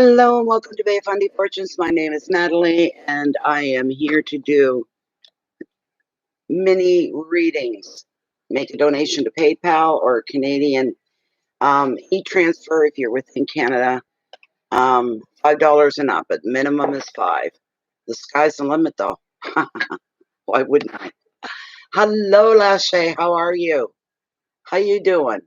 Hello and welcome to Bay Fundy Fortunes. My name is Natalie and I am here to do mini readings. Make a donation to PayPal or Canadian e-transfer if you're within Canada. $5 and up, but minimum is $5. The sky's the limit though. Why wouldn't I? Hello Lashay, how are you? How you doing?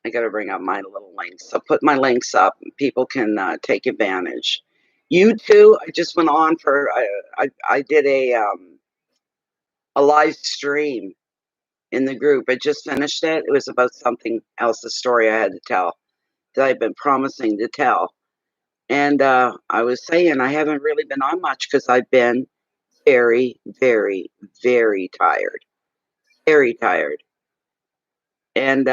I gotta bring up my little links. I'll put my links up. People can take advantage. You too. I just went on for I did a live stream in the group. I just finished it. It was about something else, a story I had to tell that I've been promising to tell. And I was saying I haven't really been on much because I've been very, very, very tired. Very tired. And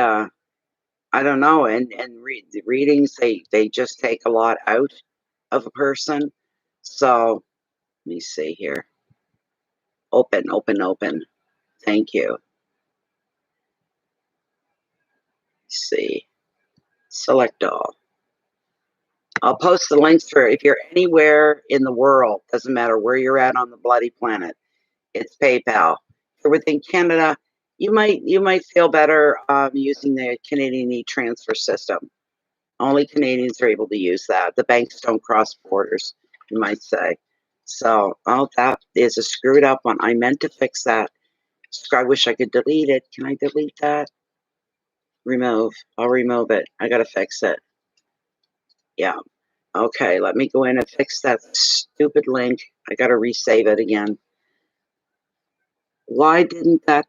I don't know. And the readings, they just take a lot out of a person. So let me see here. Open, open, open. Thank you. Let's see. Select all. I'll post the links for if you're anywhere in the world, doesn't matter where you're at on the bloody planet, it's PayPal. If you're within Canada, you might feel better using the Canadian e-transfer system. Only Canadians are able to use that. The banks don't cross borders, you might say. So, oh, that is a screwed up one. I meant to fix that. I wish I could delete it. Can I delete that? Remove. I'll remove it. I gotta fix it. Yeah. Okay, let me go in and fix that stupid link. I gotta resave it again. Why didn't that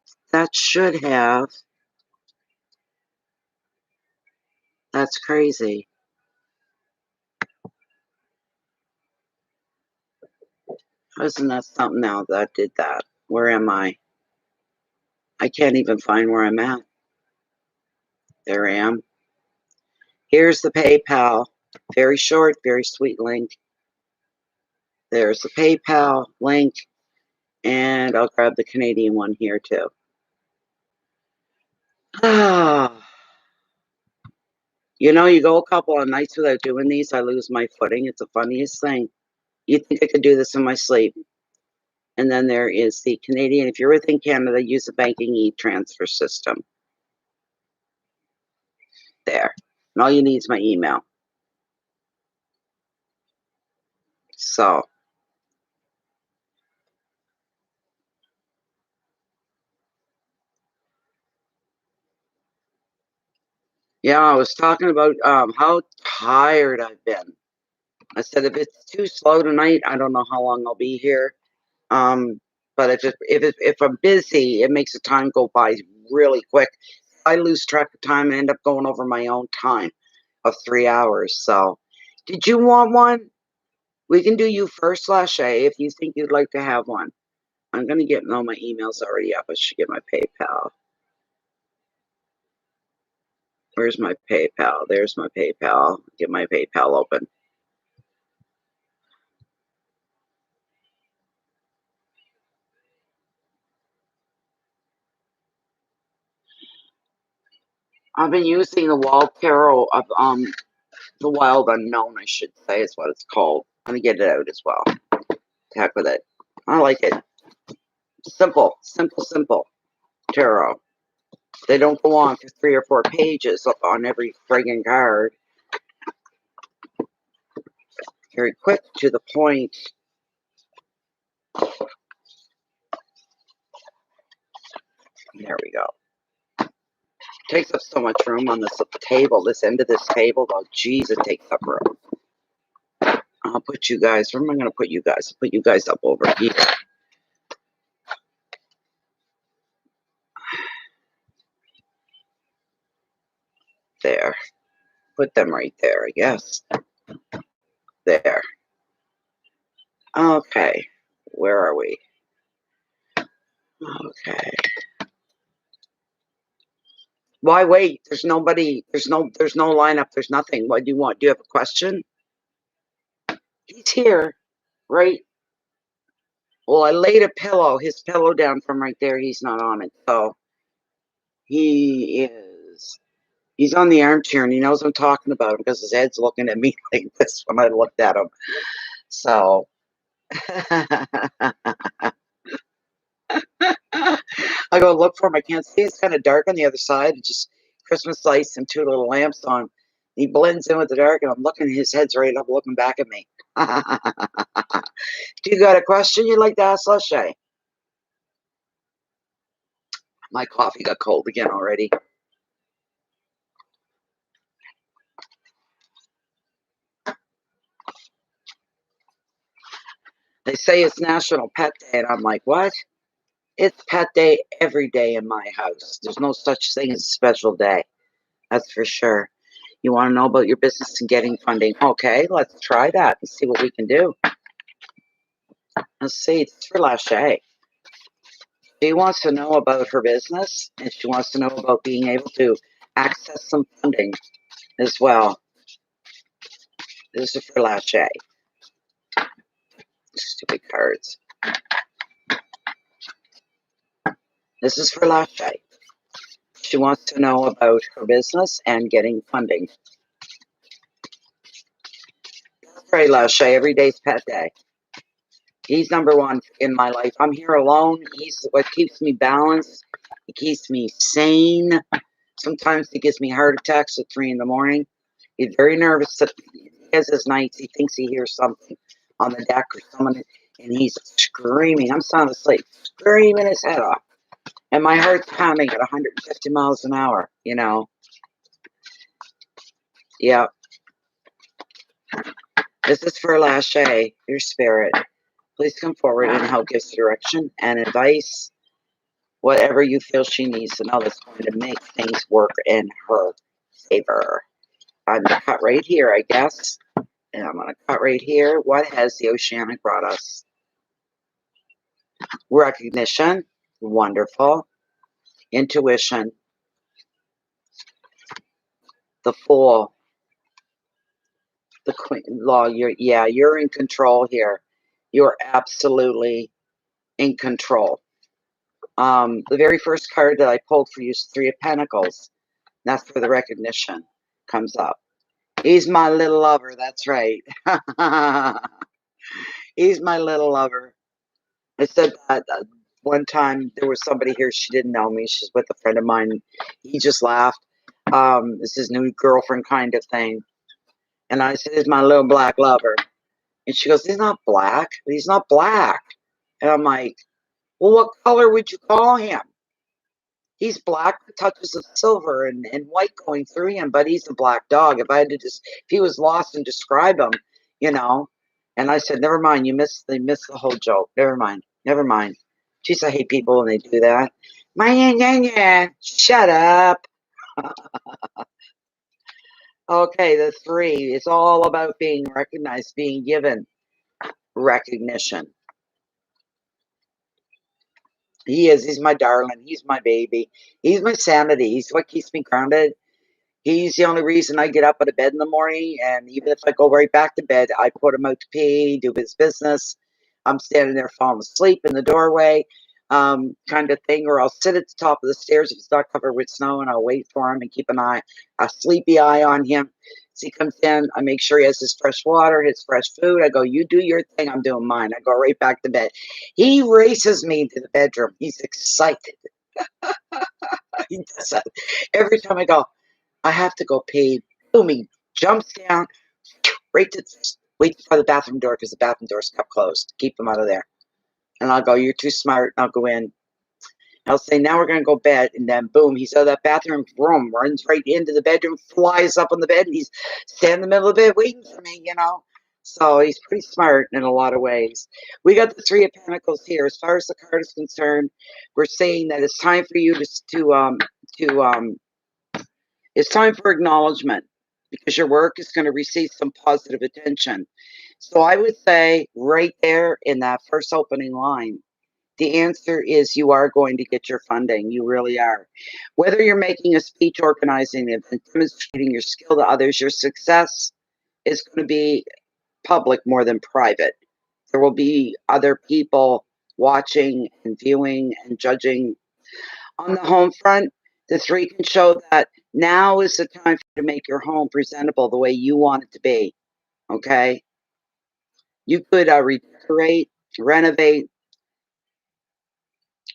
should have. That's crazy. Isn't that something now that did that? Where am I? I can't even find where I'm at. There I am. Here's the PayPal. Very short, very sweet link. There's the PayPal link. And I'll grab the Canadian one here too. You know, you go a couple of nights without doing these, I lose my footing. It's the funniest thing. You think I could do this in my sleep. And then there is the Canadian. If you're within Canada, use the banking e-transfer system. There. And all you need is my email. So. Yeah, I was talking about how tired I've been. I said if it's too slow tonight, I don't know how long I'll be here. But if I'm busy, it makes the time go by really quick. I lose track of time and end up going over my own time of 3 hours. So, did you want one? We can do you first, Lashay, if you think you'd like to have one. I'm gonna get all my emails already up. I should get my PayPal. Where's my PayPal? There's my PayPal. Get my PayPal open. I've been using the Wild Tarot of the Wild Unknown, I should say, is what it's called. I'm gonna get it out as well. Heck with it. I like it. Simple, simple, simple tarot. They don't go on for 3 or 4 pages on every friggin' card. Very quick, to the point. There we go. Takes up so much room on this table, this end of this table. Oh, geez, it takes up room. I'll put you guys, where am I going to put you guys? I'll put you guys up over here. There. Put them right there, I guess. There. Okay. Where are we? Okay. Why wait? There's nobody. There's no lineup. There's nothing. What do you want? Do you have a question? He's here, right? Well, I laid his pillow down from right there. He's not on it. So he is He's on the armchair and he knows I'm talking about him because his head's looking at me like this when I looked at him. So I go look for him. I can't see. It's kind of dark on the other side. It's just Christmas lights and two little lamps on. He blends in with the dark, and I'm looking. His head's right up, looking back at me. Do you got a question you'd like to ask Lashay? My coffee got cold again already. They say it's National Pet Day, and I'm like, what? It's Pet Day every day in my house. There's no such thing as a special day. That's for sure. You want to know about your business and getting funding? Okay, let's try that and see what we can do. Let's see. It's for Lashay. She wants to know about her business, and she wants to know about being able to access some funding as well. This is for Lashay. Stupid cards. This is for Lashay. She wants to know about her business and getting funding. That's right, Lashay. Every day's Pet Day. He's number one in my life. I'm here alone. He's what keeps me balanced. He keeps me sane. Sometimes he gives me heart attacks at 3 in the morning. He's very nervous. He has his nights. He thinks he hears something on the deck or someone, and he's screaming. I'm sound asleep, screaming his head off. And my heart's pounding at 150 miles an hour, you know. Yeah. This is for Lashay, your spirit. Please come forward and help give direction and advice. Whatever you feel she needs to know that's going to make things work in her favor. I'm going to cut right here, I guess. And I'm going to cut right here. What has the Oceanic brought us? Recognition. Wonderful. Intuition. The Fool. The Queen. Law. You're in control here. You're absolutely in control. The very first card that I pulled for you is 3 of Pentacles. That's where the recognition comes up. He's my little lover. That's right. He's my little lover. I said that one time there was somebody here. She didn't know me. She's with a friend of mine. He just laughed. This is new girlfriend kind of thing. And I said, he's my little black lover. And she goes, he's not black. He's not black. And I'm like, well, what color would you call him? He's black with touches of silver and white going through him, but he's a black dog. If I had to if he was lost and describe him, you know. And I said, never mind, they missed the whole joke. Never mind. Jeez, I hate people when they do that. Shut up. Okay, the 3 is all about being recognized, being given recognition. He's my darling. He's my baby. He's my sanity. He's what keeps me grounded. He's the only reason I get up out of bed in the morning, and even if I go right back to bed, I put him out to pee, do his business. I'm standing there falling asleep in the doorway, kind of thing, or I'll sit at the top of the stairs if it's not covered with snow, and I'll wait for him and keep a sleepy eye on him. As he comes in, I make sure he has his fresh water, his fresh food. I go, you do your thing, I'm doing mine. I go right back to bed. He races me to the bedroom. He's excited. He does that. Every time I go, I have to go pee. Boom, he jumps down, right to wait by the bathroom door because the bathroom door's kept closed. Keep him out of there. And I'll go, you're too smart. And I'll go in. I'll say, now we're going to go bed. And then, boom, he's out of that bathroom room, runs right into the bedroom, flies up on the bed, and he's standing in the middle of the bed waiting for me, you know. So he's pretty smart in a lot of ways. We got the 3 of Pentacles here. As far as the card is concerned, we're saying that it's time for you it's time for acknowledgement because your work is going to receive some positive attention. So I would say right there in that first opening line, the answer is you are going to get your funding. You really are. Whether you're making a speech, organizing an event, demonstrating your skill to others, your success is going to be public more than private. There will be other people watching and viewing and judging. On the home front, the 3 can show that Now is the time to make your home presentable the way you want it to be, okay? You could redecorate, renovate.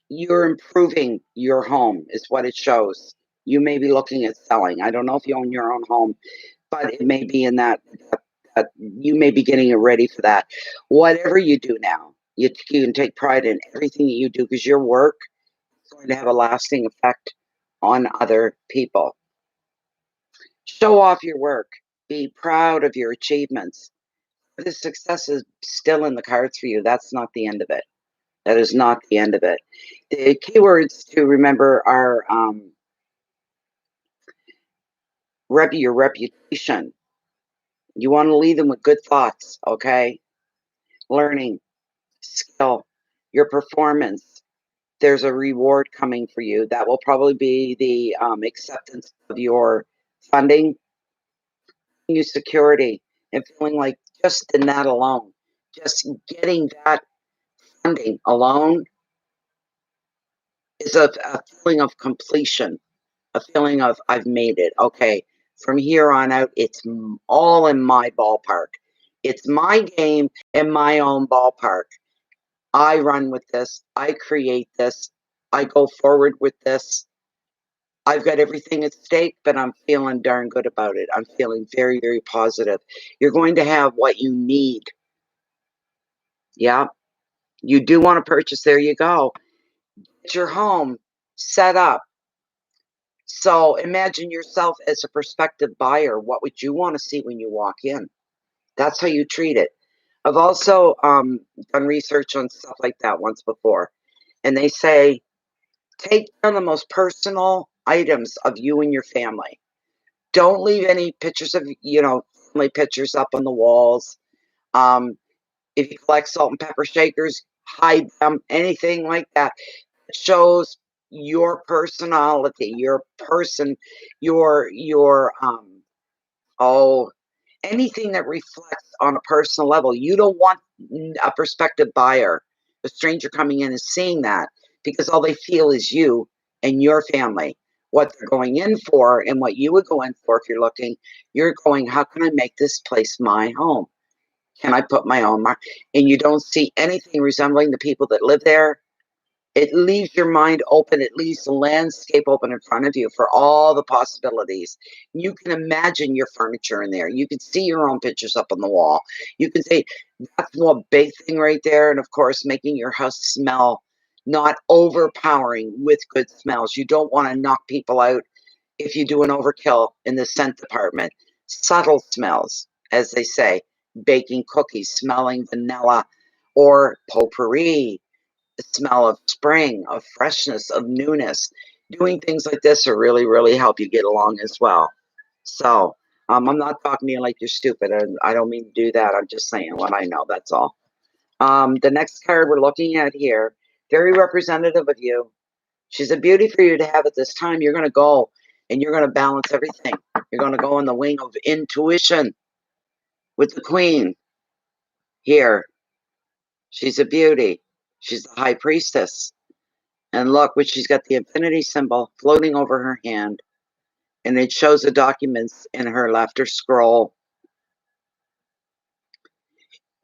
You're improving your home is what it shows. You may be looking at selling. I don't know if you own your own home, but it may be in that you may be getting it ready for that. Whatever you do now, you can take pride in everything that you do because your work is going to have a lasting effect on other people. Show off your work. Be proud of your achievements. The success is still in the cards for you. That's not the end of it. That is not the end of it. The keywords to remember are your reputation. You want to lead them with good thoughts, okay? Learning, skill, your performance. There's a reward coming for you. That will probably be the acceptance of your funding, you security, and feeling like just in that alone, just getting that funding alone is a feeling of completion, a feeling of I've made it. Okay, from here on out, it's all in my ballpark. It's my game in my own ballpark. I run with this. I create this. I go forward with this. I've got everything at stake, but I'm feeling darn good about it. I'm feeling very, very positive. You're going to have what you need. Yeah, you do want to purchase. There you go. Get your home set up. So imagine yourself as a prospective buyer. What would you want to see when you walk in? That's how you treat it. I've also done research on stuff like that once before. And they say, take down the most personal items of you and your family. Don't leave any pictures of, family pictures up on the walls. If you collect salt and pepper shakers, hide them, anything like that. It shows your personality, your person, your oh, anything that reflects on a personal level. You don't want a prospective buyer, a stranger coming in and seeing that because all they feel is you and your family. What they're going in for and what you would go in for if you're looking, you're going, how can I make this place my home? Can I put my own mark? And you don't see anything resembling the people that live there. It leaves your mind open. It leaves the landscape open in front of you for all the possibilities. You can imagine your furniture in there. You can see your own pictures up on the wall. You can say, that's one big thing right there. And of course, making your house smell not overpowering with good smells. You don't want to knock people out if you do an overkill in the scent department. Subtle smells, as they say, baking cookies, smelling vanilla or potpourri, the smell of spring, of freshness, of newness. Doing things like this will really, really help you get along as well. So, I'm not talking to you like you're stupid, and I don't mean to do that. I'm just saying what I know. That's all. The next card we're looking at here, very representative of you. She's a beauty for you to have at this time. You're going to go and you're going to balance everything. You're going to go in the wing of intuition with the queen here. She's a beauty. She's the high priestess. And look, she's got the infinity symbol floating over her hand. And it shows the documents in her left, her scroll.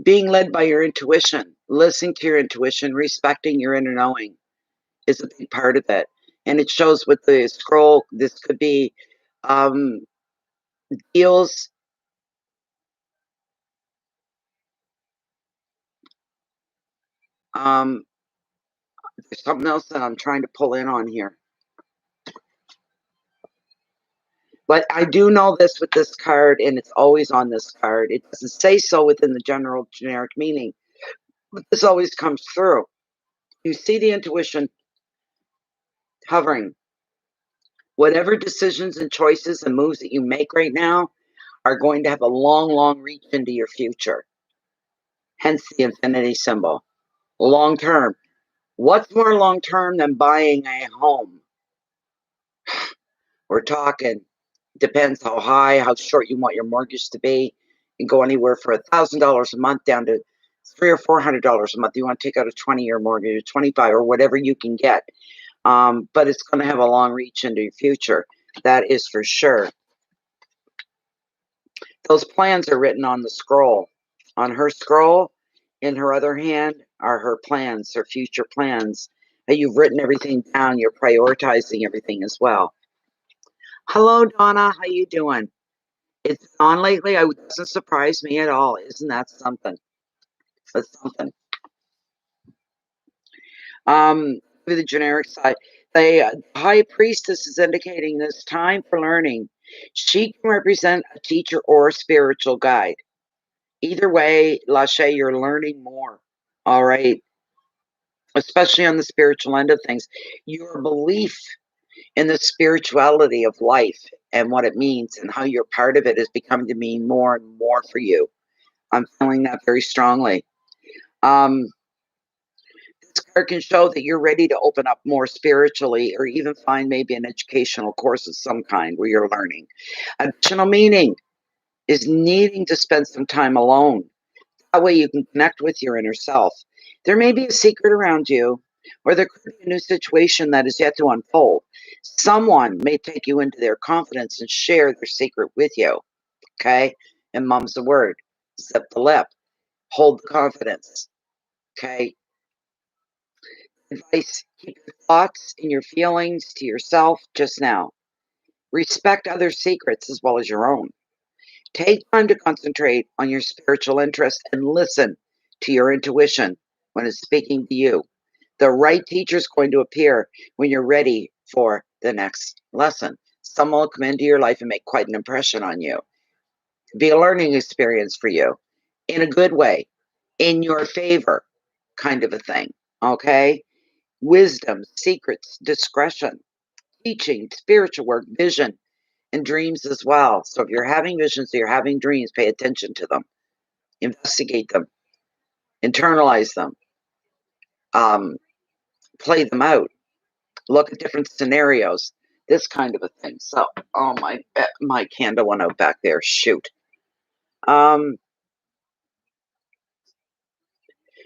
Being led by your intuition, listening to your intuition, respecting your inner knowing is a big part of it. And it shows with the scroll, this could be deals. There's something else that I'm trying to pull in on here. But I do know this with this card, and it's always on this card. It doesn't say so within the generic meaning, but this always comes through. You see the intuition hovering. Whatever decisions and choices and moves that you make right now are going to have a long, long reach into your future. Hence the infinity symbol. Long term. What's more long term than buying a home? We're talking, depends how high, how short you want your mortgage to be. You can go anywhere for $1,000 a month down to $300 or $400 a month. You want to take out a 20-year mortgage, or 25, or whatever you can get. But it's going to have a long reach into your future. That is for sure. Those plans are written on the scroll. On her scroll, in her other hand, are her plans, her future plans. You've written everything down. You're prioritizing everything as well. Hello, Donna. How you doing? It's on lately. It doesn't surprise me at all. Isn't that something? That's something. For the generic side, the high priestess is indicating this time for learning. She can represent a teacher or a spiritual guide. Either way, Lashay, you're learning more. All right. Especially on the spiritual end of things. Your belief in the spirituality of life and what it means and how you're part of it is becoming to mean more and more for you. I'm feeling that very strongly. This card can show that you're ready to open up more spiritually or even find maybe an educational course of some kind where you're learning. Additional meaning is needing to spend some time alone. That way you can connect with your inner self. There may be a secret around you, or there could be a new situation that is yet to unfold. Someone may take you into their confidence and share their secret with you. Okay? And mum's the word. Zip the lip. Hold the confidence. Okay? Advice: keep your thoughts and your feelings to yourself just now. Respect others' secrets as well as your own. Take time to concentrate on your spiritual interests and listen to your intuition when it's speaking to you. The right teacher is going to appear when you're ready for the next lesson. Someone will come into your life and make quite an impression on you. Be a learning experience for you in a good way, in your favor, kind of a thing. Okay? Wisdom, secrets, discretion, teaching, spiritual work, vision, and dreams as well. So if you're having visions, you're having dreams, pay attention to them, investigate them, internalize them, play them out, look at different scenarios, this kind of a thing. So, oh my candle went out back there. Shoot.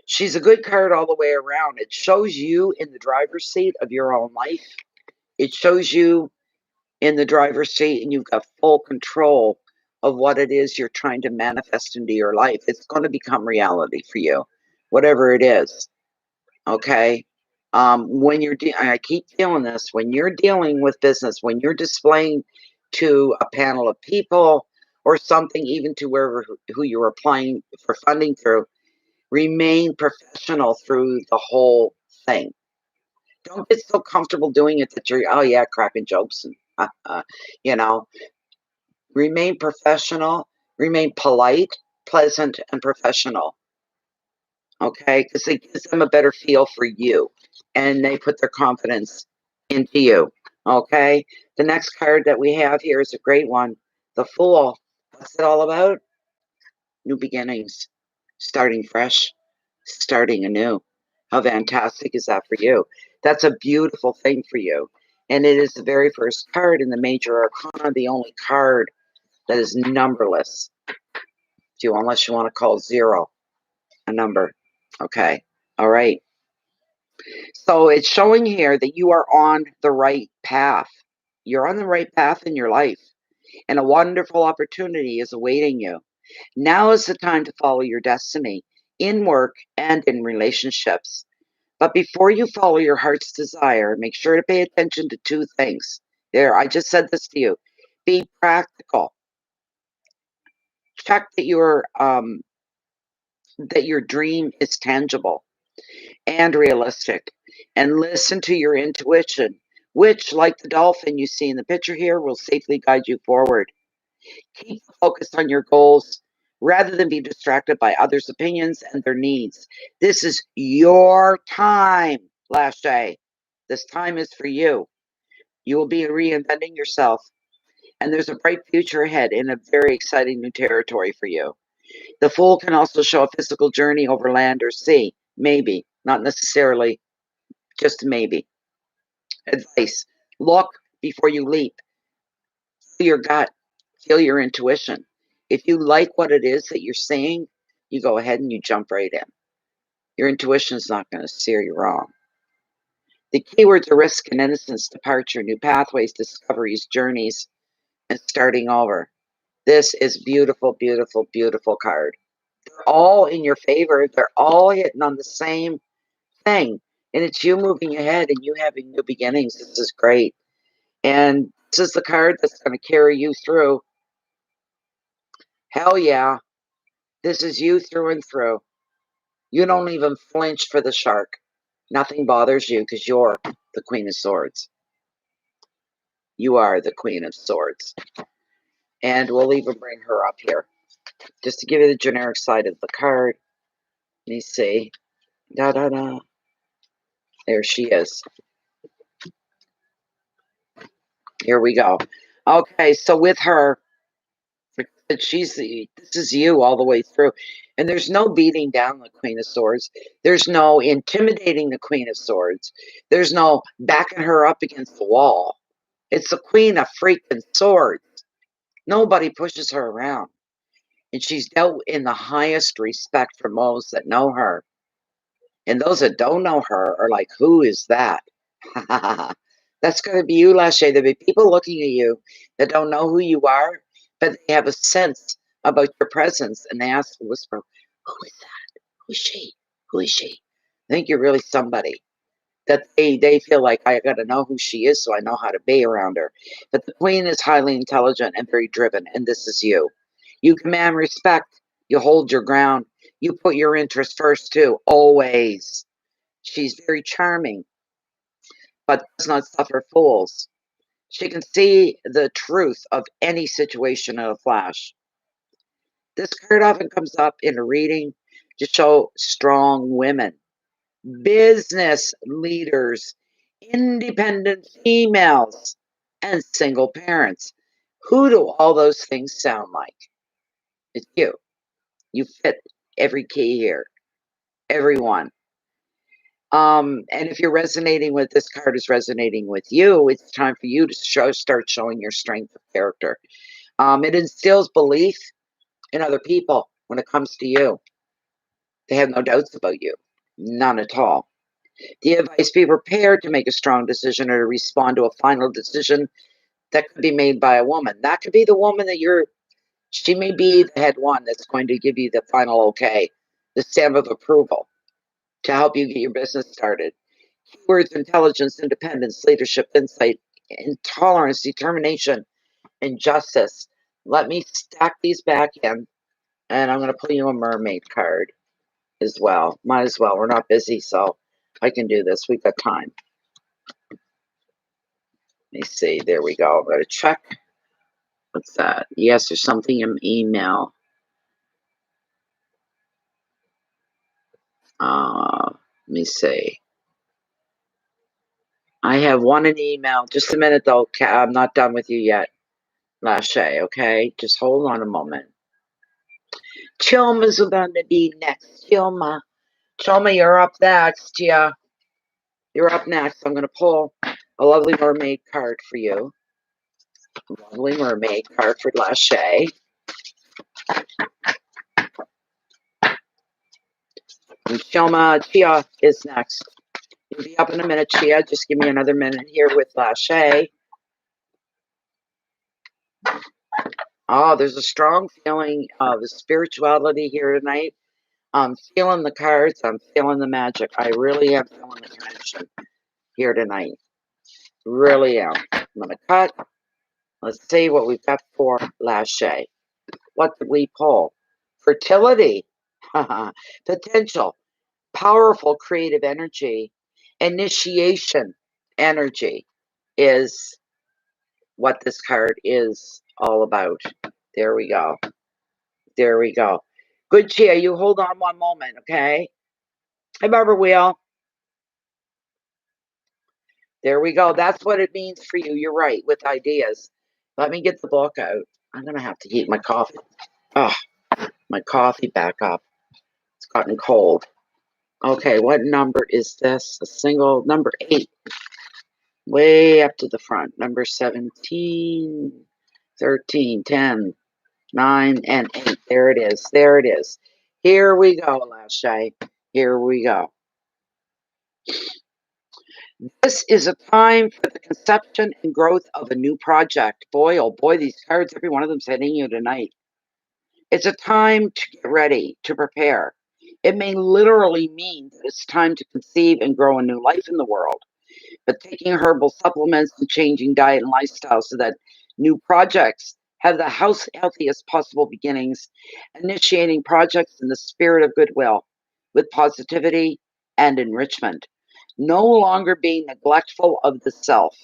She's a good card all the way around. It shows you in the driver's seat of your own life. It shows you in the driver's seat and you've got full control of what it is you're trying to manifest into your life. It's going to become reality for you, whatever it is. Okay. When you're, I keep feeling this, when you're dealing with business, when you're displaying to a panel of people or something, even to wherever who you're applying for funding through, remain professional through the whole thing. Don't get so comfortable doing it that you're, oh yeah, cracking jokes and, you know, remain professional, remain polite, pleasant, and professional. Okay, because it gives them a better feel for you and they put their confidence into you. Okay, the next card that we have here is a great one. The Fool. What's it all about? New beginnings, starting fresh, starting anew. How fantastic is that for you? That's a beautiful thing for you. And it is the very first card in the major arcana, the only card that is numberless. Unless you want to call 0 a number. Okay. All right. So it's showing here that you are on the right path. You're on the right path in your life, and a wonderful opportunity is awaiting you. Now is the time to follow your destiny in work and in relationships. But before you follow your heart's desire, make sure to pay attention to 2 things. There, I just said this to you. Be practical. Check that your dream is tangible and realistic, and listen to your intuition, which, like the dolphin you see in the picture here, will safely guide you forward. Keep focused on your goals rather than be distracted by others' opinions and their needs. This is your time, Lashay. This time is for you. You will be reinventing yourself, and there's a bright future ahead in a very exciting new territory for you. The Fool can also show a physical journey over land or sea. Maybe, not necessarily, just maybe. Advice: look before you leap. Feel your gut, feel your intuition. If you like what it is that you're seeing, you go ahead and you jump right in. Your intuition is not going to steer you wrong. The keywords are risk and innocence, departure, new pathways, discoveries, journeys, and starting over. This is beautiful, beautiful, beautiful card. They're all in your favor. They're all hitting on the same thing. And it's you moving ahead and you having new beginnings. This is great. And this is the card that's going to carry you through. Hell yeah. This is you through and through. You don't even flinch for the shark. Nothing bothers you because you're the Queen of Swords. You are the Queen of Swords. And we'll even bring her up here. Just to give you the generic side of the card. Let me see. Da da da. There she is. Here we go. Okay, so with her, this is you all the way through. And there's no beating down the Queen of Swords. There's no intimidating the Queen of Swords. There's no backing her up against the wall. It's the Queen of freaking Swords. Nobody pushes her around. And she's dealt in the highest respect from those that know her. And those that don't know her are like, who is that? That's going to be you, Lashay. There'll be people looking at you that don't know who you are, but they have a sense about your presence, and they ask to whisper, who is that? Who is she? Who is she? I think you're really somebody. That they feel like, I got to know who she is so I know how to be around her. But the Queen is highly intelligent and very driven, and this is you. You command respect. You hold your ground. You put your interest first, too, always. She's very charming, but does not suffer fools. She can see the truth of any situation in a flash. This card often comes up in a reading to show strong women, business leaders, independent females, and single parents. Who do all those things sound like? It's you. You fit every key here. Everyone. And if you're resonating with this card is resonating with you, it's time for you to start showing your strength of character. It instills belief in other people when it comes to you. They have no doubts about you. None at all. The advice: be prepared to make a strong decision or to respond to a final decision that could be made by a woman. That could be the woman that she may be the head one that's going to give you the final okay, the stamp of approval to help you get your business started. Keywords: intelligence, independence, leadership, insight, intolerance, determination, and justice. Let me stack these back in, and I'm going to pull you a mermaid card as well. Might as well. We're not busy, so I can do this. We've got time. Let me see. There we go. I'm going to check. What's that? Yes, there's something in email. Let me see. I have one in email. Just a minute, though. I'm not done with you yet, Lashay, okay? Just hold on a moment. Chilma's going to be next. Chilma, you're up next. Yeah, you're up next. I'm going to pull a lovely mermaid card for you. Lovely mermaid card for Lashay. And Chilma, Chia is next. You'll be up in a minute, Chia. Just give me another minute here with Lashay. Oh, there's a strong feeling of spirituality here tonight. I'm feeling the cards. I'm feeling the magic. I really am feeling the connection here tonight. Really am. I'm going to cut. Let's see what we've got for Lashay. What did we pull? Fertility. Potential. Powerful creative energy. Initiation energy is what this card is all about. There we go. There we go. Good, Chia. You hold on one moment, okay? Hey, Barbara Wheel. There we go. That's what it means for you. You're right, with ideas. Let me get the book out. I'm going to have to heat my coffee. Oh, my coffee back up. It's gotten cold. Okay, what number is this? A single number 8. Way up to the front. Number 17, 13, 10, 9, and 8. There it is. There it is. Here we go, Lashay. Here we go. This is a time for the conception and growth of a new project. Boy, oh boy, these cards, every one of them's hitting you tonight. It's a time to get ready, to prepare. It may literally mean that it's time to conceive and grow a new life in the world. But taking herbal supplements and changing diet and lifestyle so that new projects have the healthiest possible beginnings, initiating projects in the spirit of goodwill with positivity and enrichment, no longer being neglectful of the self,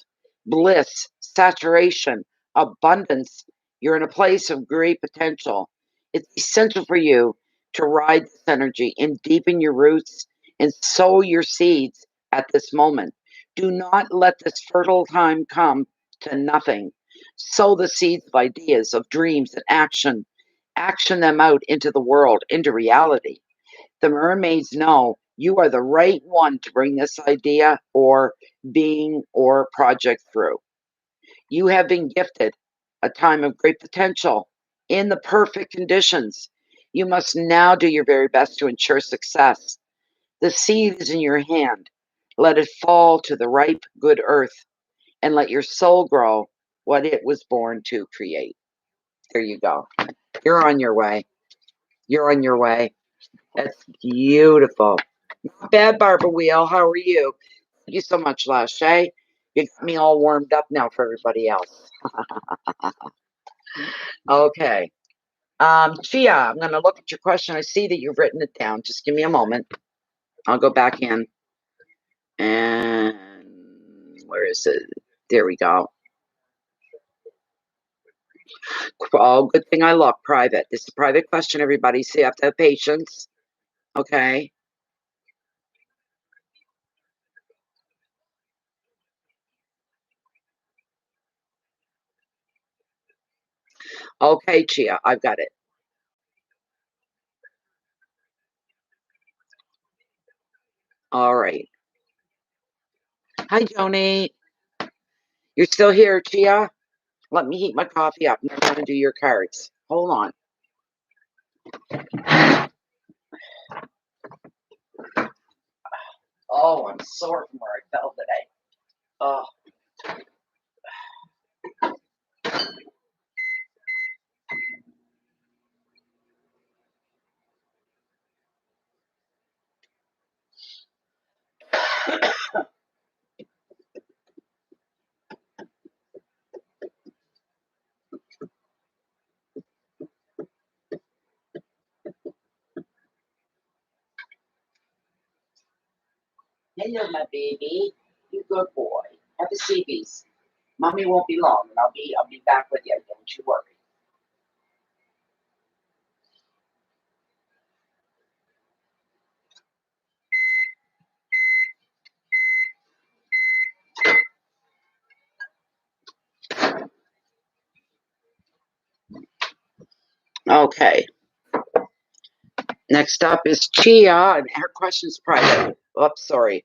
bliss, saturation, abundance. You're in a place of great potential. It's essential for you to ride this energy and deepen your roots and sow your seeds at this moment. Do not let this fertile time come to nothing. Sow the seeds of ideas, of dreams, and action. Action them out into the world, into reality. The mermaids know you are the right one to bring this idea or being or project through. You have been gifted a time of great potential in the perfect conditions. You must now do your very best to ensure success. The seed is in your hand. Let it fall to the ripe, good earth and let your soul grow what it was born to create. There you go. You're on your way. You're on your way. That's beautiful. Not bad, Barbara Wheel. How are you? Thank you so much, Lashay. You got me all warmed up now for everybody else. Okay. Chia, I'm going to look at your question. I see that you've written it down. Just give me a moment. I'll go back in. And where is it? There we go. Oh, good thing I look private. This is a private question, everybody. So you have to have patience. Okay. Okay, Chia, I've got it. All right. Hi, Joni. You're still here, Chia? Let me heat my coffee up. I'm going to do your cards. Hold on. Oh, I'm sore from where I fell today. Oh. Hello, my baby. You good boy. Have a CBs. Mommy won't be long, and I'll be back with you. Don't you worry. Okay. Next up is Chia, and her question's private. Oops, sorry.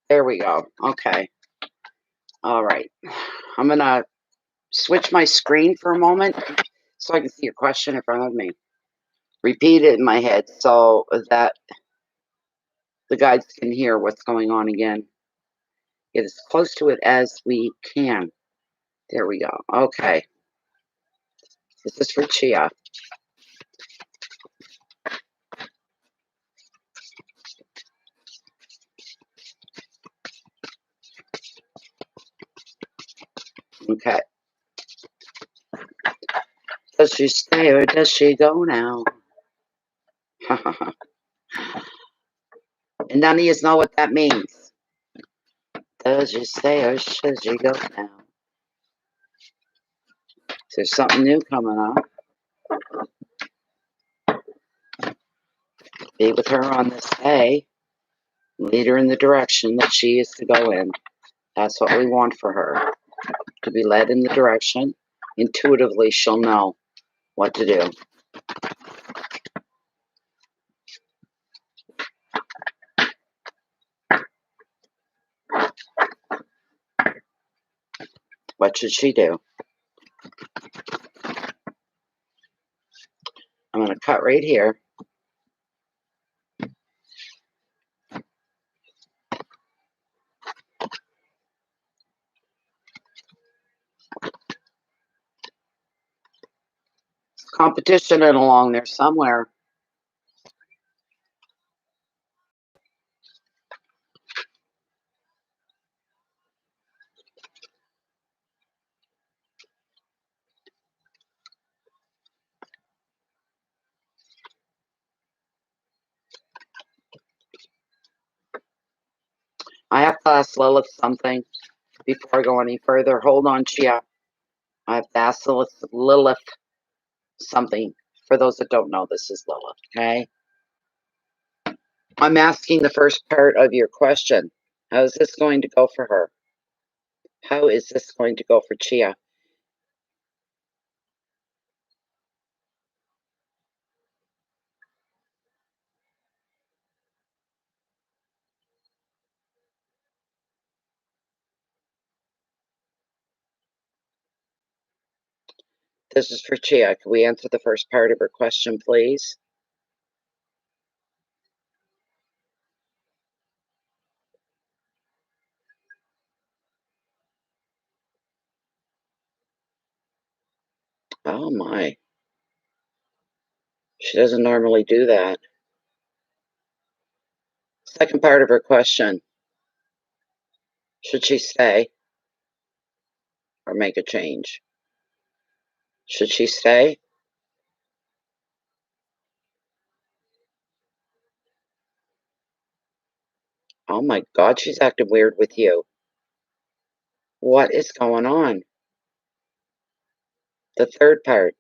There we go. Okay. All right. I'm gonna switch my screen for a moment so I can see your question in front of me. Repeat it in my head so that the guides can hear what's going on again. Get as close to it as we can. There we go. Okay. This is for Chia. Okay. Does she stay or does she go now? And none of you know what that means. Does she stay or should she go now? There's something new coming up. Be with her on this day. Lead her in the direction that she is to go in. That's what we want for her. To be led in the direction. Intuitively, she'll know what to do. What should she do? I'm going to cut right here. competition and along there somewhere. I have to ask Lilith something before I go any further. Hold on, Chia. I have to ask Lilith something. For those that don't know, this is Lilith, okay? I'm asking the first part of your question. How is this going to go for her? How is this going to go for Chia? This is for Chia. Can we answer the first part of her question, please? Oh my. She doesn't normally do that. Second part of her question. Should she stay or make a change? Should she stay? Oh my God, she's acting weird with you. What is going on? The third part.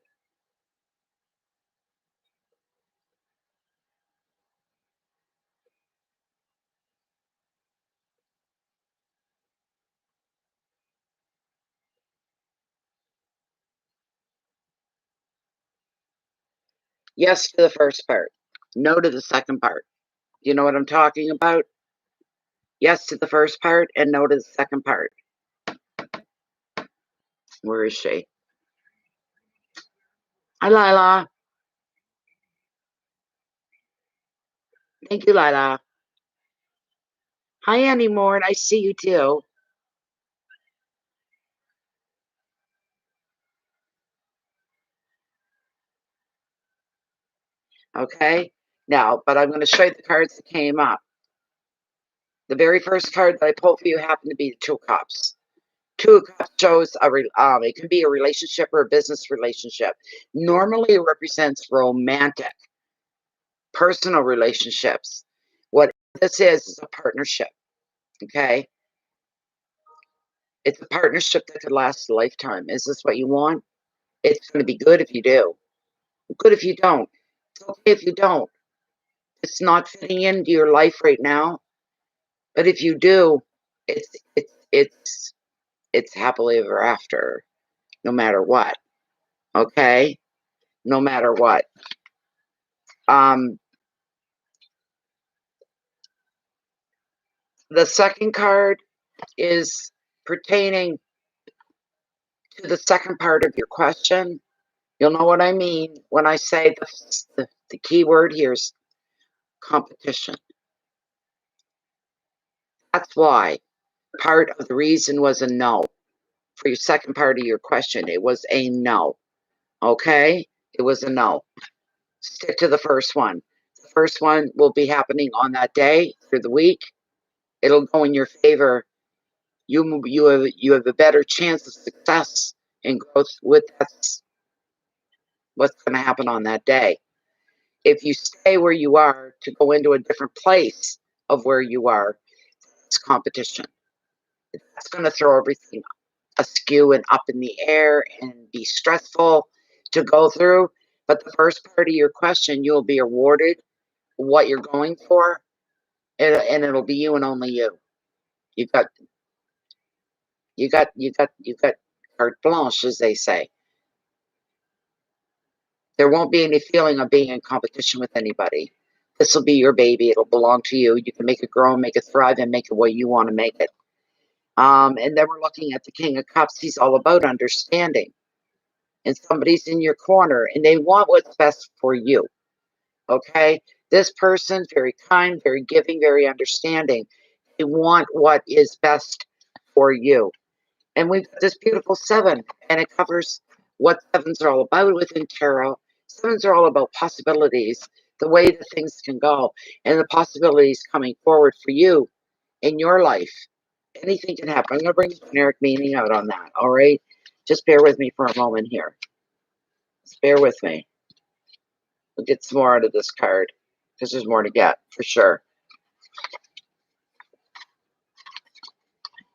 Yes to the first part. No to the second part. You know what I'm talking about? Yes to the first part and no to the second part. Where is she? Hi, Lila. Thank you, Lila. Hi, Annie Moore. I see you too. Okay. Now, but I'm going to show you the cards that came up. The very first card that I pulled for you happened to be the Two of Cups. Two of Cups shows it can be a relationship or a business relationship. Normally, it represents romantic, personal relationships. What this is a partnership. Okay, it's a partnership that could last a lifetime. Is this what you want? It's going to be good if you do. Good if you don't. It's okay if you don't. It's not fitting into your life right now. But if you do, it's it's it's it's happily ever after, no matter what. Okay, no matter what. Um, the second card is pertaining to the second part of your question. You'll know what I mean when I say the key word here is competition. That's why part of the reason was a no. For your second part of your question, it was a no. Okay? It was a no. Stick to the first one. The first one will be happening on that day through the week. It'll go in your favor. You have a better chance of success and growth with that's what's going to happen on that day. If you stay where you are to go into a different place of where you are, it's competition. That's going to throw everything askew and up in the air and be stressful to go through. But the first part of your question, you'll be awarded what you're going for, and it'll be you and only you. You got carte blanche, as they say. There won't be any feeling of being in competition with anybody. This will be your baby. It'll belong to you. You can make it grow, make it thrive, and make it what you want to make it. And then we're looking at the King of Cups. He's all about understanding. And somebody's in your corner, and they want what's best for you. Okay? This person, very kind, very giving, very understanding. They want what is best for you. And we've got this beautiful seven, and it covers what sevens are all about within tarot. Sevens are all about possibilities, the way that things can go, and the possibilities coming forward for you in your life. Anything can happen. I'm going to bring a generic meaning out on that, all right? Just bear with me for a moment here. Just bear with me. We'll get some more out of this card, because there's more to get, for sure.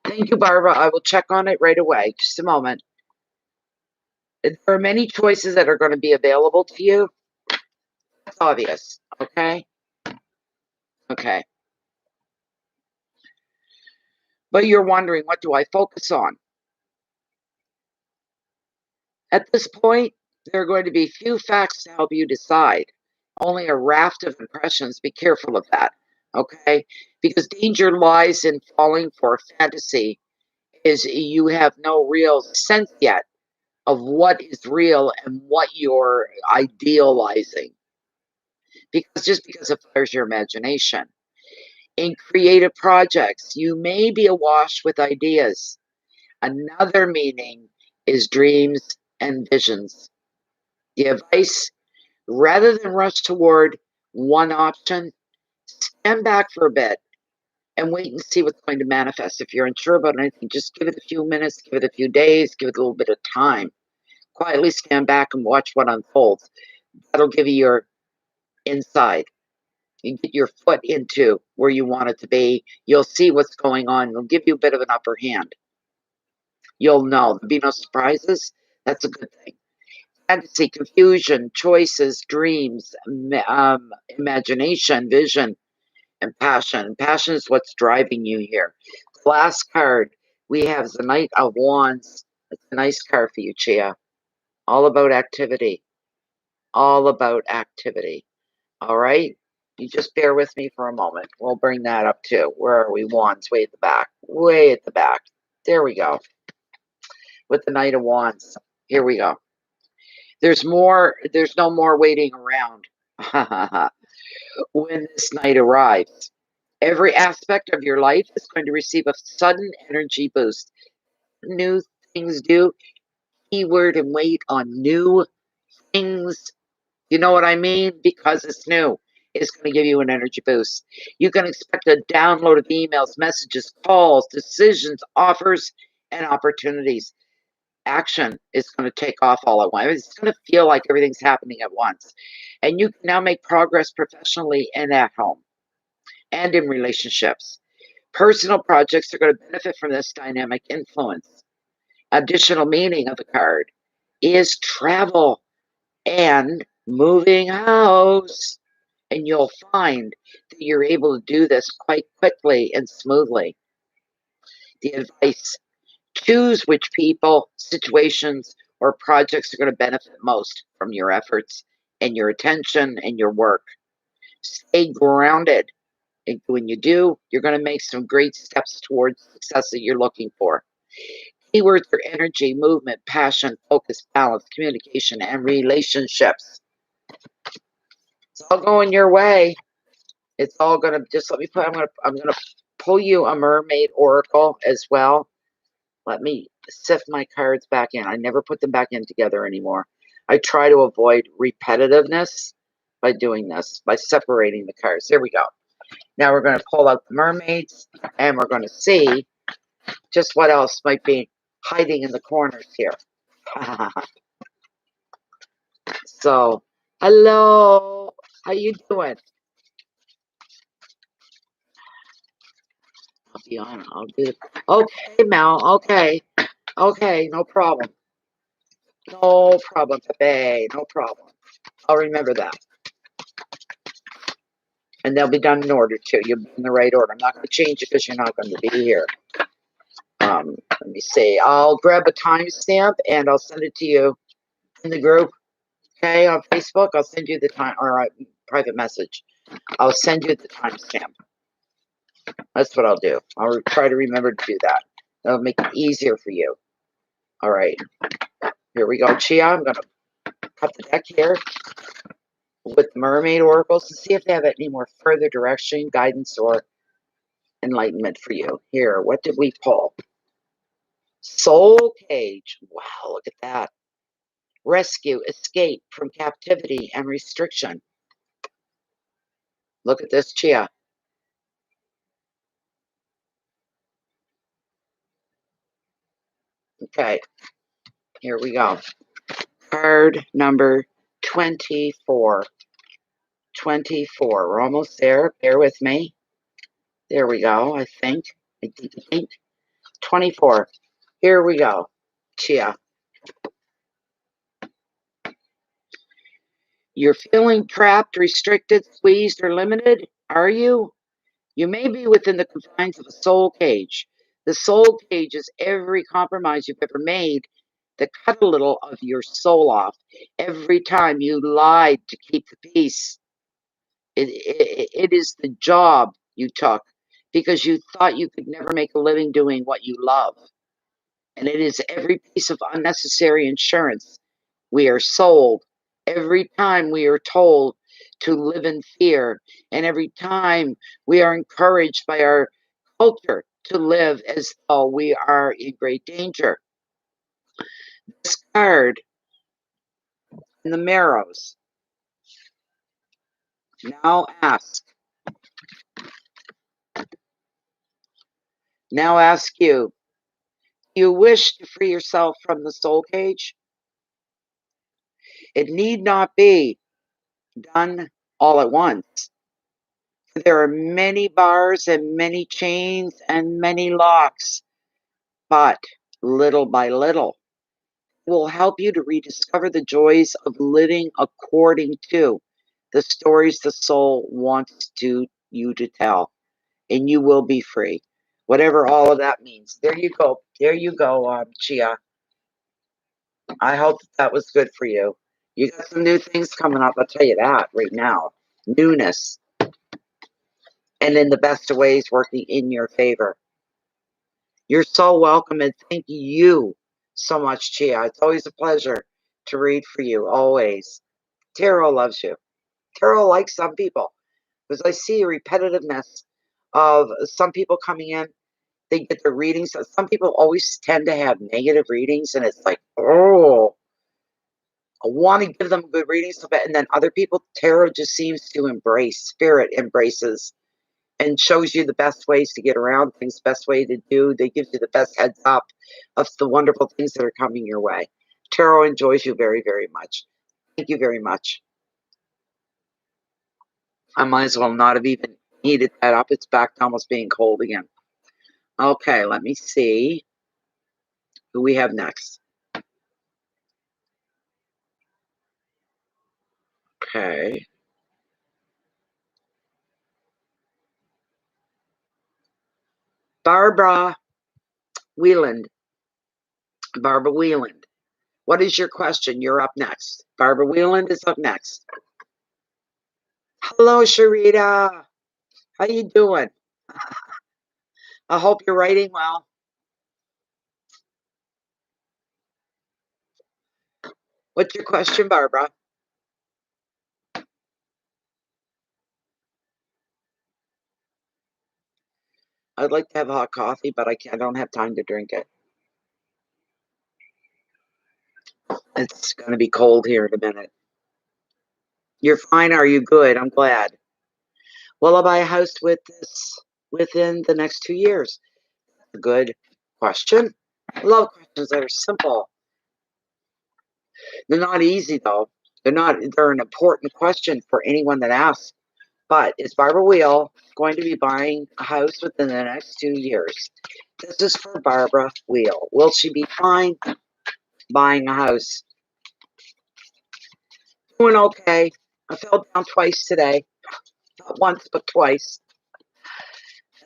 Thank you, Barbara. I will check on it right away. Just a moment. There are many choices that are going to be available to you. That's obvious, okay? Okay. But you're wondering, what do I focus on? At this point, there are going to be few facts to help you decide. Only a raft of impressions. Be careful of that, okay? Because danger lies in falling for fantasy, is you have no real sense yet of what is real and what you're idealizing. Because it fires your imagination. In creative projects, you may be awash with ideas. Another meaning is dreams and visions. The advice, rather than rush toward one option, stand back for a bit and wait and see what's going to manifest. If you're unsure about anything, just give it a few minutes, give it a few days, give it a little bit of time. Quietly stand back and watch what unfolds. That'll give you your inside. You get your foot into where you want it to be. You'll see what's going on. It'll give you a bit of an upper hand. You'll know. There'll be no surprises. That's a good thing. Fantasy, confusion, choices, dreams, imagination, vision, and passion. Passion is what's driving you here. The last card we have is the Knight of Wands. It's a nice card for you, Chia. All about activity. All about activity. All right? You just bear with me for a moment. We'll bring that up too. Where are we? Wands, way at the back. Way at the back. There we go. With the Knight of Wands. Here we go. There's no more waiting around when this night arrives. Every aspect of your life is going to receive a sudden energy boost. New things do. Keyword and wait on new things. You know what I mean? Because it's new. It's going to give you an energy boost. You can expect a download of emails, messages, calls, decisions, offers, and opportunities. Action is going to take off all at once. It's going to feel like everything's happening at once. And you can now make progress professionally and at home and in relationships. Personal projects are going to benefit from this dynamic influence. Additional meaning of the card is travel and moving house. And you'll find that you're able to do this quite quickly and smoothly. The advice: choose which people, situations, or projects are going to benefit most from your efforts and your attention and your work. Stay grounded. And when you do, you're going to make some great steps towards success that you're looking for. Keywords are energy, movement, passion, focus, balance, communication, and relationships. It's all going your way. It's all going to, just let me put, I'm going to pull you a Mermaid Oracle as well. Let me sift my cards back in. I never put them back in together anymore. I try to avoid repetitiveness by doing this, by separating the cards. There we go. Now we're going to pull out the mermaids, and we're going to see just what else might be hiding in the corners here. So, hello. How you doing? I'll be on. I'll do it. Okay, Mel. Okay. Okay, no problem. No problem, Pepe. No problem. I'll remember that. And they'll be done in order too. You'll be in the right order. I'm not going to change it because you're not going to be here. Let me see. I'll grab a timestamp and I'll send it to you in the group. Okay, on Facebook. I'll send you the time, or a private message. I'll send you the timestamp. That's what I'll do. I'll try to remember to do that. That'll make it easier for you. All right. Here we go, Chia. I'm going to cut the deck here with Mermaid Oracles to see if they have any more further direction, guidance, or enlightenment for you. Here, what did we pull? Soul Cage. Wow, look at that. rescue, escape from captivity and restriction. Look at this, Chia. Okay, here we go. Card number 24. 24. We're almost there. Bear with me. There we go, I think. 24. Here we go. Chia. You're feeling trapped, restricted, squeezed, or limited? Are you? You may be within the confines of a soul cage. The soul cage is every compromise you've ever made that cut a little of your soul off. Every time you lied to keep the peace. It is the job you took because you thought you could never make a living doing what you love. And it is every piece of unnecessary insurance we are sold every time we are told to live in fear, and every time we are encouraged by our culture to live as though we are in great danger. This card in the marrows. Now ask. Now ask you. You wish to free yourself from the soul cage? It need not be done all at once. There are many bars and many chains and many locks, but little by little will help you to rediscover the joys of living according to the stories the soul wants you to tell, and you will be free. Whatever all of that means. There you go. There you go, Chia. I hope that was good for you. You got some new things coming up, I'll tell you that right now. Newness. And in the best of ways, working in your favor. You're so welcome, and thank you so much, Chia. It's always a pleasure to read for you, always. Tarot loves you. Tarot likes some people, because I see a repetitiveness of some people coming in. They get their readings. Some people always tend to have negative readings, and it's like, oh, I want to give them good readings, and then other people, tarot just seems to embrace. Spirit embraces and shows you the best ways to get around things, best way to do. They give you the best heads up of the wonderful things that are coming your way. Tarot enjoys you very, very much. Thank you very much. I might as well not have even heated that up. It's back to almost being cold again. Okay, let me see who we have next. Okay. Barbara Whelan. Barbara Whelan. What is your question? You're up next. Barbara Whelan is up next. Hello, Sharita. How you doing? I hope you're writing well. What's your question, Barbara? I'd like to have hot coffee, but I don't have time to drink it. It's going to be cold here in a minute. You're fine. Are you good? I'm glad. Will I buy a house with this within the next 2 years? A good question. I love questions that are simple. They're not easy though. They're an important question for anyone that asks. But is Barbara Wheel going to be buying a house within the next 2 years? This is for Barbara Wheel. Will she be fine buying a house? Doing okay. I fell down twice today. Not once, but twice.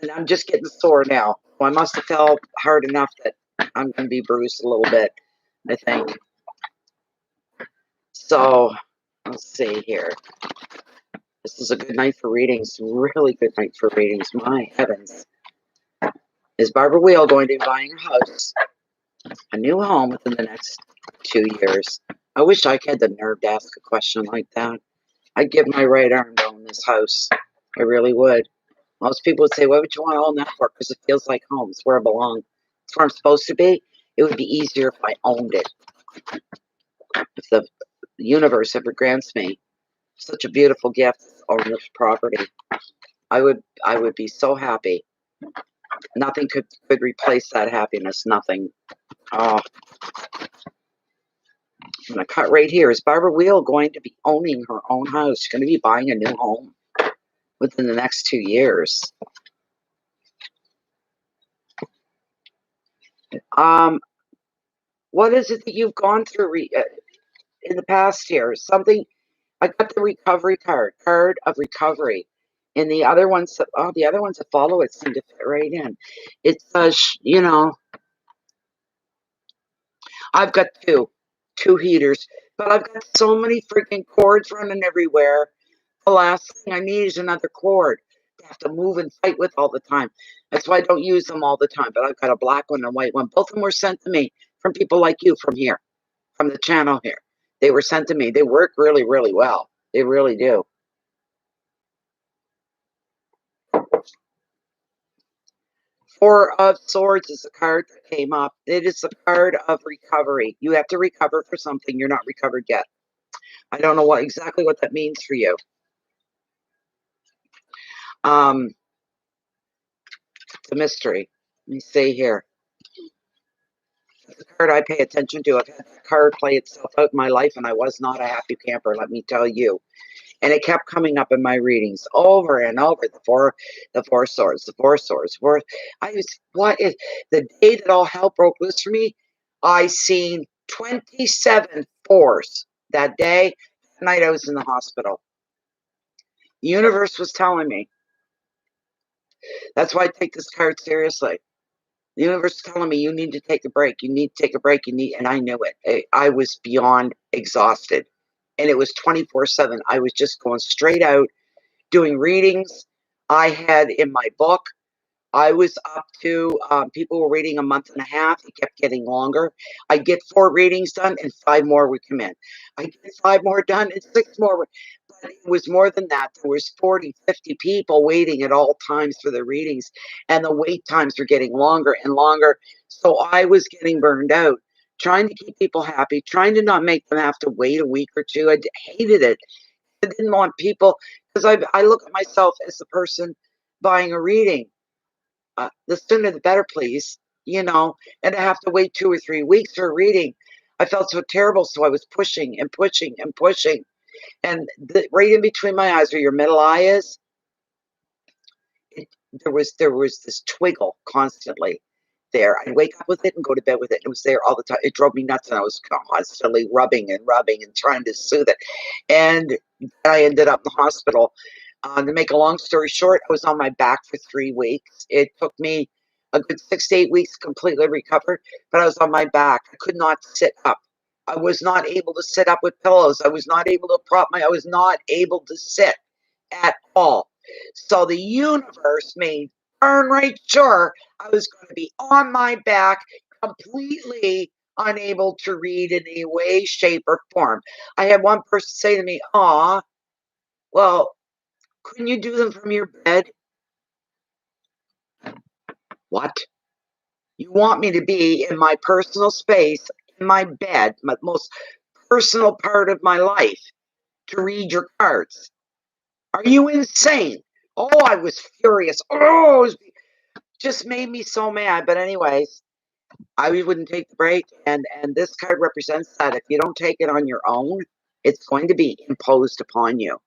And I'm just getting sore now. Well, I must have fell hard enough that I'm going to be bruised a little bit, I think. So, let's see here. This is a good night for readings. Really good night for readings. My heavens. Is Barbara Wheel going to be buying a house, a new home within the next 2 years? I wish I had the nerve to ask a question like that. I'd give my right arm to own this house. I really would. Most people would say, why would you want to own that for? Because it feels like home. It's where I belong. It's where I'm supposed to be. It would be easier if I owned it. It the universe ever grants me such a beautiful gift on this property, I would be so happy. Nothing could replace that happiness. Nothing. Oh, I'm gonna cut right here. Is Barbara Whelan going to be owning her own house? She's going to be buying a new home within the next 2 years. What is it that you've gone through in the past year? Something. I got the recovery card of recovery, and the other ones that follow it seem to fit right in. It says, you know, I've got two heaters, but I've got so many freaking cords running everywhere. The last thing I need is another cord to have to move and fight with all the time. That's why I don't use them all the time. But I've got a black one and a white one. Both of them were sent to me from people like you from here, from the channel here. They were sent to me. They work really, really well. They really do. Four of Swords is the card that came up. It is the card of recovery. You have to recover for something. You're not recovered yet. I don't know exactly what that means for you. It's a mystery. Let me see here. It's the card I pay attention to. I've had the card play itself out in my life, and I was not a happy camper, let me tell you. And it kept coming up in my readings over and over. The four swords, the four swords. What is the day that all hell broke loose for me? I seen 27 fours that day. That night I was in the hospital. The universe was telling me. That's why I take this card seriously. The universe is telling me you need to take a break. You need to take a break. And I knew it. I was beyond exhausted. And it was 24/7. I was just going straight out, doing readings. I had in my book, I was up to, people were reading a month and a half. It kept getting longer. I'd get 4 readings done and 5 more would come in. I'd get 5 more done and 6 more. But it was more than that. There was 40, 50 people waiting at all times for the readings. And the wait times were getting longer and longer. So I was getting burned out, trying to keep people happy, trying to not make them have to wait a week or two. I hated it. I didn't want people, because I look at myself as the person buying a reading. The sooner the better, please. And I have to wait 2 or 3 weeks for a reading. I felt so terrible, so I was pushing and pushing and pushing. And right in between my eyes, where your middle eye is, there was this twiggle constantly there. I'd wake up with it and go to bed with it. It was there all the time. It drove me nuts, and I was constantly rubbing and trying to soothe it. And I ended up in the hospital. To make a long story short, I was on my back for 3 weeks. It took me a good 6 to 8 weeks to completely recover, but I was on my back. I could not sit up. I was not able to sit up with pillows. I was not able to I was not able to sit at all. So the universe made darn right sure I was going to be on my back, completely unable to read in any way, shape, or form. I had one person say to me, "Aw, well, couldn't you do them from your bed?" What? You want me to be in my personal space, in my bed, my most personal part of my life, to read your cards? Are you insane? Oh, I was furious. Oh, it just made me so mad. But anyways, I wouldn't take the break, and this card represents that. If you don't take it on your own, it's going to be imposed upon you.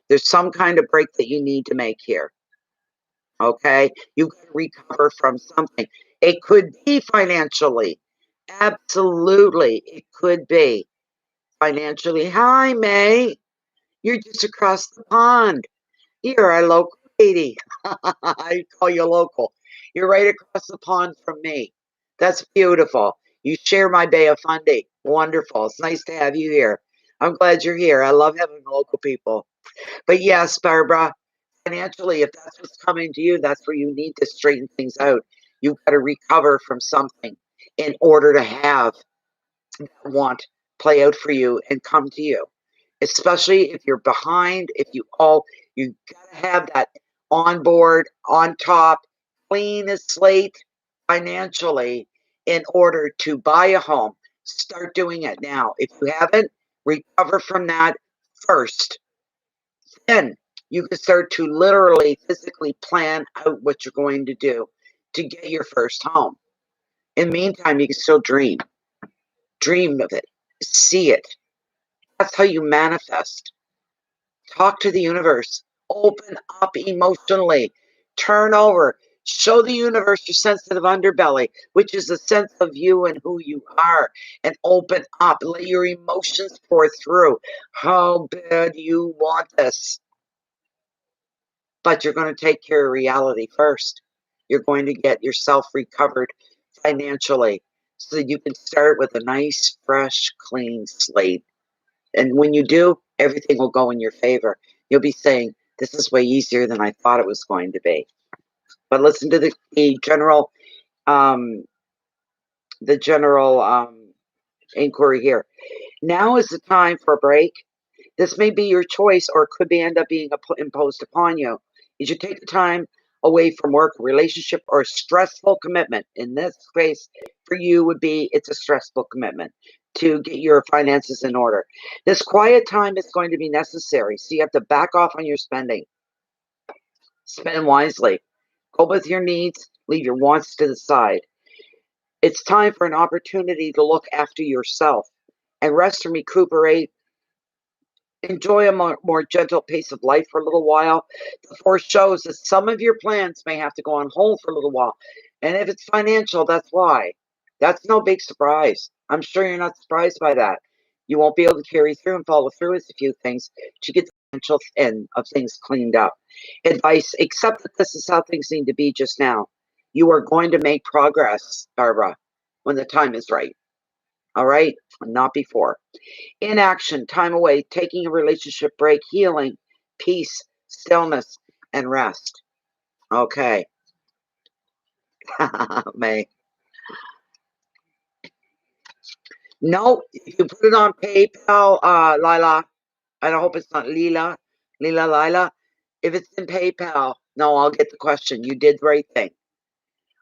There's some kind of break that you need to make here. Okay, you can recover from something. It could be financially. Absolutely, it could be financially. Hi, May. You're just across the pond. You're a local lady. I call you local. You're right across the pond from me. That's beautiful. You share my Bay of Fundy. Wonderful. It's nice to have you here. I'm glad you're here. I love having local people. But yes, Barbara, financially, if that's what's coming to you, that's where you need to straighten things out. You've got to recover from something in order to have that want play out for you and come to you. Especially if you're behind, you gotta have that on board, on top, clean as slate financially in order to buy a home. Start doing it now. If you haven't, Recover from that first. Then you can start to literally, physically plan out what you're going to do to get your first home. In the meantime, you can still dream. Dream of it. See it. That's how you manifest. Talk to the universe. Open up emotionally. Turn over. Show the universe your sensitive underbelly, which is a sense of you and who you are. And open up. Let your emotions pour through. How bad you want this. But you're going to take care of reality first. You're going to get yourself recovered financially so that you can start with a nice, fresh, clean slate. And when you do, everything will go in your favor. You'll be saying, this is way easier than I thought it was going to be. But listen to the general inquiry here. Now is the time for a break. This may be your choice or could end up being imposed upon you. You should take the time away from work, relationship, or stressful commitment. In this case, for you would be, it's a stressful commitment to get your finances in order. This quiet time is going to be necessary, so you have to back off on your spending. Spend wisely. Go with your needs, leave your wants to the side. It's time for an opportunity to look after yourself and rest and recuperate. Enjoy a more gentle pace of life for a little while. The force shows that some of your plans may have to go on hold for a little while. And if it's financial, that's why. That's no big surprise. I'm sure you're not surprised by that. You won't be able to carry through and follow through with a few things to get the financial end of things cleaned up. Advice, accept that this is how things need to be just now. You are going to make progress, Barbara, when the time is right. All right? Not before. Inaction, time away, taking a relationship break, healing, peace, stillness, and rest. Okay. May. No, if you put it on PayPal, Lila, I hope it's not Lila, Lila. If it's in PayPal, no, I'll get the question. You did the right thing.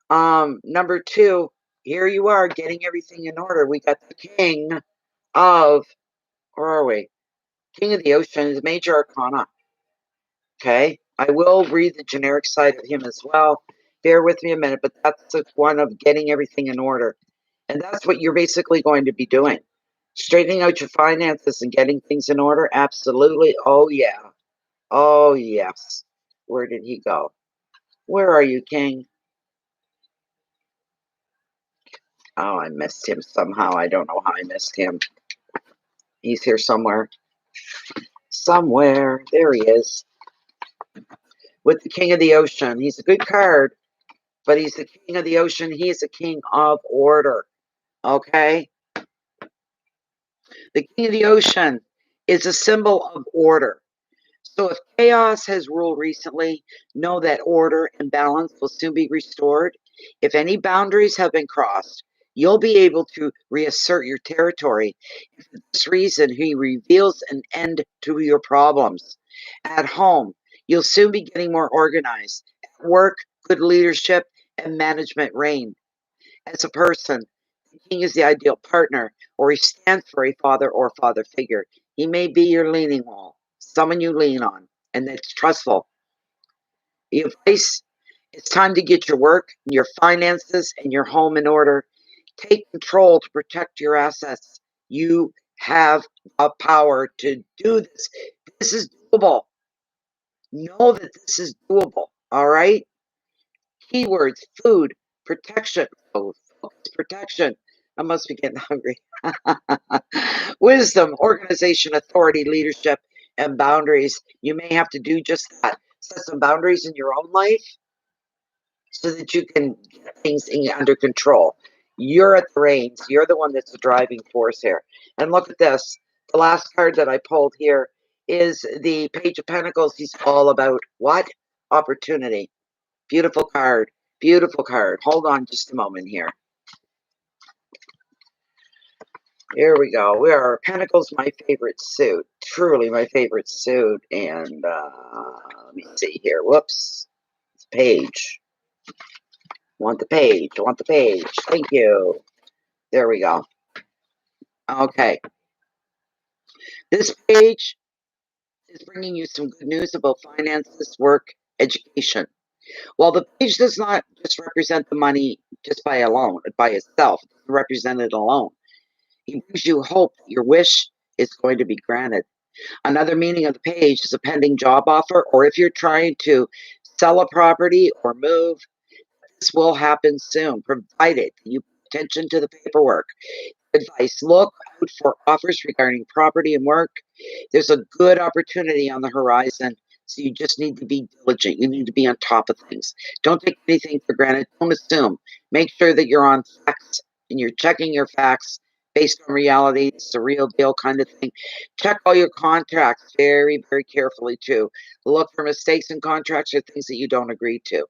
Number 2, here you are getting everything in order. We got the king of, where are we? King of the Ocean is Major Arcana. Okay, I will read the generic side of him as well. Bear with me a minute, but that's one of getting everything in order. And that's what you're basically going to be doing. Straightening out your finances and getting things in order? Absolutely. Oh, yeah. Oh, yes. Where did he go? Where are you, King? Oh, I missed him somehow. I don't know how I missed him. He's here somewhere. Somewhere. There he is. With the King of the Ocean. He's a good card, but he's the King of the Ocean. He is a king of order. Okay? The King of the Ocean is a symbol of order. So if chaos has ruled recently, know that order and balance will soon be restored. If any boundaries have been crossed, you'll be able to reassert your territory. For this reason, he reveals an end to your problems. At home, you'll soon be getting more organized. At work, good leadership and management reign. As a person, the king is the ideal partner, or he stands for a father or father figure. He may be your leaning wall, someone you lean on, and that's trustful. The advice, it's time to get your work, your finances, and your home in order. Take control to protect your assets. You have a power to do this. This is doable. Know that this is doable. All right? Keywords, food, protection. Oh, protection. I must be getting hungry. Wisdom, organization, authority, leadership, and boundaries. You may have to do just that. Set some boundaries in your own life so that you can get things under control. You're at the reins. You're the one that's the driving force here. And look at this. The last card that I pulled here is the Page of Pentacles. He's all about what? Opportunity. Beautiful card. Beautiful card. Hold on just a moment here. Here we go. We are Pentacles, my favorite suit. Truly my favorite suit. And let me see here. Whoops. It's Page. Want the page. I want the page. Thank you. There we go. Okay. This page is bringing you some good news about finances, work, education. While the page does not just represent the money just by itself, it doesn't represent it alone. It gives you hope that your wish is going to be granted. Another meaning of the page is a pending job offer, or if you're trying to sell a property or move, this will happen soon, provided you pay attention to the paperwork. Advice: look out for offers regarding property and work. There's a good opportunity on the horizon, so you just need to be diligent. You need to be on top of things. Don't take anything for granted. Don't assume. Make sure that you're on facts and you're checking your facts based on reality. It's a real deal kind of thing. Check all your contracts very, very carefully too. Look for mistakes in contracts or things that you don't agree to.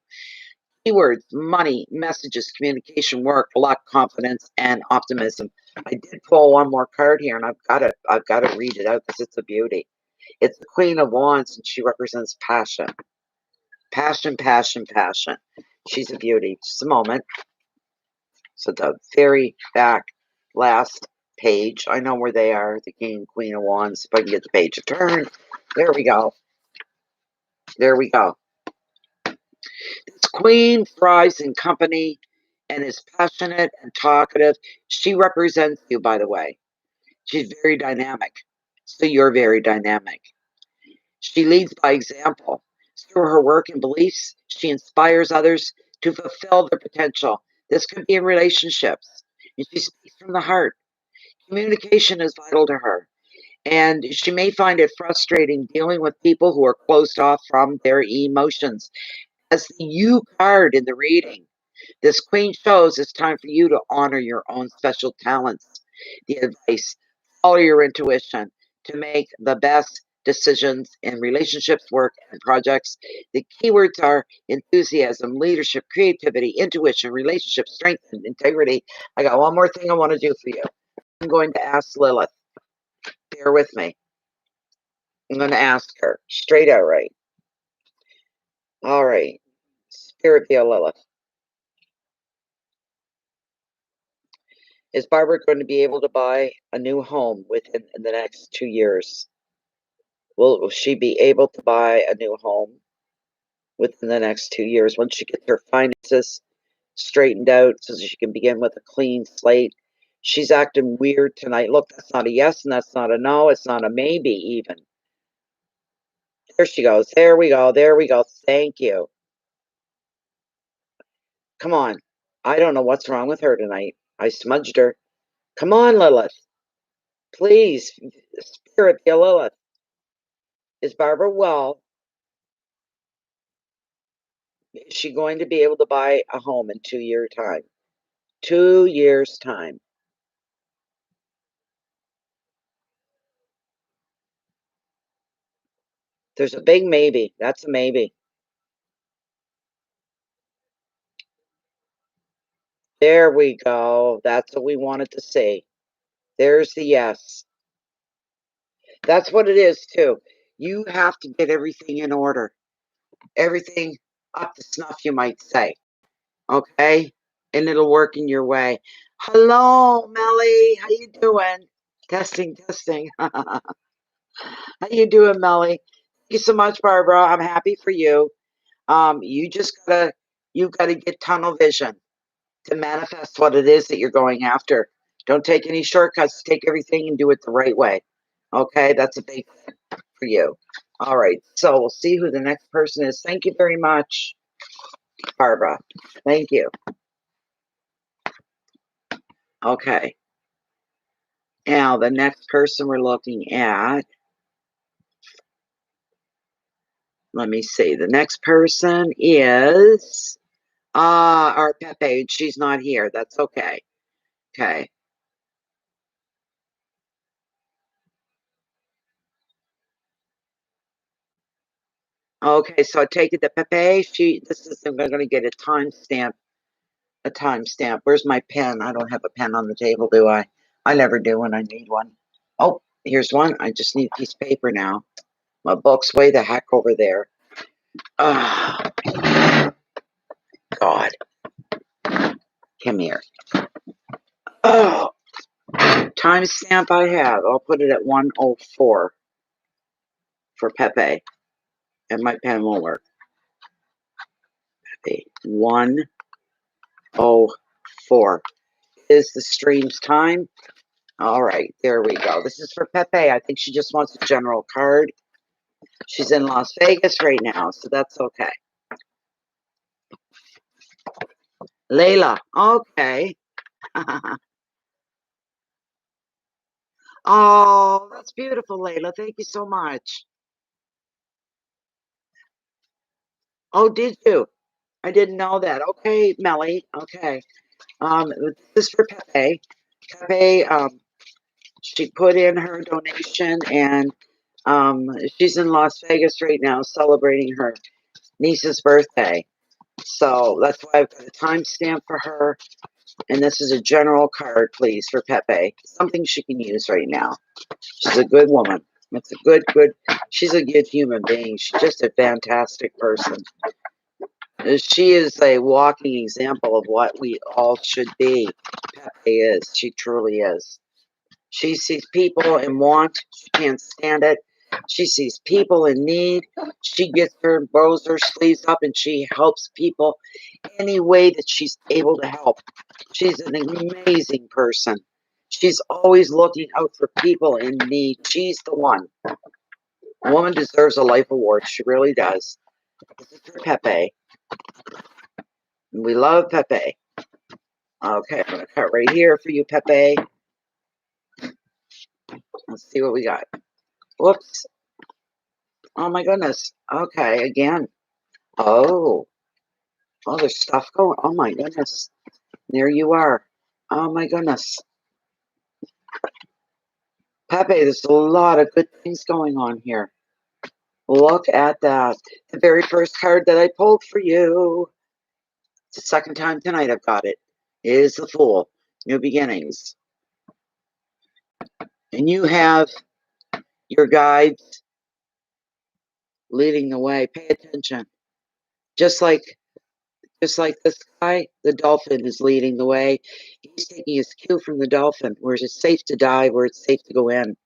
Keywords: money, messages, communication, work, luck, confidence, and optimism. I did pull one more card here, and I've got to read it out because it's a beauty. It's the Queen of Wands, and she represents passion. Passion, passion, passion. She's a beauty. Just a moment. So the very back last page. I know where they are. The King, Queen of Wands. If I can get the page to turn. There we go. There we go. This queen thrives in company and is passionate and talkative. She represents you, by the way. She's very dynamic. So you're very dynamic. She leads by example. Through her work and beliefs, she inspires others to fulfill their potential. This could be in relationships. And she speaks from the heart. Communication is vital to her. And she may find it frustrating dealing with people who are closed off from their emotions. As the U card in the reading, this queen shows it's time for you to honor your own special talents. The advice: follow your intuition to make the best decisions in relationships, work, and projects. The keywords are enthusiasm, leadership, creativity, intuition, relationship, strength, and integrity. I got one more thing I want to do for you. I'm going to ask Lilith. Bear with me. I'm going to ask her straight out right. All right. Spirit via Lilith. Is Barbara going to be able to buy a new home within the next 2 years? Will she be able to buy a new home within the next 2 years once she gets her finances straightened out so she can begin with a clean slate? She's acting weird tonight. Look, that's not a yes and that's not a no. It's not a maybe even. There she goes. There we go. There we go. Thank you. Come on. I don't know what's wrong with her tonight. I smudged her. Come on, Lilith. Please, Spirit, be Lilith. Is Barbara well? Is she going to be able to buy a home in 2 years' time? 2 years' time. There's a big maybe. That's a maybe. There we go. That's what we wanted to see. There's the yes. That's what it is, too. You have to get everything in order. Everything up to snuff, you might say. Okay? And it'll work in your way. Hello, Melly. How you doing? Testing, testing. How you doing, Melly? Thank you so much, Barbara. I'm happy for you. You gotta get tunnel vision to manifest what it is that you're going after. Don't take any shortcuts. Take everything and do it the right way. Okay, that's a big thing for you. All right, so we'll see who the next person is. Thank you very much, Barbara. Thank you. Okay. Now the next person we're looking at. Let me see. The next person is our Pepe. She's not here. That's okay. Okay. Okay, so I take it that Pepe, I'm going to get a timestamp. A timestamp. Where's my pen? I don't have a pen on the table, do I? I never do when I need one. Oh, here's one. I just need a piece of paper now. My book's way the heck over there. Oh, God. Come here. Oh, timestamp I have, I'll put it at 1:04 for Pepe. And my pen won't work. Pepe, 1:04 is the stream's time. All right, there we go. This is for Pepe. I think she just wants a general card. She's in Las Vegas right now, so that's okay. Layla, okay. Oh, that's beautiful, Layla. Thank you so much. Oh, did you? I didn't know that. Okay, Melly. Okay. This is for Pepe. Pepe, she put in her donation, and she's in Las Vegas right now celebrating her niece's birthday. So that's why I've got a timestamp for her. And this is a general card, please, for Pepe. Something she can use right now. She's a good woman. It's a good, she's a good human being. She's just a fantastic person. She is a walking example of what we all should be. Pepe is. She truly is. She sees people in want. She can't stand it. She sees people in need. She gets her, rolls her sleeves up, and she helps people any way that she's able to help. She's an amazing person. She's always looking out for people in need. She's the one. A woman deserves a life award. She really does. This is for Pepe. We love Pepe. Okay, I'm going to cut right here for you, Pepe. Let's see what we got. Whoops. Oh, my goodness. Okay, again. Oh, there's stuff going. Oh, my goodness. There you are. Oh, my goodness. Pepe, there's a lot of good things going on here. Look at that. The very first card that I pulled for you. It's the second time tonight I've got it. It is the Fool. New beginnings. And you have your guides leading the way. Pay attention. Just like this guy, the dolphin is leading the way. He's taking his cue from the dolphin, where it's safe to dive, where it's safe to go in.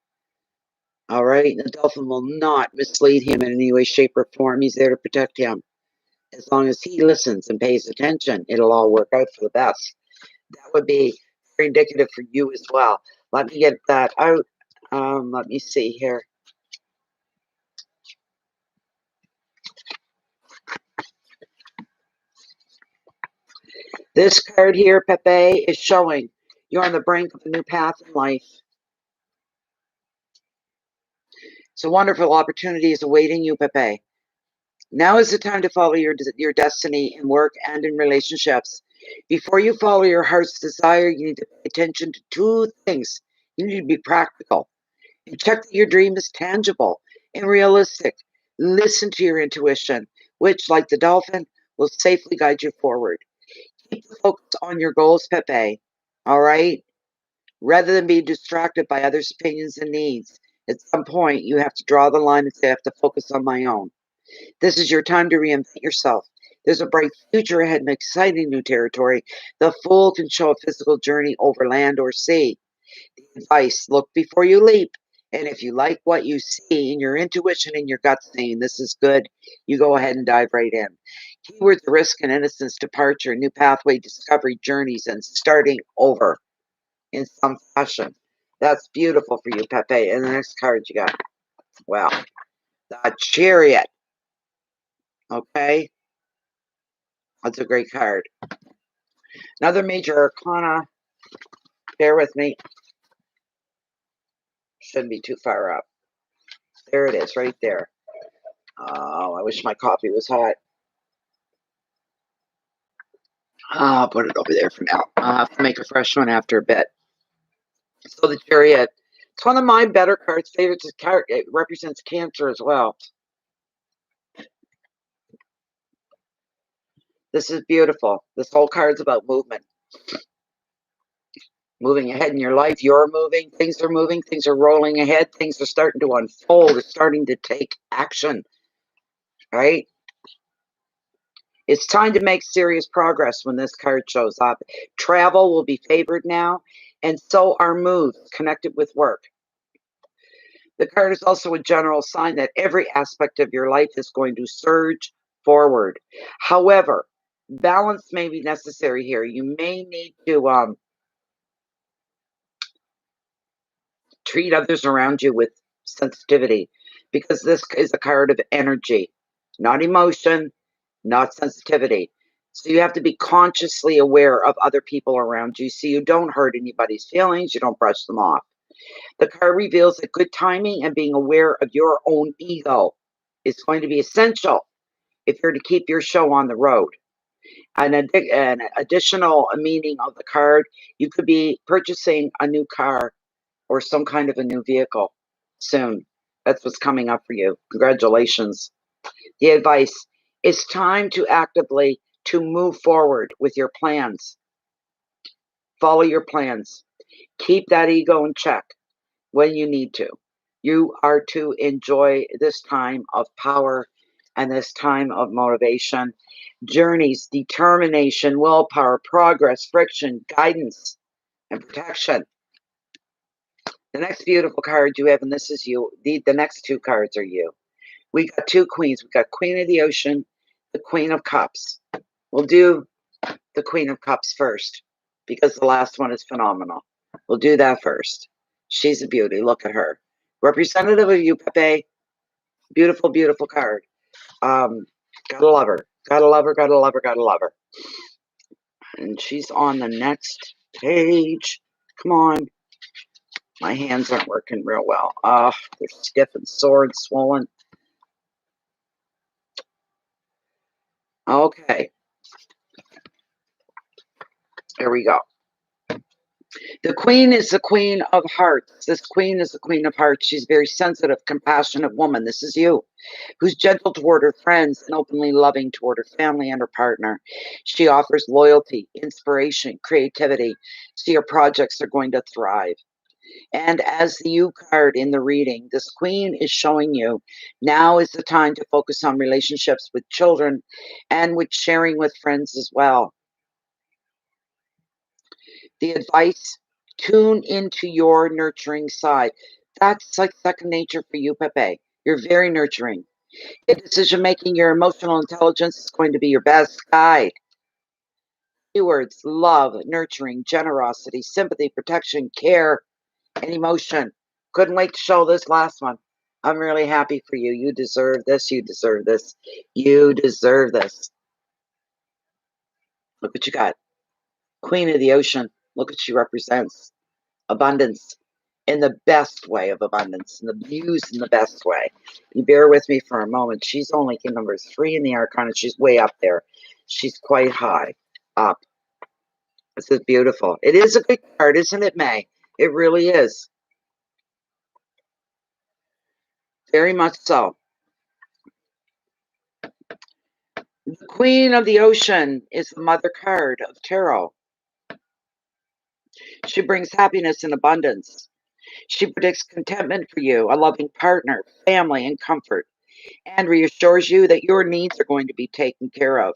All right? The dolphin will not mislead him in any way, shape, or form. He's there to protect him. As long as he listens and pays attention, it'll all work out for the best. That would be very indicative for you as well. Let me get that out. Let me see here. This card here, Pepe, is showing you're on the brink of a new path in life. So wonderful opportunities awaiting you, Pepe. Now is the time to follow your destiny in work and in relationships. Before you follow your heart's desire, you need to pay attention to two things. You need to be practical and check that your dream is tangible and realistic. Listen to your intuition, which, like the dolphin, will safely guide you forward. Keep the focus on your goals, Pepe. All right? Rather than be distracted by others' opinions and needs. At some point, you have to draw the line and say, I have to focus on my own. This is your time to reinvent yourself. There's a bright future ahead and exciting new territory. The Fool can show a physical journey over land or sea. The advice, look before you leap. And if you like what you see and your intuition and your gut saying this is good, you go ahead and dive right in. Keywords risk and innocence, departure, new pathway, discovery, journeys, and starting over in some fashion. That's beautiful for you, Pepe. And the next card you got. Wow. The Chariot. Okay. That's a great card. Another major arcana. Bear with me. Shouldn't be too far up. There it is, right there. Oh, I wish my coffee was hot. I'll put it over there for now. I'll have to make a fresh one after a bit. So the Chariot. It's one of my better cards. Favorites. It represents Cancer as well. This is beautiful. This whole card's about movement. Moving ahead in your life. You're moving. Things are moving. Things are rolling ahead. Things are starting to unfold. It's starting to take action. Right? It's time to make serious progress when this card shows up. Travel will be favored now. and so are moods connected with work. The card is also a general sign that every aspect of your life is going to surge forward. However, balance may be necessary here. You may need to treat others around you with sensitivity, because this is a card of energy, not emotion, not sensitivity. So you have to be consciously aware of other people around you so you don't hurt anybody's feelings, you don't brush them off. The card reveals that good timing and being aware of your own ego is going to be essential if you're to keep your show on the road. An additional meaning of the card, you could be purchasing a new car or some kind of a new vehicle soon. That's what's coming up for you. Congratulations. The advice: it's time to actively to move forward with your plans. Follow your plans. Keep that ego in check when you need to. You are to enjoy this time of power and this time of motivation, journeys, determination, willpower, progress, friction, guidance, and protection. The next beautiful card you have, and this is you, the next two cards are you. We got two queens. We got Queen of the Ocean, the Queen of Cups. We'll do the Queen of Cups first because the last one is phenomenal. We'll do that first. She's a beauty. Look at her. Representative of you, Pepe. Beautiful, beautiful card. Gotta love her. Gotta love her, gotta love her, gotta love her. And she's on the next page. Come on. My hands aren't working real well. They're stiff and sore and swollen. Okay. Here we go. The queen is the queen of hearts. This queen is the queen of hearts. She's a very sensitive, compassionate woman. This is you, who's gentle toward her friends and openly loving toward her family and her partner. She offers loyalty, inspiration, creativity, so your projects are going to thrive. And as the U card in the reading, this queen is showing you now is the time to focus on relationships with children and with sharing with friends as well. The advice: tune into your nurturing side. That's like second nature for you, Pepe. You're very nurturing. In decision making, your emotional intelligence is going to be your best guide. Keywords: love, nurturing, generosity, sympathy, protection, care, and emotion. Couldn't wait to show this last one. I'm really happy for you. You deserve this. You deserve this. You deserve this. Look what you got. Queen of the Ocean. Look what she represents. Abundance in the best way of abundance, and the views in the best way. You bear with me for a moment. She's only in number 3 in the Arcana. She's way up there. She's quite high up. This is beautiful. It is a good card, isn't it, May? It really is. Very much so. The Queen of the Ocean is the mother card of tarot. She brings happiness and abundance. She predicts contentment for you, a loving partner, family, and comfort, and reassures you that your needs are going to be taken care of.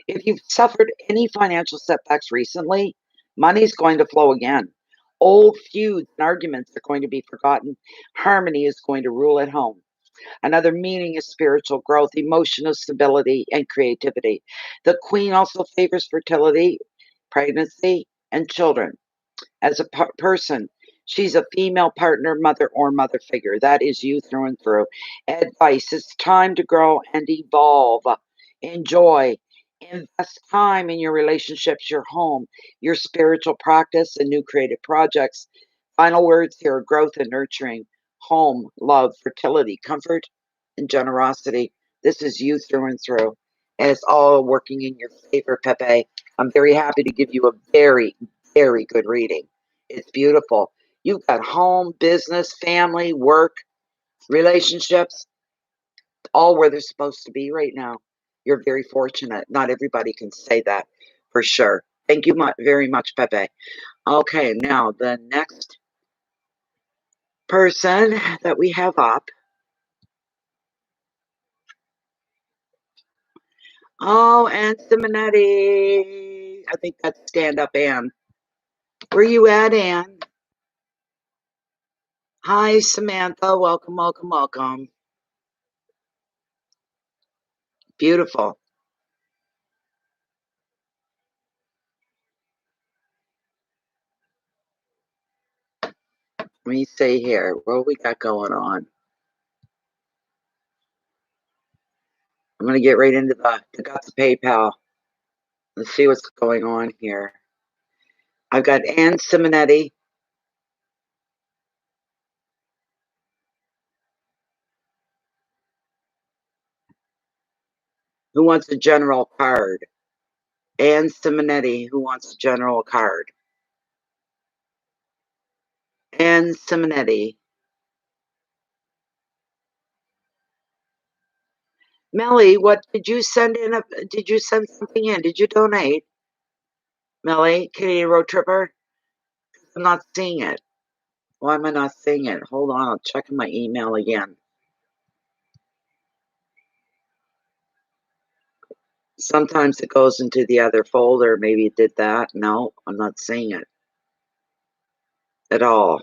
If you've suffered any financial setbacks recently, money's going to flow again. Old feuds and arguments are going to be forgotten. Harmony is going to rule at home. Another meaning is spiritual growth, emotional stability, and creativity. The Queen also favors fertility, pregnancy, and children. As a person, she's a female partner, mother, or mother figure. That is you through and through. Advice: it's time to grow and evolve. Enjoy. Invest time in your relationships, your home, your spiritual practice, and new creative projects. Final words here: growth and nurturing, home, love, fertility, comfort, and generosity. This is you through and through. And it's all working in your favor, Pepe. I'm very happy to give you a very, very good reading. It's beautiful. You've got home, business, family, work, relationships, all where they're supposed to be right now. You're very fortunate. Not everybody can say that for sure. Thank you very much, Pepe. Okay, now the next person that we have up. Oh, Ann Simonetti. I think that's stand up Ann. Where you at, Ann? Hi, Samantha. Welcome, welcome, welcome. Beautiful. Let me see here. What we got going on? I'm going to get right into I got the PayPal. Let's see what's going on here. I've got Ann Simonetti. Who wants a general card? Ann Simonetti, who wants a general card? Ann Simonetti. Melly, what did you send in? Did you send something in? Did you donate? Melly, Canadian Road Tripper? I'm not seeing it. Why am I not seeing it? Hold on, I'll check my email again. Sometimes it goes into the other folder. Maybe it did that. No, I'm not seeing it at all.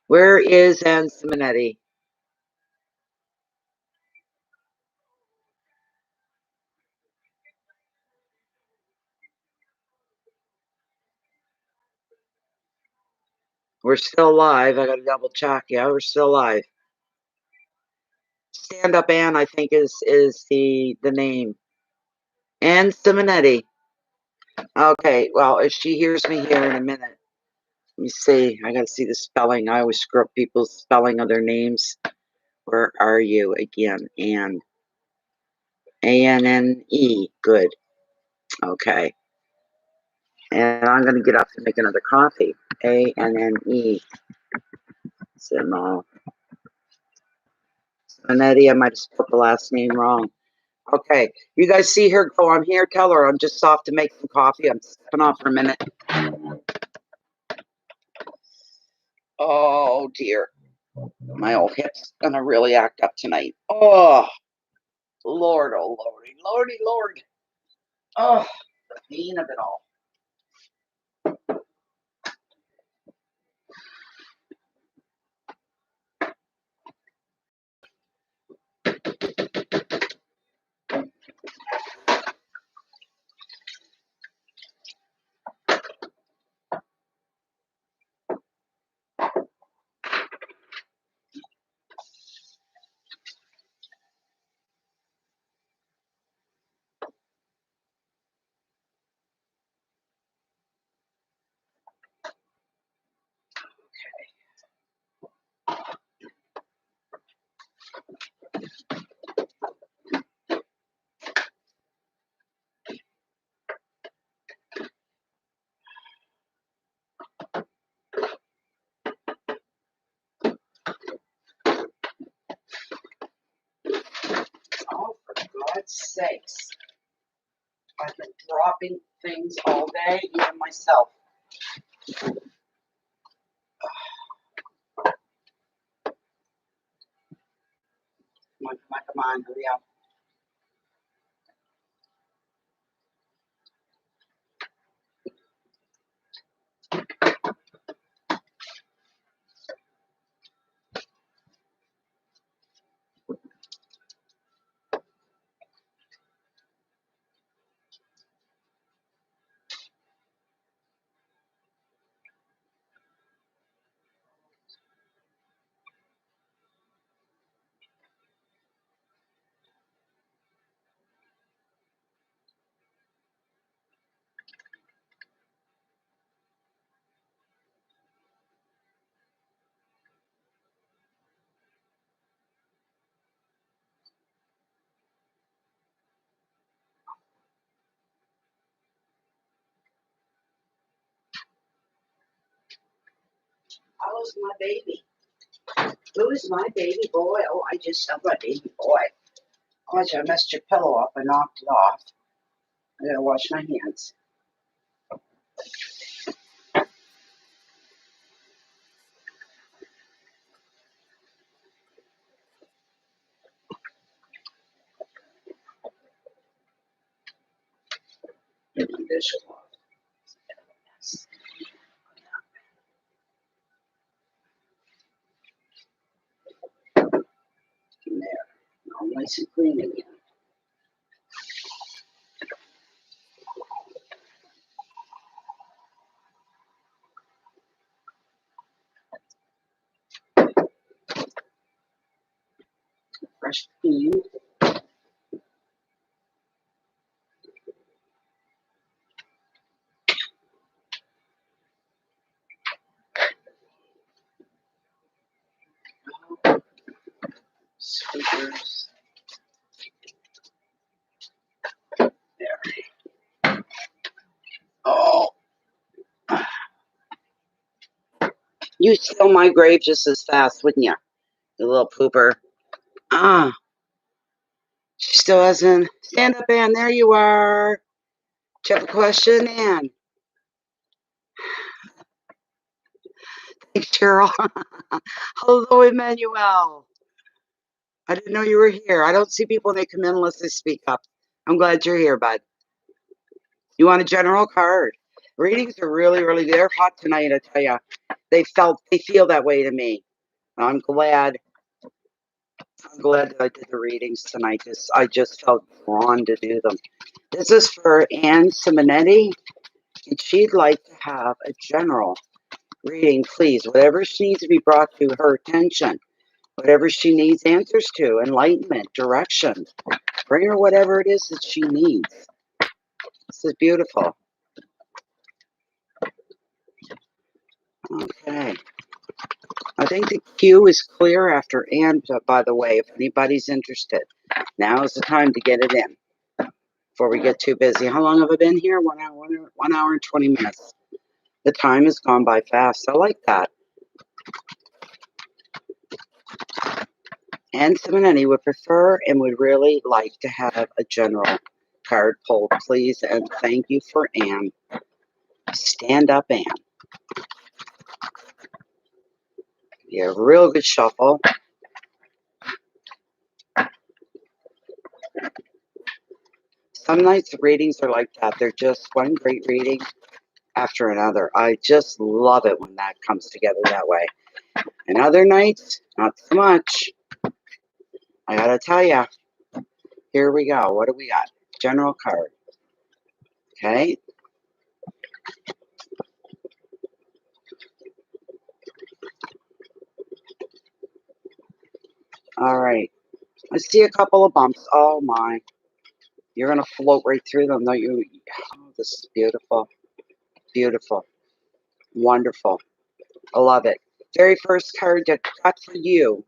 Where is Ann Simonetti? We're still live. I gotta double check. Yeah, we're still live. Stand Up Ann, I think, is the name. Ann Simonetti. Okay, well, if she hears me here in a minute, let me see. I gotta see the spelling. I always screw up people's spelling of their names. Where are you again? Ann. A-N-N-E. Good. Okay. And I'm gonna get up and make another coffee. A-N-N-E. Simonetti. I might have spelled the last name wrong. Okay, you guys see her go on here? Tell her I'm just off to make some coffee. I'm stepping off for a minute. Oh dear, my old hip's gonna really act up tonight. Oh Lord, oh Lordy, Lordy, Lord. Oh, the pain of it all. Oh, for God's sakes. I've been dropping things all day, even myself. Come on, come on, come on, hurry up. How's my baby? Who's my baby boy? Oh, I just have my baby boy. Oh, I messed your pillow up. I knocked it off. I gotta wash my hands. Get my dishcloth. nice and clean again. Fresh clean. Sweepers. There. Oh. You'd steal my grave just as fast, wouldn't you? You little pooper. Ah. She still hasn't. Stand up, Ann. There you are. Do you have a question, Ann? Thanks, Cheryl. Hello, Emmanuel. I didn't know you were here. I don't see people when they come in unless they speak up. I'm glad you're here, bud. You want a general card? Readings are really, they're hot tonight, I tell you. They feel that way to me. I'm glad that I did the readings tonight. I just felt drawn to do them. This is for Ann Simonetti, and she'd like to have a general reading, please. Whatever she needs to be brought to her attention, whatever she needs answers to, enlightenment, direction. Bring her whatever it is that she needs. This is beautiful. Okay. I think the queue is clear after Ann, by the way, if anybody's interested. Now is the time to get it in before we get too busy. How long have I been here? 1 hour and 20 minutes. The time has gone by fast. I like that. Ann Simonetti would prefer and would really like to have a general card pulled, please. And thank you for Ann. Stand up, Ann. Yeah, real good shuffle. Some nights the readings are like that. They're just one great reading after another. I just love it when that comes together that way. And other nights, not so much. I gotta tell ya. Here we go. What do we got? General card. Okay. All right. I see a couple of bumps. Oh my. You're gonna float right through them, don't you? Oh, this is beautiful. Beautiful. Wonderful. I love it. Very first card that I got for you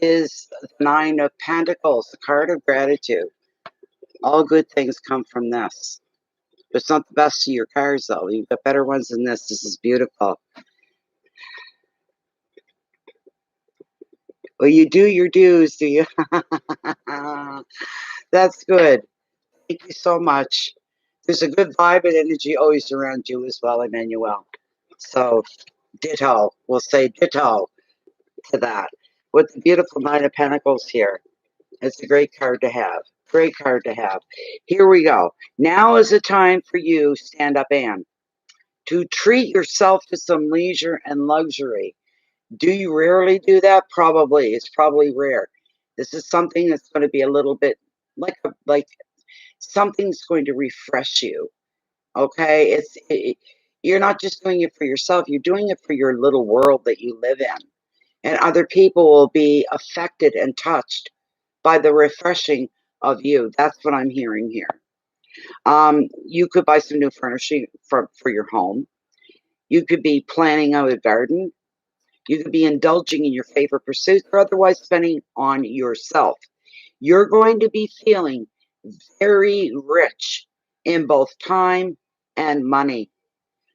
is the Nine of Pentacles, the card of gratitude. All good things come from this. It's not the best of your cards, though. You've got better ones than this. This is beautiful. Well, you do your dues, do you? That's good. Thank you so much. There's a good vibe and energy always around you as well, Emmanuel. So, ditto. We'll say ditto to that. With the beautiful Nine of Pentacles here. It's a great card to have. Great card to have. Here we go. Now is the time for you, stand up, Ann, to treat yourself to some leisure and luxury. Do you rarely do that? Probably. It's probably rare. This is something that's going to be a little bit like something's going to refresh you. Okay? You're not just doing it for yourself. You're doing it for your little world that you live in. And other people will be affected and touched by the refreshing of you. That's what I'm hearing here. You could buy some new furnishing for your home. You could be planning out a garden. You could be indulging in your favorite pursuits or otherwise spending on yourself. You're going to be feeling very rich in both time and money.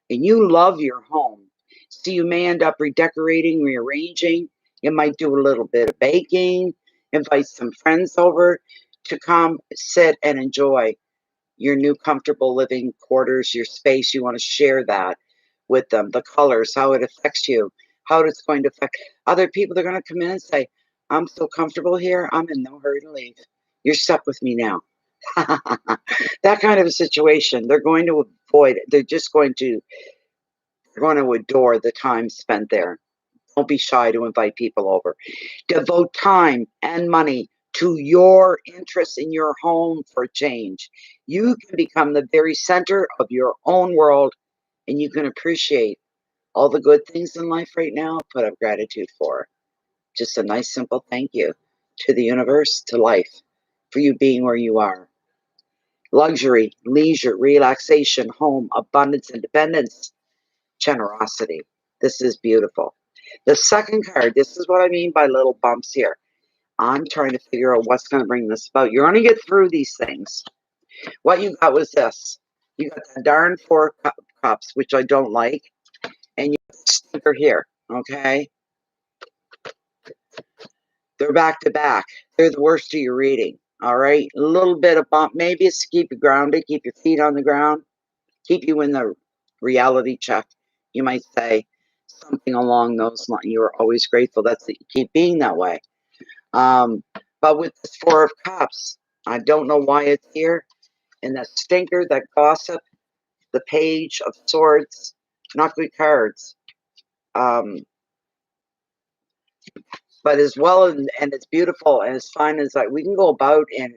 And you love your home. So you may end up redecorating, rearranging. You might do a little bit of baking, invite some friends over to come sit and enjoy your new comfortable living quarters, your space. You want to share that with them, the colors, how it affects you, how it's going to affect other people. They're going to come in and say, I'm so comfortable here, I'm in no hurry to leave. You're stuck with me now. That kind of a situation. They're going to avoid it. They're going to adore the time spent there. Don't be shy to invite people over. Devote time and money to your interests in your home for change. You can become the very center of your own world, and you can appreciate all the good things in life right now. Put up gratitude for just a nice, simple thank you to the universe, to life, for you being where you are. Luxury, leisure, relaxation, home, abundance, independence, generosity. This is beautiful. The second card, this is what I mean by little bumps here. I'm trying to figure out what's going to bring this about. You're going to get through these things. What you got was this. You got the darn four cups, which I don't like, and you got the stinker here, okay? They're back to back. They're the worst of your reading, all right? A little bit of bump. Maybe it's to keep you grounded, keep your feet on the ground, keep you in the reality check. You might say something along those lines. You're always grateful. That's that you keep being that way. But with this Four of Cups, I don't know why it's here. And that stinker, that gossip, the Page of Swords, not good cards. But as well, and it's beautiful and as fine as like we can go about and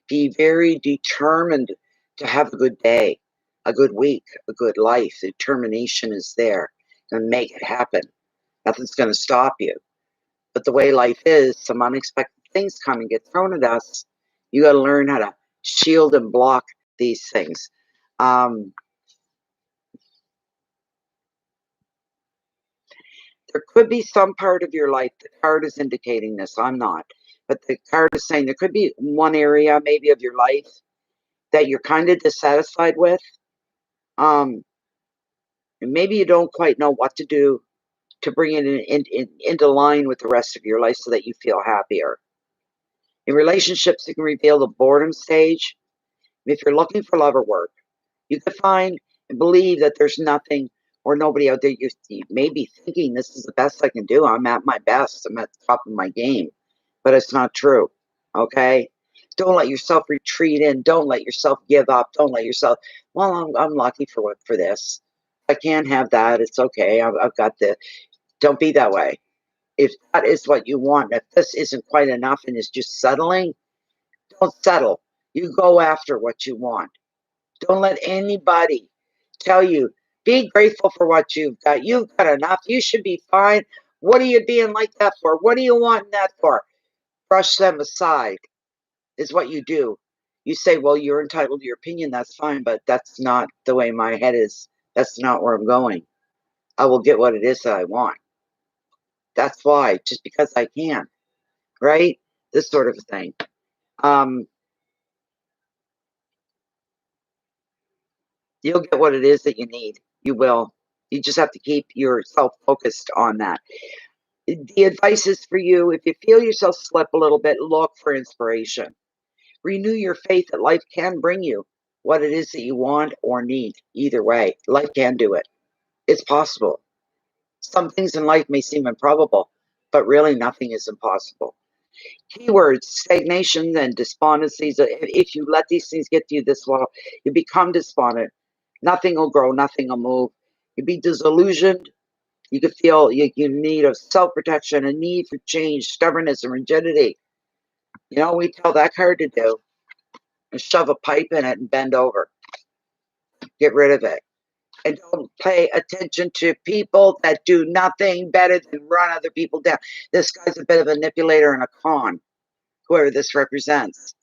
be very determined to have a good day, a good week, a good life. The determination is there and make it happen. Nothing's going to stop you. But the way life is, some unexpected things come and get thrown at us. You got to learn how to shield and block these things. There could be some part of your life, the card is indicating this, I'm not, but the card is saying there could be one area maybe of your life that you're kind of dissatisfied with. And maybe you don't quite know what to do to bring it into line with the rest of your life so that you feel happier. In relationships, you can reveal the boredom stage. If you're looking for love or work, you can find and believe that there's nothing or nobody out there. You may be thinking this is the best I can do. I'm at my best. I'm at the top of my game. But it's not true. Okay? Don't let yourself retreat in. Don't let yourself give up. Don't let yourself, well, I'm lucky for this. I can't have that. It's okay. I've got the, don't be that way. If that is what you want, if this isn't quite enough and is just settling, don't settle. You go after what you want. Don't let anybody tell you, be grateful for what you've got. You've got enough. You should be fine. What are you being like that for? What are you wanting that for? Brush them aside is what you do. You say, well, you're entitled to your opinion. That's fine, but that's not the way my head is. That's not where I'm going. I will get what it is that I want. That's why, just because I can, right? This sort of thing. You'll get what it is that you need. You will. You just have to keep yourself focused on that. The advice is for you, if you feel yourself slip a little bit, look for inspiration. Renew your faith that life can bring you what it is that you want or need. Either way, life can do it. It's possible. Some things in life may seem improbable, but really nothing is impossible. Keywords, stagnation and despondencies. If you let these things get to you this well, you become despondent. Nothing will grow, nothing will move. You'll be disillusioned. You could feel you need of self-protection, a need for change, stubbornness, and rigidity. You know what we tell that card to do? And shove a pipe in it and bend over. Get rid of it. And don't pay attention to people that do nothing better than run other people down. This guy's a bit of a manipulator and a con, whoever this represents.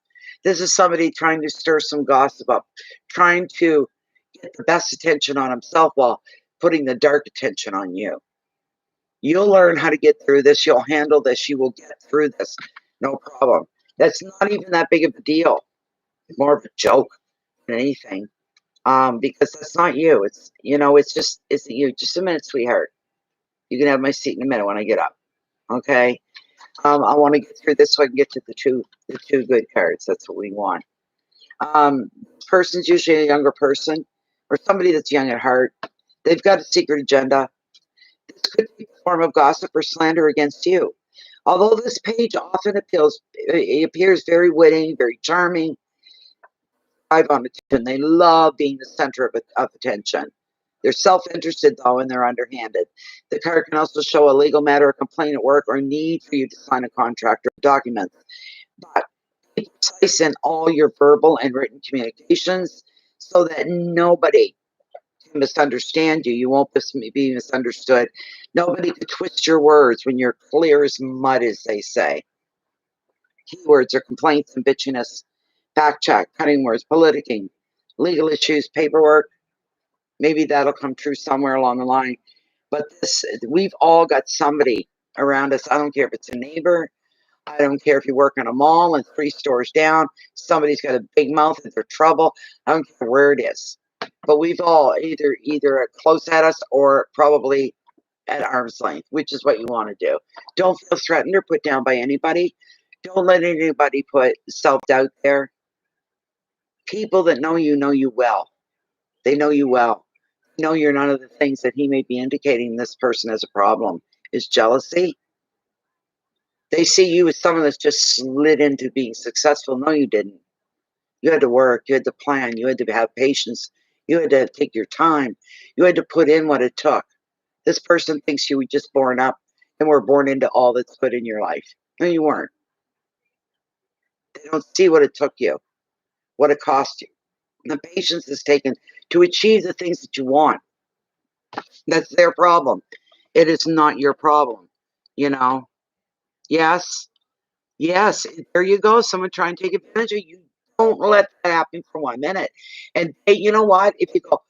This is somebody trying to stir some gossip up, trying to get the best attention on himself while putting the dark attention on you. You'll learn how to get through this. You'll handle this. You will get through this. No problem. That's not even that big of a deal. It's more of a joke than anything. Because that's not you. It's, it's just, isn't you. Just a minute, sweetheart. You can have my seat in a minute when I get up. Okay. I want to get through this so I can get to the two good cards. That's what we want. This person's usually a younger person or somebody that's young at heart. They've got a secret agenda. This could be a form of gossip or slander against you. Although this page often appears very witty, very charming, on attention. They love being the center of attention. They're self-interested, though, and they're underhanded. The card can also show a legal matter, a complaint at work, or a need for you to sign a contract or documents. But be precise in all your verbal and written communications so that nobody can misunderstand you. You won't be misunderstood. Nobody could twist your words when you're clear as mud, as they say. Keywords are complaints and bitchiness, fact check, cutting words, politicking, legal issues, paperwork. Maybe that'll come true somewhere along the line. But we've all got somebody around us. I don't care if it's a neighbor. I don't care if you work in a mall and 3 stores down, somebody's got a big mouth and they're trouble. I don't care where it is. But we've all either close at us or probably at arm's length, which is what you want to do. Don't feel threatened or put down by anybody. Don't let anybody put self-doubt there. People that know you well. They know you well. Know you're none of the things that he may be indicating this person has a problem. Is jealousy. They see you as someone that's just slid into being successful. No, you didn't. You had to work. You had to plan. You had to have patience. You had to take your time. You had to put in what it took. This person thinks you were just born up and were born into all that's good in your life. No, you weren't. They don't see what it took you, what it cost you. And the patience is taken to achieve the things that you want. That's their problem. It is not your problem. You know? Yes. Yes. There you go. Someone trying to take advantage of you. Don't let that happen for 1 minute. And hey, you know what? If you go,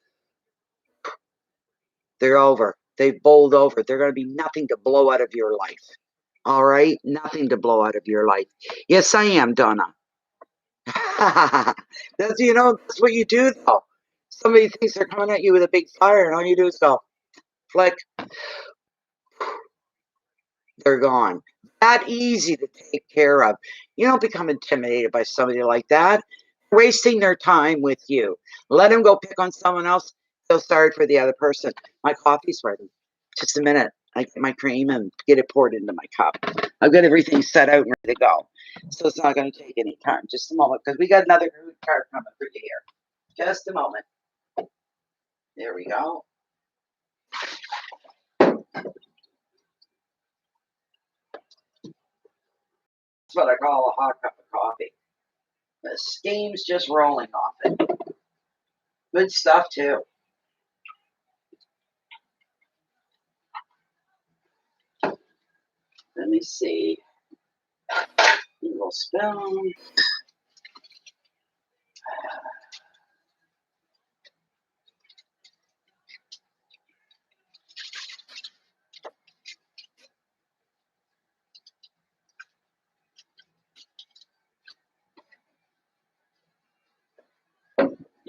they're over. They've bowled over. They're going to be nothing to blow out of your life. All right? Nothing to blow out of your life. Yes, I am, Donna. That's, that's what you do, though. Somebody thinks they're coming at you with a big fire, and all you do is go, flick. They're gone. That easy to take care of. You don't become intimidated by somebody like that. Wasting their time with you. Let them go pick on someone else. Feel sorry for the other person. My coffee's ready. Just a minute. I get my cream and get it poured into my cup. I've got everything set out and ready to go. So it's not going to take any time. Just a moment, because we got another good card coming for you here. Just a moment. There we go. That's what I call a hot cup of coffee. The steam's just rolling off it. Good stuff, too. Let me see. A little spoon.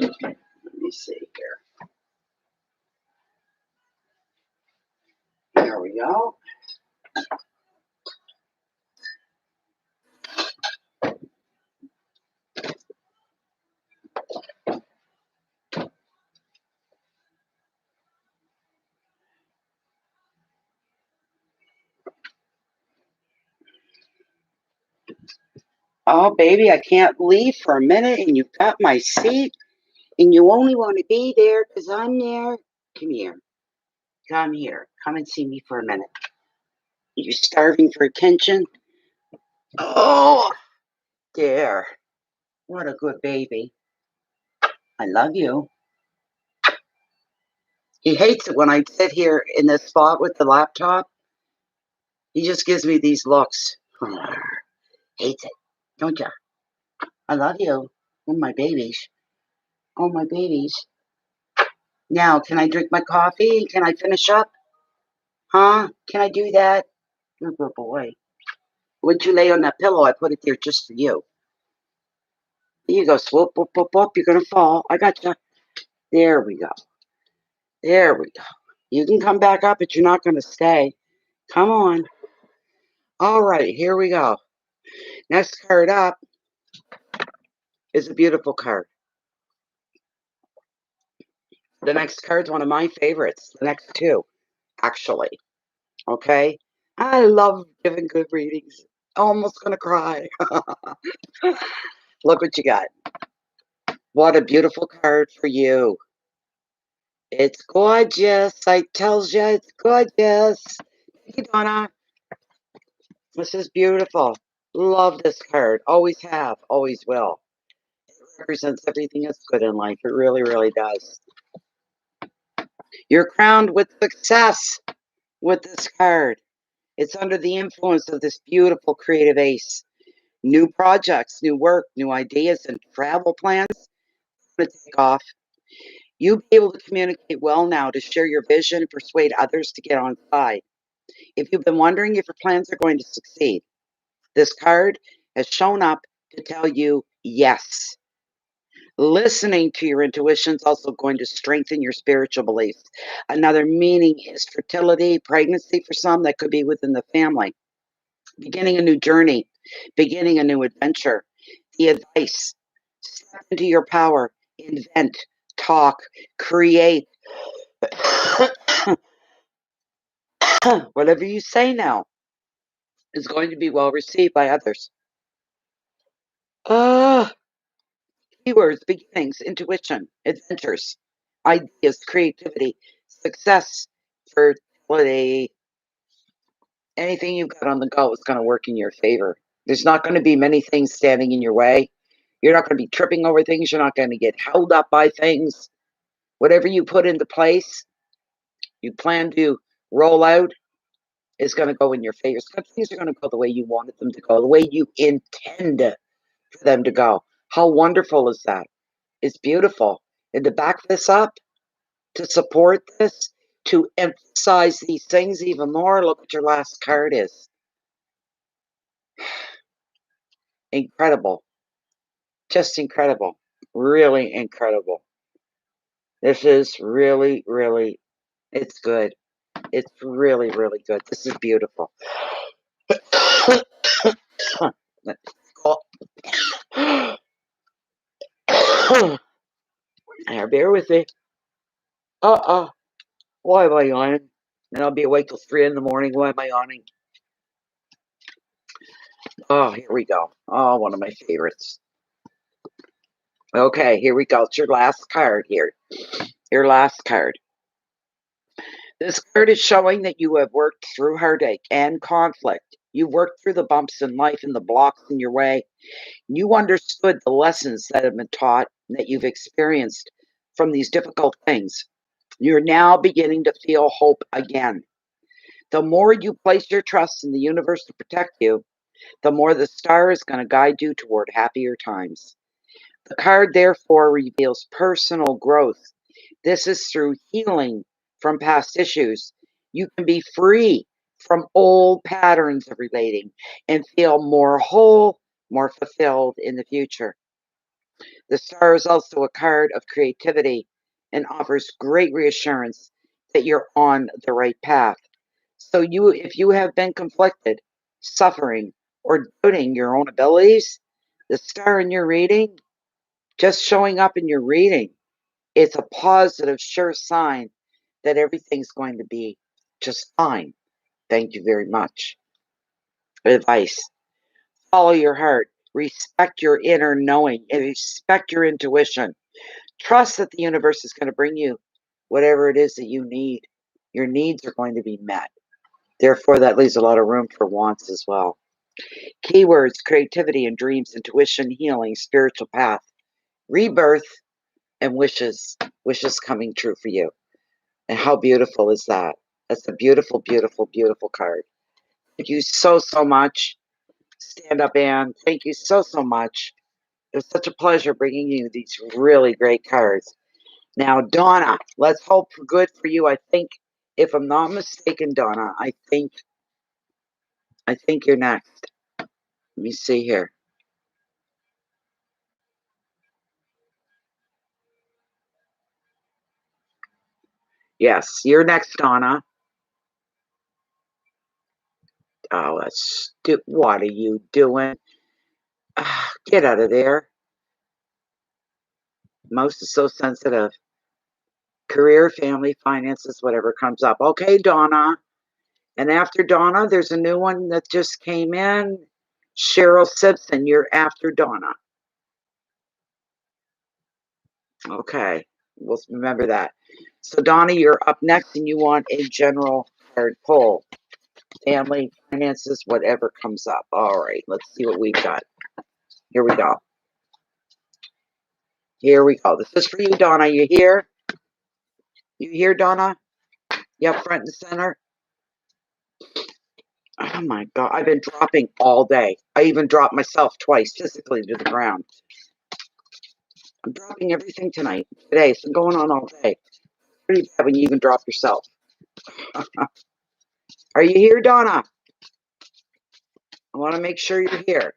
Let me see here. There we go. Oh, baby, I can't leave for a minute, and you've got my seat, and you only want to be there because I'm there. Come here. Come here. Come and see me for a minute. You starving for attention? Oh, there. What a good baby. I love you. He hates it when I sit here in this spot with the laptop. He just gives me these looks. Hates it, don't ya? I love you. Oh, my babies. Oh, my babies. Now, can I drink my coffee? Can I finish up? Huh? Can I do that? Oh, good boy. Would you lay on that pillow? I put it there just for you. Here you go. Swoop, whoop, whoop, whoop. You're going to fall. I got you. There we go. There we go. You can come back up, but you're not going to stay. Come on. All right, here we go. Next card up is a beautiful card. The next card's one of my favorites. The next two, actually. Okay? I love giving good readings. Almost gonna cry. Look what you got. What a beautiful card for you. It's gorgeous. I tells you, it's gorgeous. Thank you, Donna. This is beautiful. Love this card. Always have, always will. It represents everything that's good in life. It really, really does. You're crowned with success with this card. It's under the influence of this beautiful creative ace. New projects, new work, new ideas, and travel plans to take off. You'll be able to communicate well now to share your vision and persuade others to get on side. If you've been wondering if your plans are going to succeed, this card has shown up to tell you yes. Listening to your intuition is also going to strengthen your spiritual beliefs. Another meaning is fertility, pregnancy for some that could be within the family, beginning a new journey, beginning a new adventure. The advice: step into your power, invent, talk, create. Whatever you say now is going to be well received by others. Uh, Keywords: beginnings, intuition, adventures, ideas, creativity, success, fertility. Anything you've got on the go is going to work in your favor. There's not going to be many things standing in your way. You're not going to be tripping over things. You're not going to get held up by things. Whatever you put into place, you plan to roll out, is going to go in your favor. Things are going to go the way you wanted them to go, the way you intend for them to go. How wonderful is that? It's beautiful. And to back this up, to support this, to emphasize these things even more, look what your last card is. Incredible. Just incredible. Really incredible. This is really, really, it's good. It's really, really good. This is beautiful. Now, bear with me. Why am I yawning? And I'll be awake till 3 in the morning. Why am I yawning? Oh, here we go. Oh, one of my favorites. Okay, here we go. It's your last card here. Your last card. This card is showing that you have worked through heartache and conflict. You worked through the bumps in life and the blocks in your way. You understood the lessons that have been taught, that you've experienced from these difficult things. You're now beginning to feel hope again. The more you place your trust in the universe to protect you, the more the star is going to guide you toward happier times. The card therefore reveals personal growth. This is through healing from past issues. You can be free from old patterns of relating and feel more whole, more fulfilled in the future. The star is also a card of creativity and offers great reassurance that you're on the right path. So if you have been conflicted, suffering, or doubting your own abilities, the star in your reading, just showing up in your reading, it's a positive, sure sign that everything's going to be just fine. Thank you very much. Advice: follow your heart, respect your inner knowing, and respect your intuition. Trust that the universe is going to bring you whatever it is that you need. Your needs are going to be met. Therefore, that leaves a lot of room for wants as well. Keywords: creativity and dreams, intuition, healing, spiritual path, rebirth, and wishes. Wishes coming true for you. And how beautiful is that? That's a beautiful, beautiful, beautiful card. Thank you so, so much. Stand up, Ann. Thank you so, so much. It was such a pleasure bringing you these really great cards. Now, Donna, let's hope for good for you. I think, if I'm not mistaken, Donna, I think you're next. Let me see here. Yes, you're next, Donna. Oh, what are you doing? Get out of there. Most is so sensitive. Career, family, finances, whatever comes up. Okay, Donna. And after Donna, there's a new one that just came in. Cheryl Simpson, you're after Donna. Okay, we'll remember that. So, Donna, you're up next, and you want a general card pull. family, finances, whatever comes up. All right, let's see what we've got. Here we go. Here we go. This is for you, Donna. You here? You here, Donna? Yep, front and center. Oh my God, I've been dropping all day. I even dropped myself twice physically to the ground. I'm dropping everything today. It's been going on all day. Pretty bad when you even drop yourself. Are you here, Donna? I want to make sure you're here.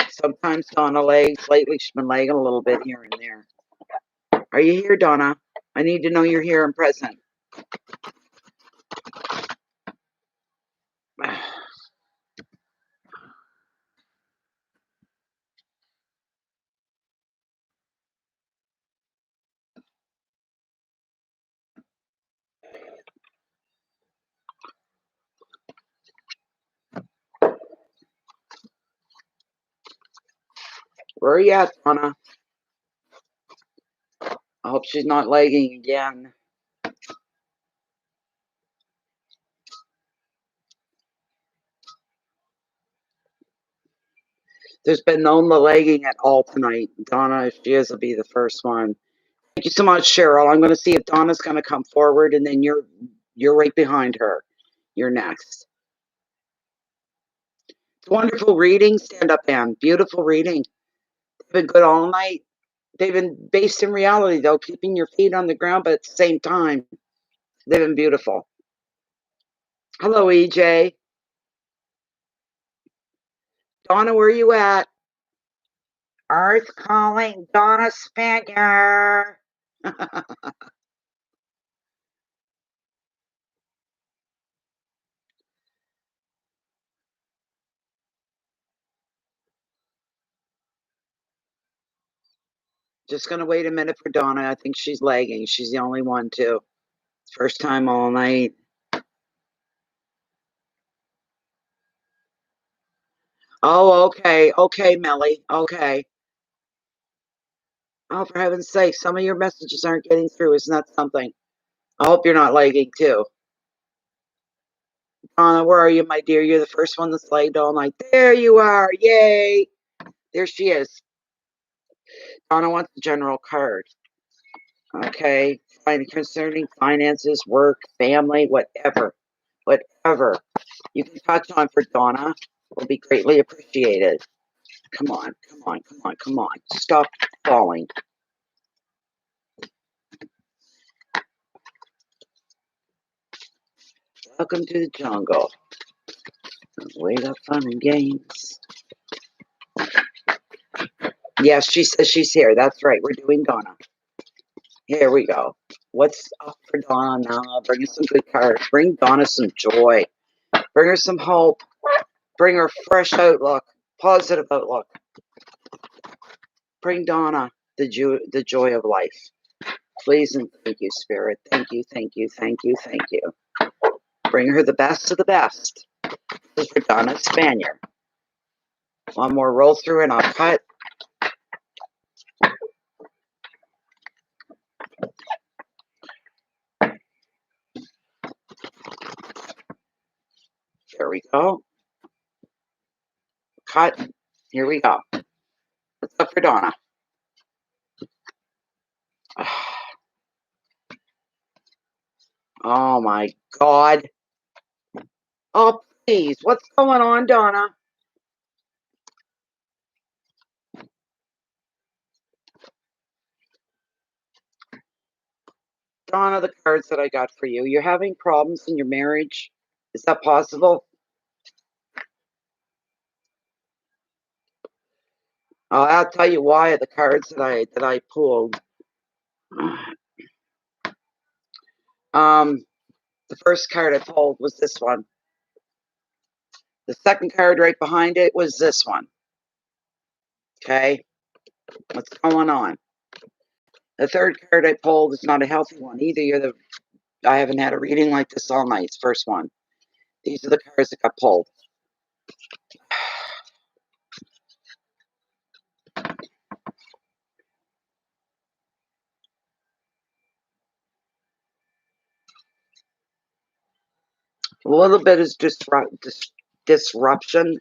Sometimes Donna lags. Lately, she's been lagging a little bit here and there. Are you here, Donna? I need to know you're here and present. Where are you at, Donna? I hope she's not lagging again. There's been no lagging at all tonight. Donna, if she is, will be the first one. Thank you so much, Cheryl. I'm going to see if Donna's going to come forward, and then you're right behind her. You're next. It's wonderful reading. Stand up, Ann. Beautiful reading. They've been good all night. They've been based in reality, though, keeping your feet on the ground, but at the same time, they've been beautiful. Hello, EJ. Donna, where are you at? Earth calling Donna Spanier. Just going to wait a minute for Donna. I think she's lagging. She's the only one, too. First time all night. Oh, okay. Okay, Melly. Okay. Oh, for heaven's sake, some of your messages aren't getting through. Isn't that something? I hope you're not lagging, too. Donna, where are you, my dear? You're the first one that's lagged all night. There you are. Yay. There she is. Donna wants the general card. Okay. Concerning finances, work, family, whatever. Whatever you can touch on for Donna will be greatly appreciated. Come on, come on, come on, come on. Stop falling. Welcome to the jungle. Wait up, fun and games. Yes, she says she's here. That's right. We're doing Donna. Here we go. What's up for Donna now? Bring us some good cards. Bring Donna some joy. Bring her some hope. Bring her fresh outlook. Positive outlook. Bring Donna the joy of life. Please and thank you, Spirit. Thank you, thank you, thank you, thank you. Bring her the best of the best. This is for Donna Spanier. One more roll through and I'll cut. There we go. Cut. Here we go. What's up for Donna? Oh my God. Oh, please. What's going on, Donna? Donna, the cards that I got for you. You're having problems in your marriage. Is that possible? I'll tell you why the cards that I pulled. The first card I pulled was this one. The second card right behind it was this one. Okay, what's going on? The third card I pulled is not a healthy one either. I haven't had a reading like this all night. It's first one. These are the cards that got pulled. A little bit is disruption,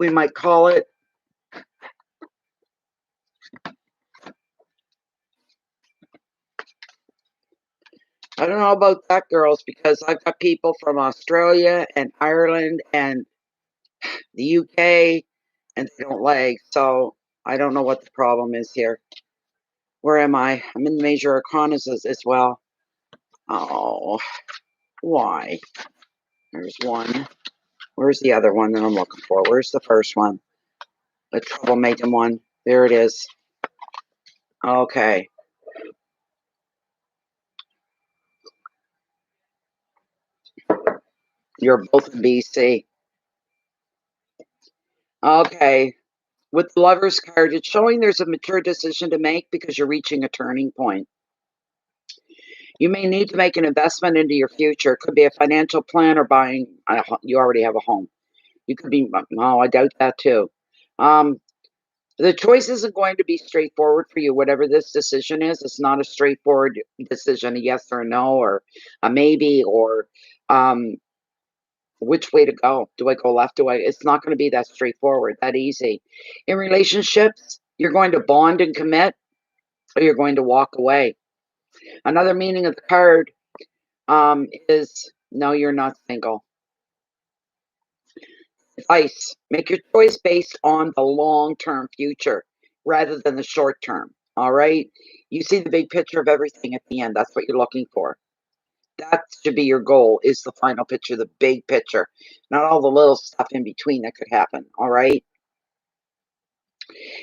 we might call it. I don't know about that, girls, because I've got people from Australia and Ireland and the UK, and they don't lag, so I don't know what the problem is here. Where am I? I'm in the major arcanas as well. Oh, why? There's one. Where's the other one that I'm looking for? Where's the first one? The troublemaking one. There it is. Okay. You're both in BC. Okay. With the Lover's card, it's showing there's a mature decision to make because you're reaching a turning point. You may need to make an investment into your future. It could be a financial plan or buying. You already have a home. You could be. No, I doubt that too. The choice isn't going to be straightforward for you. Whatever this decision is, it's not a straightforward decision, a yes or a no, or a maybe, or which way to go. Do I go left? It's not going to be that straightforward, that easy. In relationships, you're going to bond and commit, or you're going to walk away. Another meaning of the card is no, you're not single. Advice: make your choice based on the long-term future rather than the short term. All right. You see the big picture of everything at the end. That's what you're looking for. That should be your goal, is the final picture, the big picture, not all the little stuff in between that could happen. All right.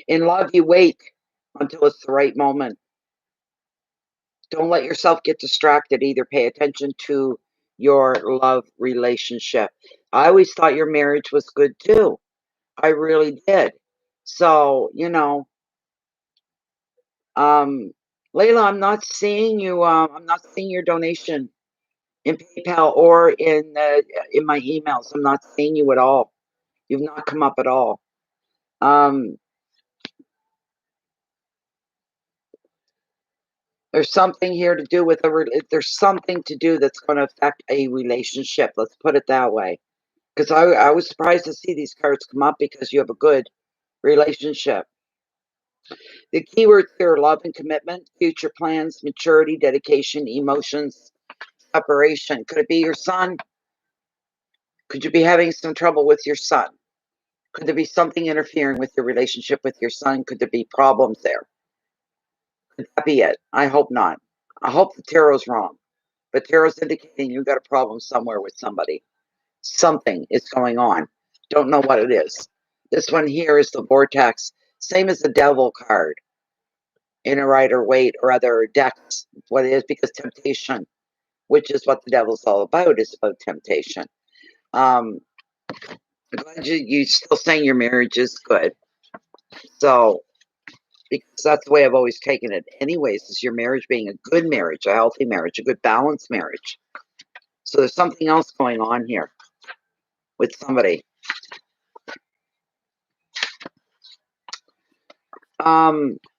In love, you wait until it's the right moment. Don't let yourself get distracted. Either pay attention to your love relationship. I always thought your marriage was good too. I really did. So, Layla, I'm not seeing you. I'm not seeing your donation in PayPal or in my emails. I'm not seeing you at all. You've not come up at all. Um, there's something here to do with there's something to do that's going to affect a relationship. Let's put it that way. Because I was surprised to see these cards come up because you have a good relationship. The keywords here are love and commitment, future plans, maturity, dedication, emotions, separation. Could it be your son? Could you be having some trouble with your son? Could there be something interfering with your relationship with your son? Could there be problems there? Could that be it? I hope not. I hope the tarot's wrong. But tarot's indicating you've got a problem somewhere with somebody. Something is going on. Don't know what it is. This one here is the vortex. Same as the devil card in a Rider Waite or other decks. What it is, because temptation, which is what the devil's all about, is about temptation. I'm glad you're still saying your marriage is good. So, because that's the way I've always taken it. Anyways, is your marriage being a good marriage, a healthy marriage, a good balanced marriage. So there's something else going on here with somebody.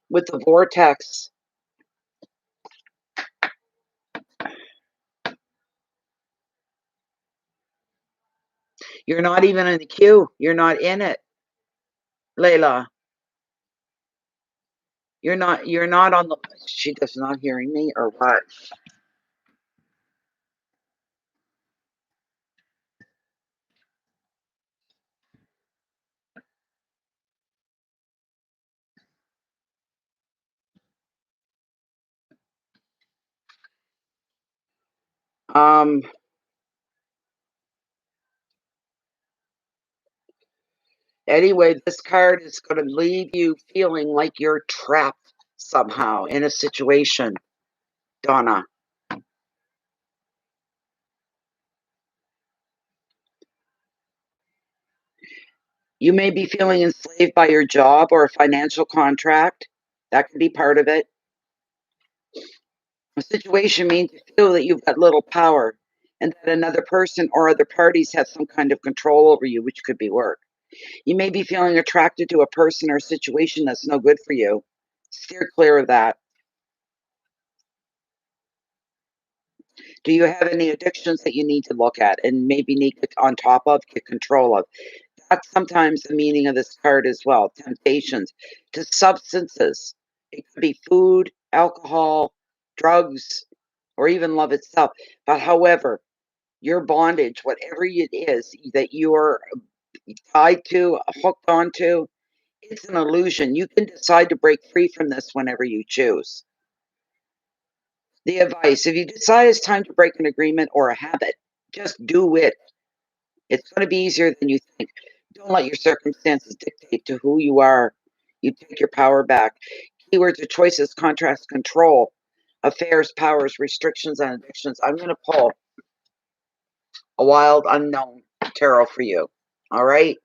With the vortex, you're not even in the queue. You're not in it, Layla. You're not on the. She does not hearing me or what? Um, Anyway, this card is going to leave you feeling like you're trapped somehow in a situation, Donna. You may be feeling enslaved by your job or a financial contract. That could be part of it. A situation means you feel that you've got little power and that another person or other parties have some kind of control over you, which could be work. You may be feeling attracted to a person or a situation that's no good for you. Steer clear of that. Do you have any addictions that you need to look at and maybe need to on top of, get control of? That's sometimes the meaning of this card as well. Temptations to substances. It could be food, alcohol, drugs, or even love itself. But however, your bondage, whatever it is that you're tied to, hooked onto, it's an illusion. You can decide to break free from this whenever you choose. The advice, if you decide it's time to break an agreement or a habit, just do it. It's going to be easier than you think. Don't let your circumstances dictate to who you are. You take your power back. Keywords of choices, contrast, control, affairs, powers, restrictions, and addictions. I'm going to pull a wild unknown tarot for you. All right?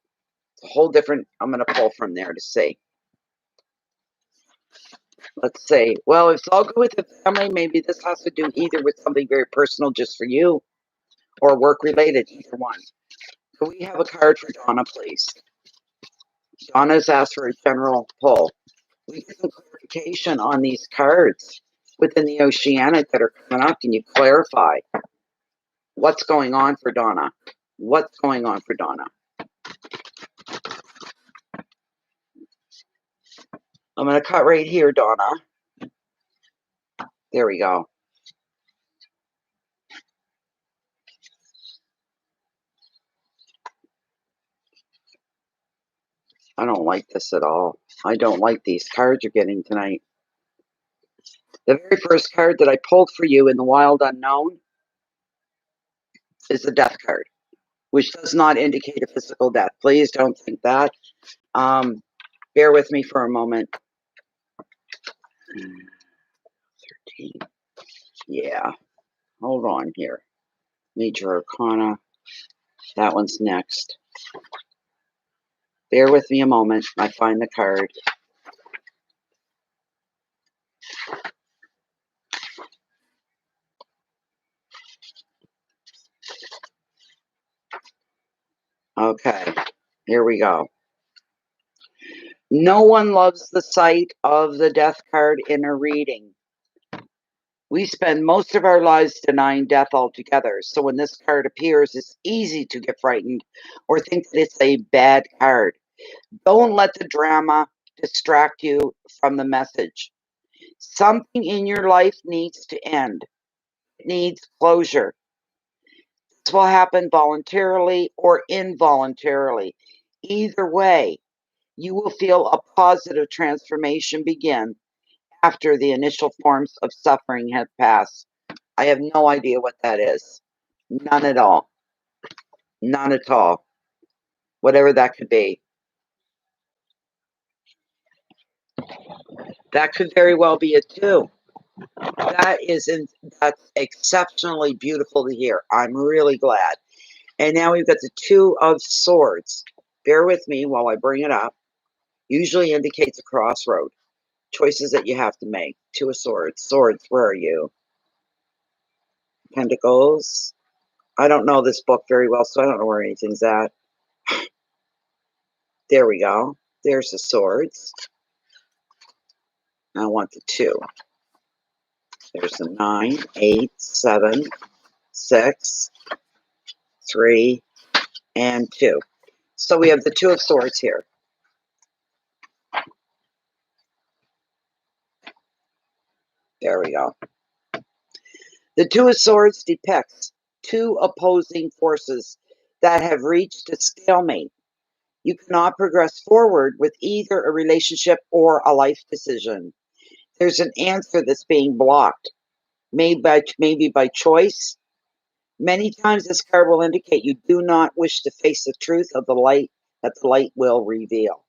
It's a whole different, I'm going to pull from there to see. Let's see. Well, if it's all good with the family, maybe this has to do either with something very personal just for you or work related, either one. Can we have a card for Donna, please? Donna's asked for a general pull. We get some clarification on these cards within the Oceanic that are coming up. Can you clarify what's going on for Donna? What's going on for Donna? I'm going to cut right here, Donna. There we go. I don't like this at all. I don't like these cards you're getting tonight. The very first card that I pulled for you in the Wild Unknown is the Death card, which does not indicate a physical death. Please don't think that. Bear with me for a moment. 13. Yeah. Hold on here. Major Arcana. That one's next. Bear with me a moment. I find the card. Okay. Here we go. No one loves the sight of the Death card in a reading. We spend most of our lives denying death altogether. So when this card appears, it's easy to get frightened or think that it's a bad card. Don't let the drama distract you from the message. Something in your life needs to end. It needs closure. This will happen voluntarily or involuntarily. Either way, you will feel a positive transformation begin after the initial forms of suffering have passed. I have no idea what that is. None at all. None at all. Whatever that could be. That could very well be it too. That's exceptionally beautiful to hear. I'm really glad. And now we've got the Two of Swords. Bear with me while I bring it up. Usually indicates a crossroad. Choices that you have to make. Two of Swords. Swords, where are you? Pentacles. I don't know this book very well, so I don't know where anything's at. There we go. There's the Swords. I want the 2. There's the 9, 8, 7, 6, 3, and 2. So we have the 2 of Swords here. There we go. The 2 of Swords depicts 2 opposing forces that have reached a stalemate. You cannot progress forward with either a relationship or a life decision. There's an answer that's being blocked, maybe by choice. Many times this card will indicate you do not wish to face the truth of the light that the light will reveal.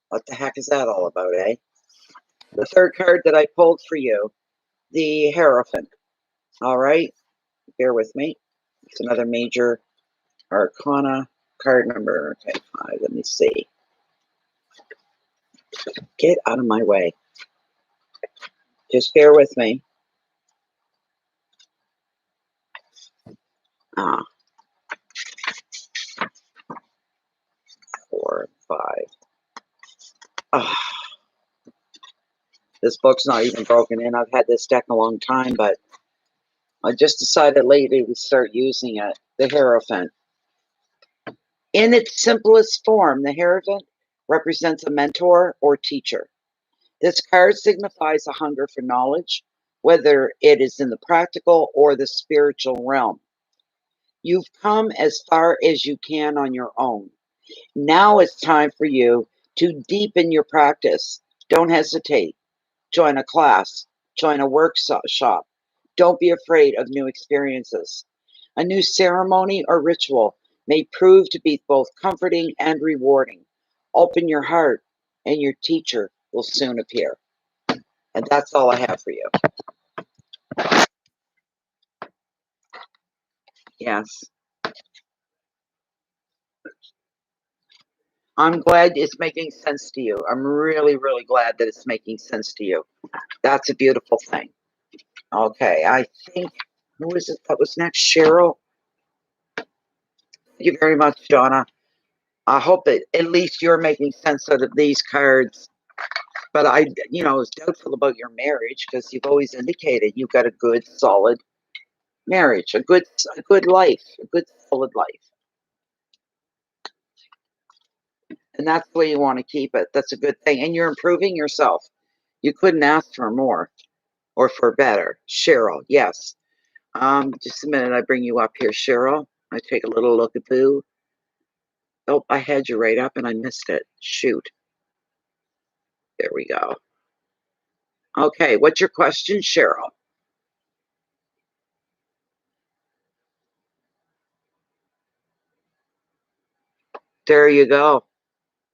What the heck is that all about, eh? The third card that I pulled for you, the Hierophant. All right, bear with me. It's another major Arcana card number. Okay, 5. Let me see. Get out of my way. Just bear with me. 4, 5. This book's not even broken in. I've had this deck a long time, but I just decided lately to start using it. The Hierophant. In its simplest form, the Hierophant represents a mentor or teacher. This card signifies a hunger for knowledge, whether it is in the practical or the spiritual realm. You've come as far as you can on your own. Now it's time for you to deepen your practice. Don't hesitate. Join a class, join a workshop. Don't be afraid of new experiences. A new ceremony or ritual may prove to be both comforting and rewarding. Open your heart, and your teacher will soon appear. And that's all I have for you. Yes. I'm glad it's making sense to you. I'm really, really glad that it's making sense to you. That's a beautiful thing. Okay, I think, who is it that was next? Cheryl? Thank you very much, Donna. I hope that at least you're making sense out of these cards. But I, was doubtful about your marriage because you've always indicated you've got a good, solid marriage, a good life, a good, solid life. And that's the way you want to keep it. That's a good thing. And you're improving yourself. You couldn't ask for more or for better. Cheryl, yes. Just a minute, I bring you up here, Cheryl. I take a little look at you. Oh, I had you right up and I missed it. Shoot. There we go. Okay, what's your question, Cheryl? There you go.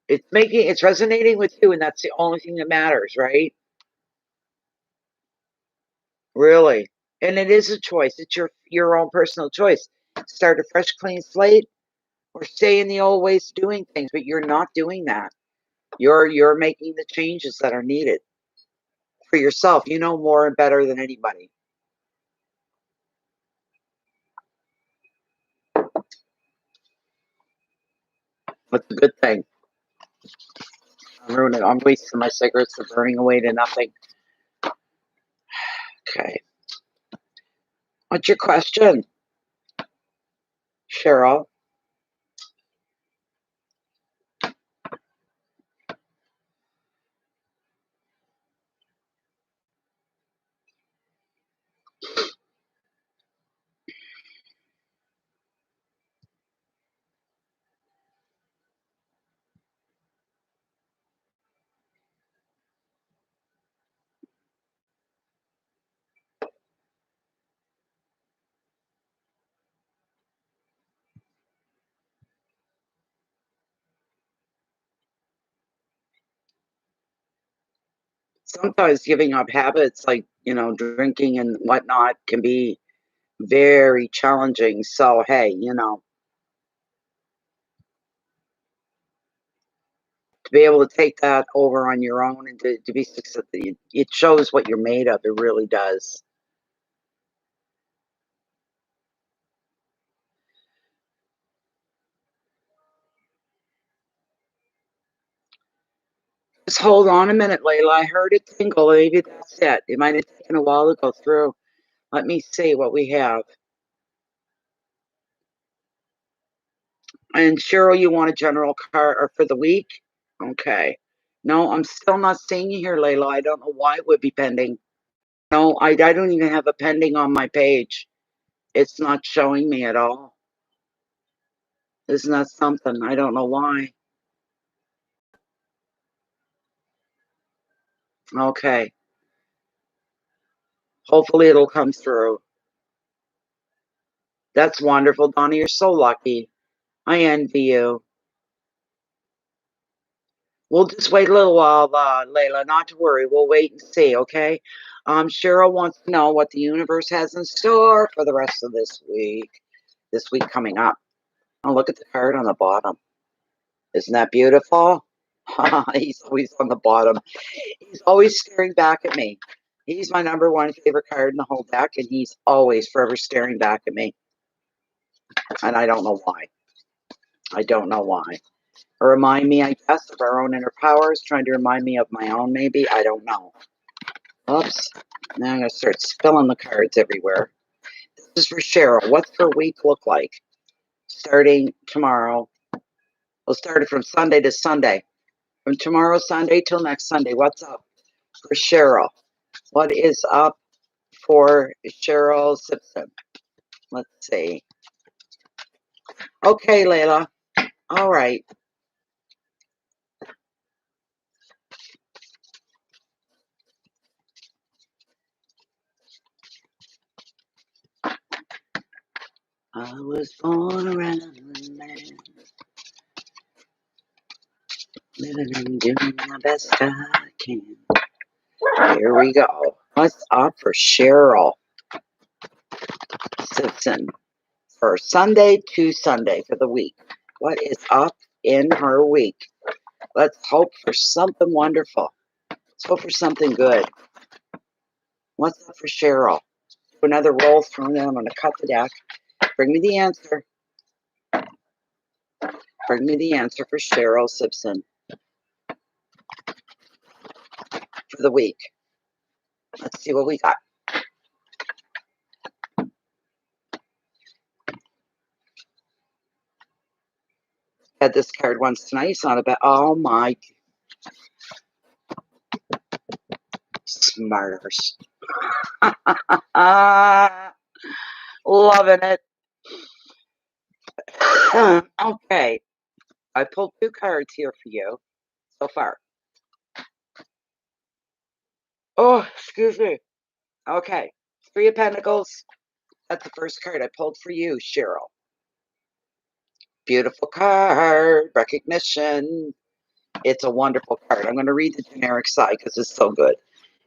It's resonating with you, and that's the only thing that matters, right? Really. And it is a choice. It's your own personal choice. Start a fresh, clean slate or stay in the old ways of doing things, but you're not doing that. You're making the changes that are needed for yourself. You know more and better than anybody. That's a good thing. I'm ruining. I'm wasting my cigarettes. They're burning away to nothing. Okay. What's your question, Cheryl? Sometimes giving up habits like, drinking and whatnot can be very challenging. So, hey, to be able to take that over on your own and to be successful, it shows what you're made of. It really does. Just hold on a minute, Layla. I heard it tingle. Maybe that's it. It might have taken a while to go through. Let me see what we have. And Cheryl, you want a general card or for the week? Okay. No, I'm still not seeing you here, Layla. I don't know why it would be pending. No, I don't even have a pending on my page. It's not showing me at all. Isn't that something? I don't know why. Okay. Hopefully it'll come through. That's wonderful, Donna. You're so lucky. I envy you. We'll just wait a little while, Layla. Not to worry. We'll wait and see, okay? Cheryl wants to know what the universe has in store for the rest of this week. This week coming up. Oh, look at the card on the bottom. Isn't that beautiful? He's always on the bottom. He's always staring back at me. He's my number one favorite card in the whole deck, and he's always forever staring back at me. And I don't know why. I don't know why. Remind me, I guess, of our own inner powers, trying to remind me of my own, maybe. I don't know. Oops. Now I'm going to start spilling the cards everywhere. is for Cheryl. What's her week look like? Starting tomorrow. We'll start it from Sunday to Sunday. From tomorrow, Sunday, till next Sunday. What's up for Cheryl? What is up for Cheryl Simpson? Let's see. Okay, Layla. All right. I was born around the land, living and doing my best I can. Here we go. What's up for Cheryl Simpson for Sunday to Sunday for the week? What is up in her week? Let's hope for something wonderful. Let's hope for something good. What's up for Cheryl? Another roll through them. I'm going to cut the deck. Bring me the answer. Bring me the answer for Cheryl Simpson for the week. Let's see what we got. Had this card once tonight. It's not about. Oh my. Smarters. Loving it. Okay. I pulled 2 cards here for you so far. Oh, excuse me. Okay. 3 of Pentacles. That's the first card I pulled for you, Cheryl. Beautiful card. Recognition. It's a wonderful card. I'm going to read the generic side because it's so good.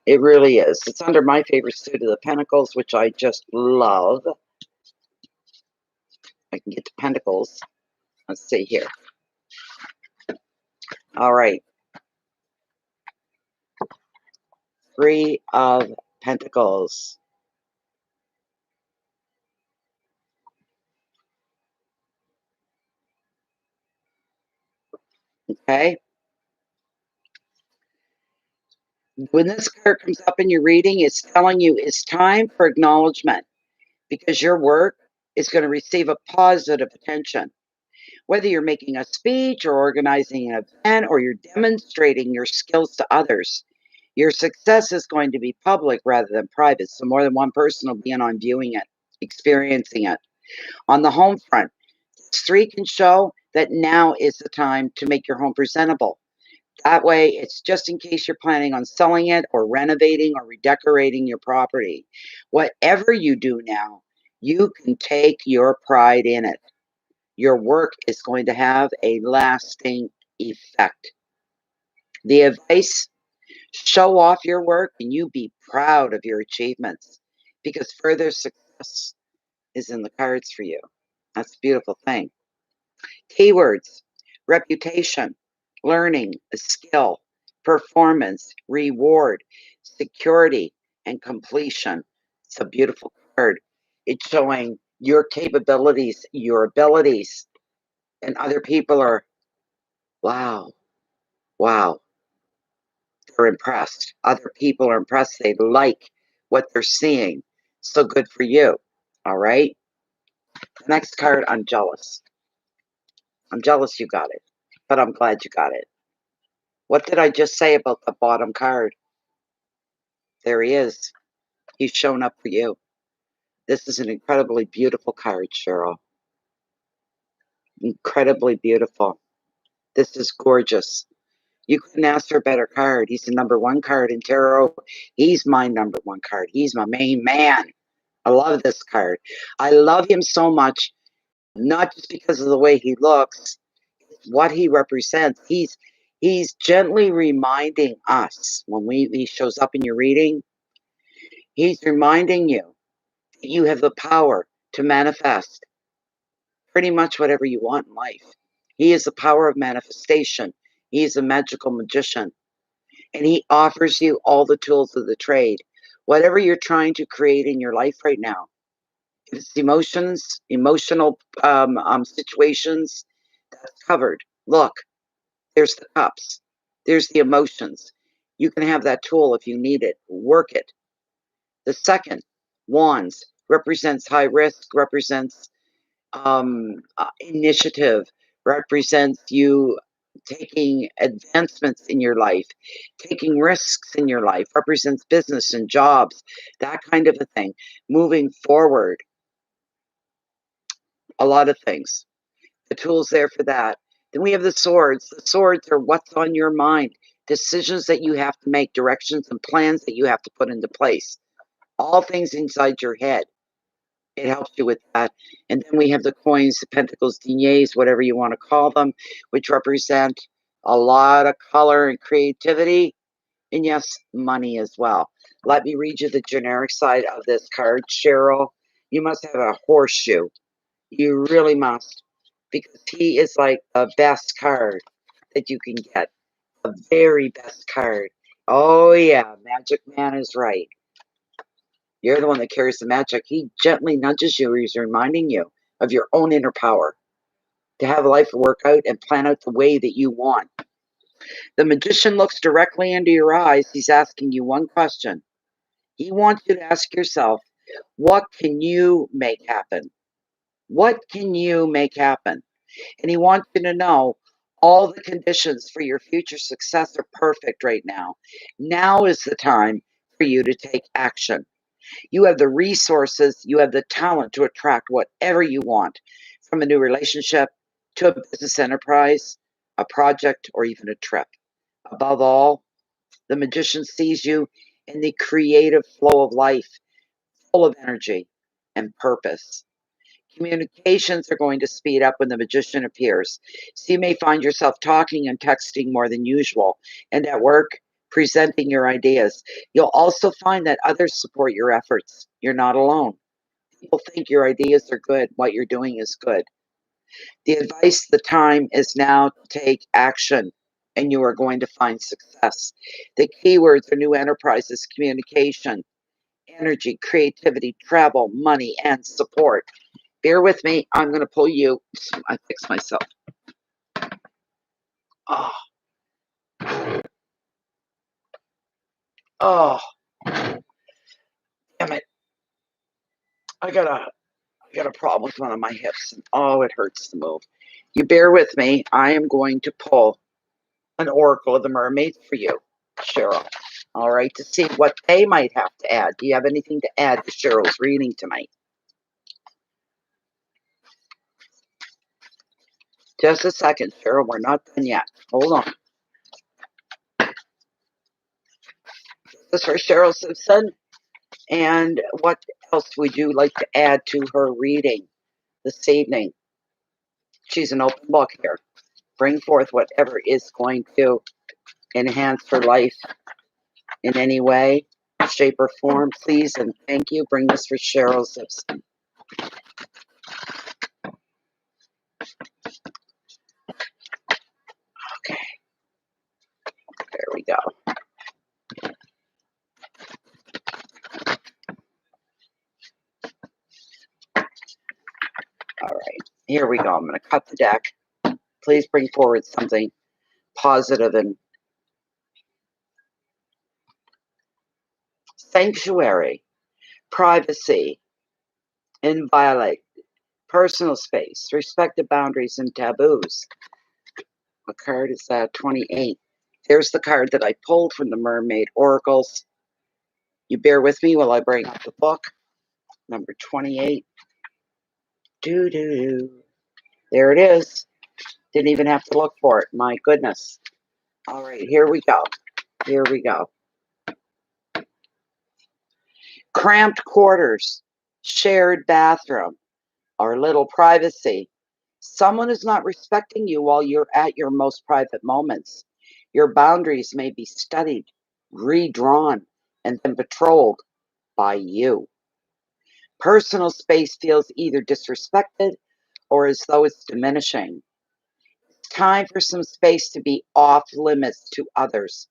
It really is. It's under my favorite suit of the Pentacles, which I just love. I can get to Pentacles. Let's see here. All right. 3 of Pentacles. Okay. When this card comes up in your reading, it's telling you it's time for acknowledgement because your work is going to receive a positive attention. Whether you're making a speech or organizing an event or you're demonstrating your skills to others, your success is going to be public rather than private. So more than one person will be in on viewing it, experiencing it. On the home front, 3 can show that now is the time to make your home presentable. That way, it's just in case you're planning on selling it or renovating or redecorating your property. Whatever you do now, you can take your pride in it. Your work is going to have a lasting effect. The advice, show off your work and you be proud of your achievements because further success is in the cards for you. That's a beautiful thing. Keywords, reputation, learning, a skill, performance, reward, security, and completion. It's a beautiful card. It's showing your capabilities, your abilities, and other people are, wow, wow. They're impressed. Other people are impressed. They like what they're seeing. So good for you. All right. Next card, I'm jealous. I'm jealous you got it, but I'm glad you got it. What did I just say about the bottom card? There he is. He's shown up for you. This is an incredibly beautiful card, Cheryl. Incredibly beautiful. This is gorgeous. You couldn't ask for a better card. He's the #1 card in tarot. He's my #1 card. He's my main man. I love this card. I love him so much, not just because of the way he looks, what he represents. He's gently reminding us when he shows up in your reading. He's reminding you that you have the power to manifest pretty much whatever you want in life. He is the power of manifestation. He is a magical magician. And he offers you all the tools of the trade. Whatever you're trying to create in your life right now, if it's emotional situations, that's covered. Look, there's the cups. There's the emotions. You can have that tool if you need it. Work it. The second, wands, represents high risk, represents initiative, represents you taking advancements in your life, taking risks in your life, represents business and jobs, that kind of a thing, moving forward. A lot of things. The tool's there for that. Then we have the swords. The swords are what's on your mind, decisions that you have to make, directions and plans that you have to put into place. All things inside your head. It helps you with that. And then we have the coins, the pentacles, deniers, whatever you want to call them, which represent a lot of color and creativity. And yes, money as well. Let me read you the generic side of this card. Cheryl, you must have a horseshoe. You really must. Because he is like the best card that you can get. The very best card. Oh yeah, Magic Man is right. You're the one that carries the magic. He gently nudges you. He's reminding you of your own inner power to have life work out and plan out the way that you want. The magician looks directly into your eyes. He's asking you one question. He wants you to ask yourself, what can you make happen? What can you make happen? And he wants you to know all the conditions for your future success are perfect right now. Now is the time for you to take action. You have the resources, you have the talent to attract whatever you want, from a new relationship to a business enterprise, a project, or even a trip. Above all, the magician sees you in the creative flow of life, full of energy and purpose. Communications are going to speed up when the magician appears. So you may find yourself talking and texting more than usual, and at work, presenting your ideas. You'll also find that others support your efforts. You're not alone. People think your ideas are good, what you're doing is good. The advice, the time is now to take action, and you are going to find success. The keywords are new enterprises, communication, energy, creativity, travel, money, and support. Bear with me. I'm going to pull you. I fix myself. Oh. Oh. Damn it. I got a problem with one of my hips. And oh, it hurts to move. You bear with me. I am going to pull an oracle of the mermaids for you, Cheryl. All right, to see what they might have to add. Do you have anything to add to Cheryl's reading tonight? Just a second, Cheryl. We're not done yet. Hold on. This is for Cheryl Simpson. And what else would you like to add to her reading this evening? She's an open book here. Bring forth whatever is going to enhance her life in any way, shape, or form, please, and thank you. Bring this for Cheryl Simpson. Okay. There we go. All right. Here we go. I'm going to cut the deck. Please bring forward something positive and sanctuary, privacy, inviolate, personal space, respect the boundaries and taboos. What card is that? 28. There's the card that I pulled from the Mermaid Oracles. You bear with me while I bring up the book. Number 28. Doo-doo-doo. There it is. Didn't even have to look for it. My goodness. All right, here we go. Here we go. Cramped quarters, shared bathroom, or little privacy. Someone is not respecting you while you're at your most private moments. Your boundaries may be studied, redrawn, and then patrolled by you. Personal space feels either disrespected or as though it's diminishing. It's time for some space to be off limits to others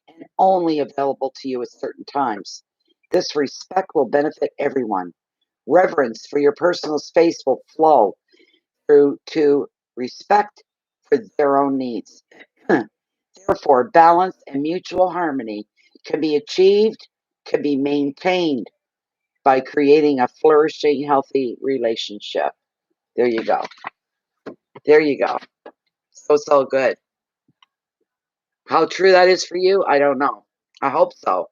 and only available to you at certain times. This respect will benefit everyone. Reverence for your personal space will flow through to respect for their own needs. Therefore, balance and mutual harmony can be achieved, can be maintained by creating a flourishing, healthy relationship. There you go. There you go. So good. How true that is for you, I don't know. I hope so.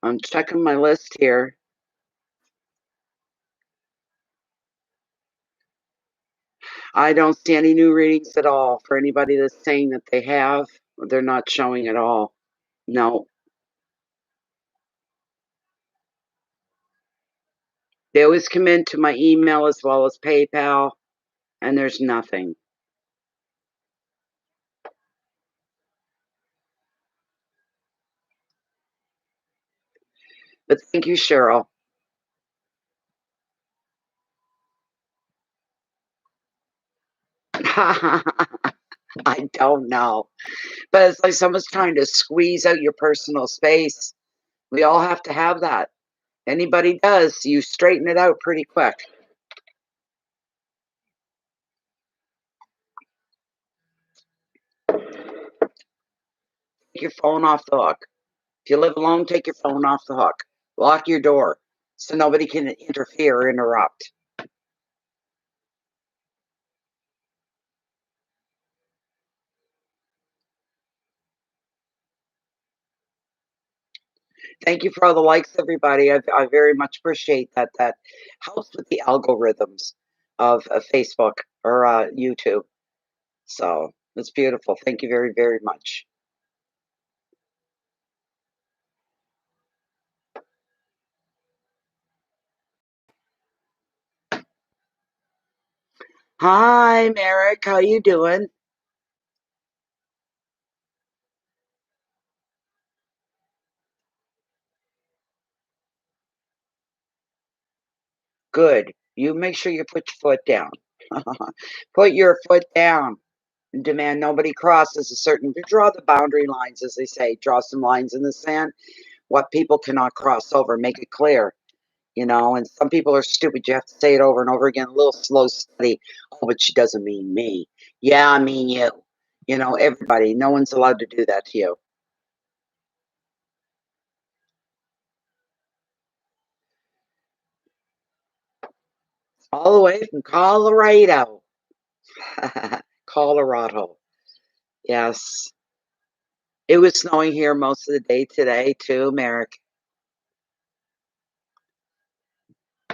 I'm checking my list here. I don't see any new readings at all. For anybody that's saying that they have, they're not showing at all. No. They always come into my email as well as PayPal, and there's nothing. But thank you, Cheryl. I don't know. But it's like someone's trying to squeeze out your personal space. We all have to have that. Anybody does, you straighten it out pretty quick. Take your phone off the hook. If you live alone, take your phone off the hook. Lock your door so nobody can interfere or interrupt. Thank you for all the likes, everybody. I very much appreciate that. That helps with the algorithms of Facebook or YouTube. So it's beautiful. Thank you very, very much. Hi, Merrick. How you doing? Good. You make sure you put your foot down. Put your foot down and demand nobody crosses a certain. Draw the boundary lines, as they say. Draw some lines in the sand. What people cannot cross over. Make it clear. You know, and some people are stupid. You have to say it over and over again, a little slow, steady. Oh, but she doesn't mean me. Yeah, I mean you. You know, everybody. No one's allowed to do that to you. All the way from Colorado. Colorado. Yes. It was snowing here most of the day today, too, Merrick.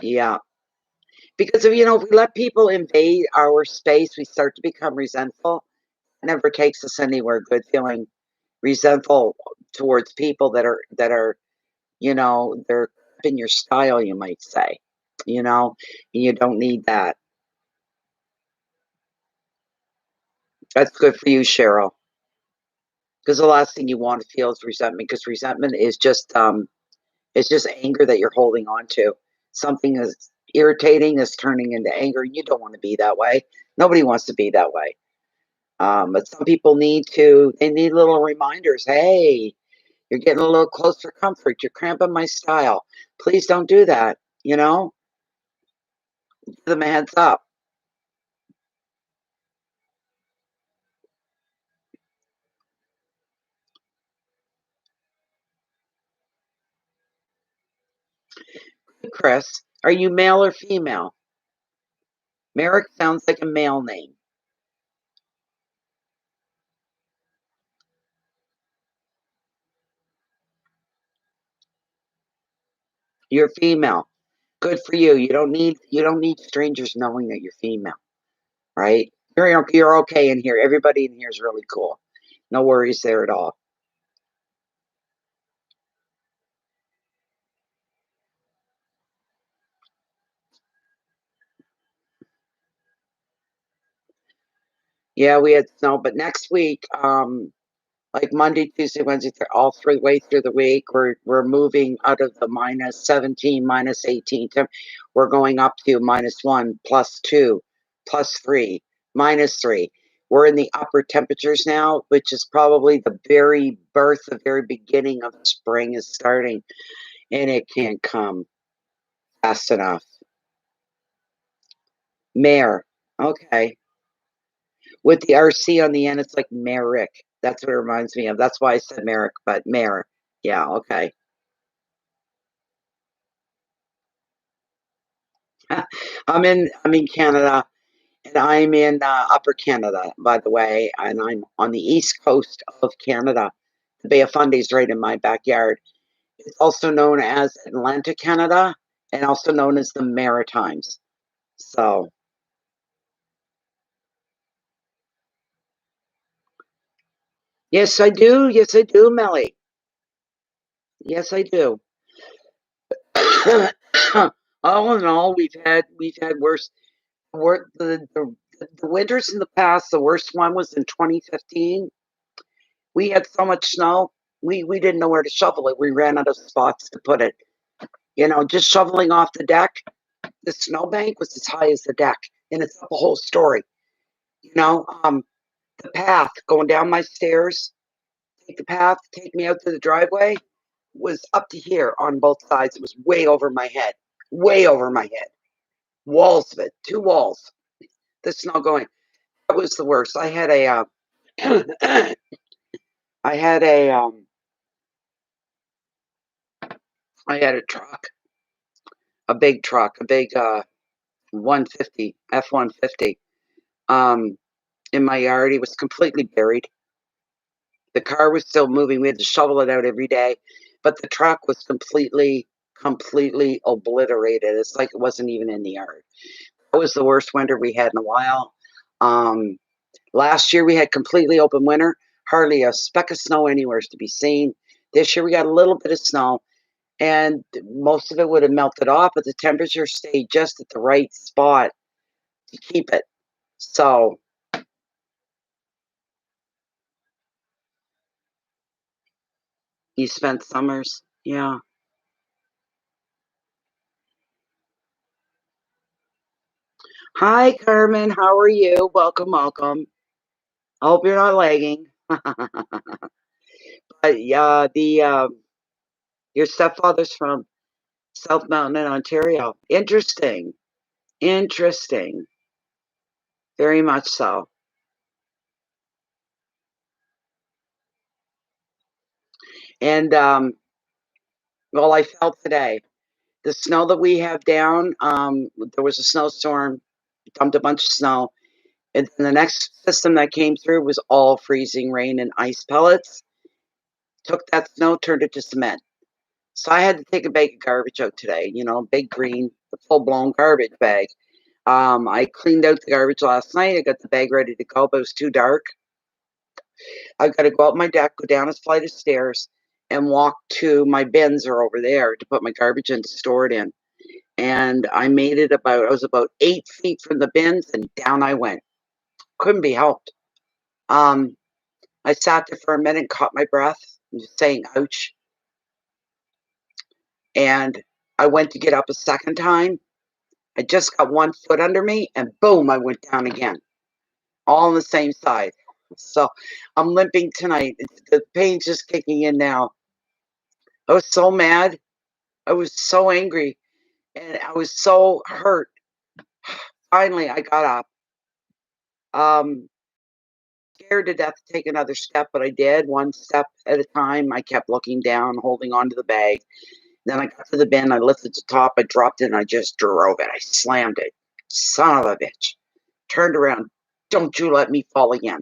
Yeah. Because if, if we let people invade our space, we start to become resentful. It never takes us anywhere good feeling resentful towards people that are they're in your style, you might say, and you don't need that. That's good for you, Cheryl. Because the last thing you want to feel is resentment, because resentment is just it's just anger that you're holding on to. Something is irritating is turning into anger. You don't want to be that way. Nobody wants to be that way. But some people they need little reminders. Hey, you're getting a little close for comfort. You're cramping my style. Please don't do that. Give them a heads up. Chris, are you male or female? Merrick sounds like a male name. You're female. Good for you. You don't need strangers knowing that you're female, right? You're okay in here. Everybody in here is really cool. No worries there at all. Yeah, we had snow, but next week, like Monday, Tuesday, Wednesday, all through the way through the week, we're moving out of the -17, -18. We're going up to -1, +2, +3, -3. We're in the upper temperatures now, which is probably the very birth, the very beginning of spring is starting, and it can't come fast enough. Mare. Okay. With the RC on the end, it's like Merrick. That's what it reminds me of. That's why I said Merrick, but Mare. Yeah, okay. I'm in Canada, and I'm in Upper Canada, by the way, and I'm on the east coast of Canada. The Bay of Fundy is right in my backyard. It's also known as Atlantic Canada, and also known as the Maritimes. So, yes, I do. Yes, I do, Melly. Yes, I do. All in all, we've had worse. The winters in the past. The worst one was in 2015. We had so much snow. We didn't know where to shovel it. We ran out of spots to put it. Just shoveling off the deck. The snowbank was as high as the deck, and it's up a whole story. You know, um, the path going down my stairs, take the path, take me out to the driveway, was up to here on both sides. It was way over my head, way over my head. Walls of it, two walls. The snow going. That was the worst. I had I had a truck, a big truck, a big 150 F-150 um, in my yard. It was completely buried. The car was still moving. We had to shovel it out every day, but the truck was completely obliterated. It's like it wasn't even in the yard. It was the worst winter we had in a while. Um, Last year we had completely open winter, hardly a speck of snow anywhere to be seen. This year we got a little bit of snow, and most of it would have melted off, but the temperature stayed just at the right spot to keep it. So you spent summers, yeah. Hi, Carmen. How are you? Welcome, welcome. I hope you're not lagging. But yeah, the your stepfather's from South Mountain in Ontario. Interesting. Interesting. Very much so. And well, I felt today the snow that we have down. There was a snowstorm, dumped a bunch of snow, and then the next system that came through was all freezing rain and ice pellets. Took that snow, turned it to cement. So I had to take a bag of garbage out today. Big green, full blown garbage bag. I cleaned out the garbage last night. I got the bag ready to go, but it was too dark. I've got to go up my deck, go down a flight of stairs, and walk to my bins are over there to put my garbage in to store it in. And I was about 8 feet from the bins, and down I went. Couldn't be helped. Um, I sat there for a minute and caught my breath, just saying, ouch. And I went to get up a second time. I just got one foot under me, and boom, I went down again, all on the same side. So I'm limping tonight. The pain's just kicking in now. I was so mad. I was so angry, and I was so hurt. Finally, I got up. Um, Scared to death to take another step, but I did one step at a time. I kept looking down, holding onto the bag. Then I got to the bin. I lifted the top. I dropped it, and I just drove it. I slammed it. Son of a bitch. Turned around. Don't you let me fall again.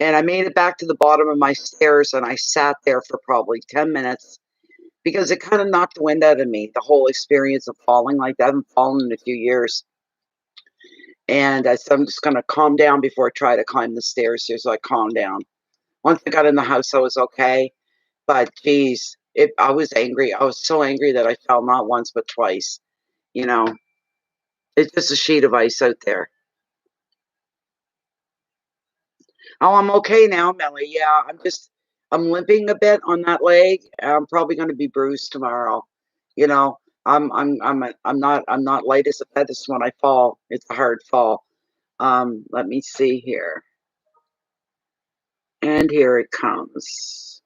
And I made it back to the bottom of my stairs, and I sat there for probably 10 minutes because it kind of knocked the wind out of me, the whole experience of falling like that. I haven't fallen in a few years. And I said, I'm just going to calm down before I try to climb the stairs here. So I calmed down. Once I got in the house, I was okay. But geez, I was angry. I was so angry that I fell not once, but twice. You know, it's just a sheet of ice out there. Oh, I'm okay now, Melly. Yeah, I'm limping a bit on that leg. I'm probably going to be bruised tomorrow. You know, I'm not light as a feather when I fall. It's a hard fall. Let me see here. And here it comes.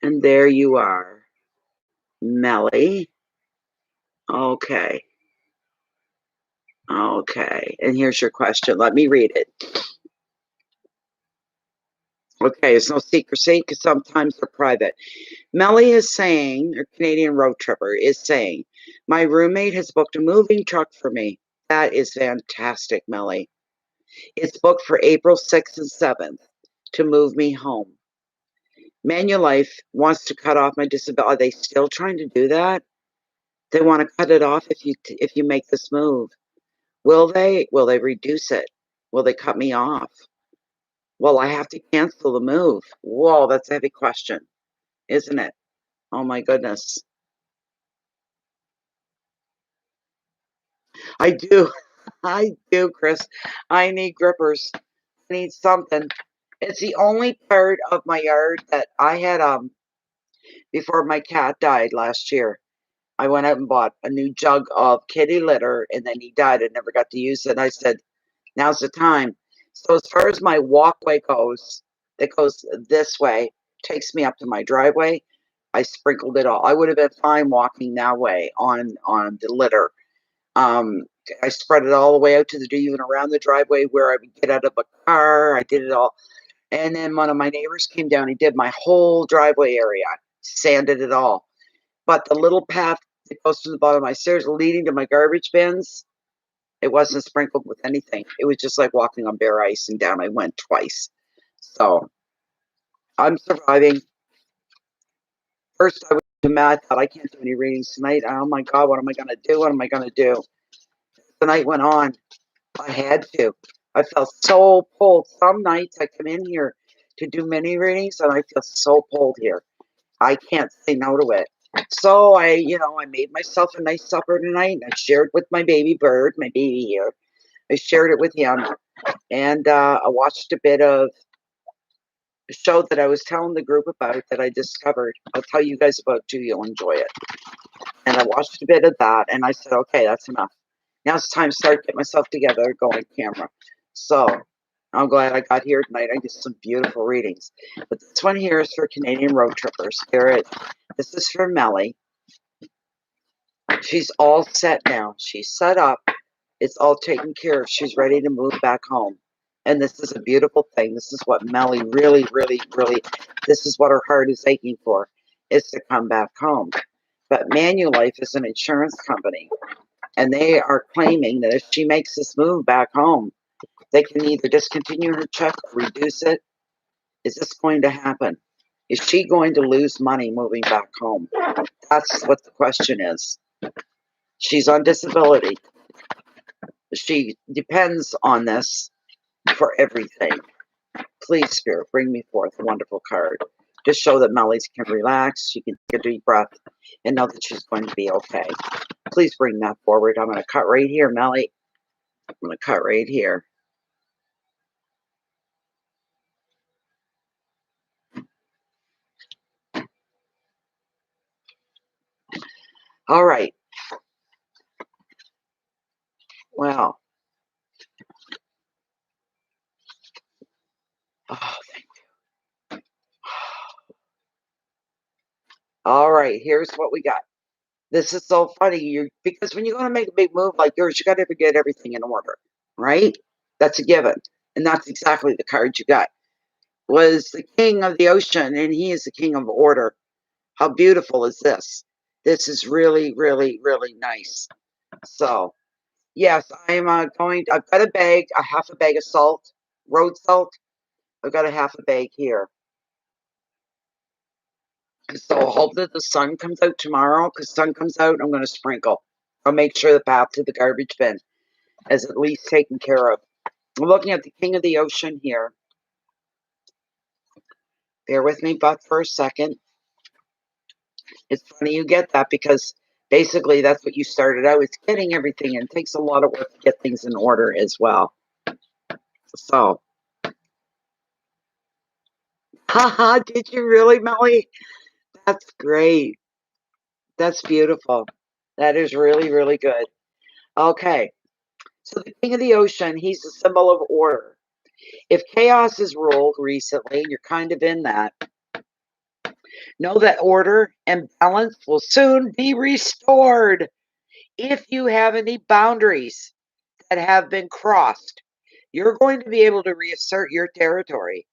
And there you are, Melly. Okay. Okay. And here's your question. Let me read it. Okay, it's no secrecy because sometimes they're private. Melly is saying, or Canadian road tripper is saying, my roommate has booked a moving truck for me. That is fantastic, Melly. It's booked for April 6th and 7th to move me home. Manulife wants to cut off my disability. Are they still trying to do that? They want to cut it off if you make this move. Will they? Will they reduce it? Will they cut me off? Well, I have to cancel the move. Whoa, that's a heavy question, isn't it? Oh my goodness. I do. I do, Chris. I need grippers. I need something. It's the only part of my yard that I had before my cat died last year. I went out and bought a new jug of kitty litter and then he died. I never got to use it. I said, now's the time. So as far as my walkway goes, that goes this way, takes me up to my driveway. I sprinkled it all. I would have been fine walking that way on the litter. Um, I spread it all the way out to the even around the driveway where I would get out of a car. I did it all. And then one of my neighbors came down. He did my whole driveway area, sanded it all. But the little path that goes to the bottom of my stairs leading to my garbage bins, it wasn't sprinkled with anything. It was just like walking on bare ice, and down I went twice. So I'm surviving. First, I was mad. I thought I can't do any readings tonight. Oh my God, what am I going to do? What am I going to do? The night went on. I had to. I felt so pulled. Some nights I come in here to do mini readings, and I feel so pulled here. I can't say no to it. So I made myself a nice supper tonight, and I shared with my baby bird, my baby here. I shared it with him, and I watched a bit of a show that I was telling the group about that I discovered. I'll tell you guys about too. You'll enjoy it. And I watched a bit of that, and I said, okay, that's enough. Now it's time to start get myself together, go on camera. So I'm glad I got here tonight. I get some beautiful readings. But this one here is for Canadian road trippers. This is for Melly. She's all set now. She's set up. It's all taken care of. She's ready to move back home. And this is a beautiful thing. This is what Melly really, really, really, this is what her heart is aching for, is to come back home. But Manulife is an insurance company, and they are claiming that if she makes this move back home, they can either discontinue her check or reduce it. Is this going to happen? Is she going to lose money moving back home? That's what the question is. She's on disability. She depends on this for everything. Please, Spirit, bring me forth a wonderful card. Just show that Melly's can relax. She can take a deep breath and know that she's going to be okay. Please bring that forward. I'm going to cut right here, Melly. I'm going to cut right here. All right. Well. Oh, thank you. All right. Here's what we got. This is so funny. Because when you're going to make a big move like yours, you got to get everything in order, right? That's a given. And that's exactly the card you got. Was the king of the ocean, and he is the king of order. How beautiful is this? This is really, really, really nice. So, yes, I'm I've got a bag, a half a bag of salt, road salt. I've got a half a bag here. So I hope that the sun comes out tomorrow, because sun comes out, I'm going to sprinkle. I'll make sure the path to the garbage bin is at least taken care of. I'm looking at the king of the ocean here. Bear with me but for a second. It's funny you get that, because basically that's what you started out with, getting everything in. It takes a lot of work to get things in order as well. So, haha, did you really, Melly? That's great. That's beautiful. That is really, really good. Okay. So the king of the ocean, he's a symbol of order. If chaos is ruled recently, and you're kind of in that, know that order and balance will soon be restored. If you have any boundaries that have been crossed, you're going to be able to reassert your territory.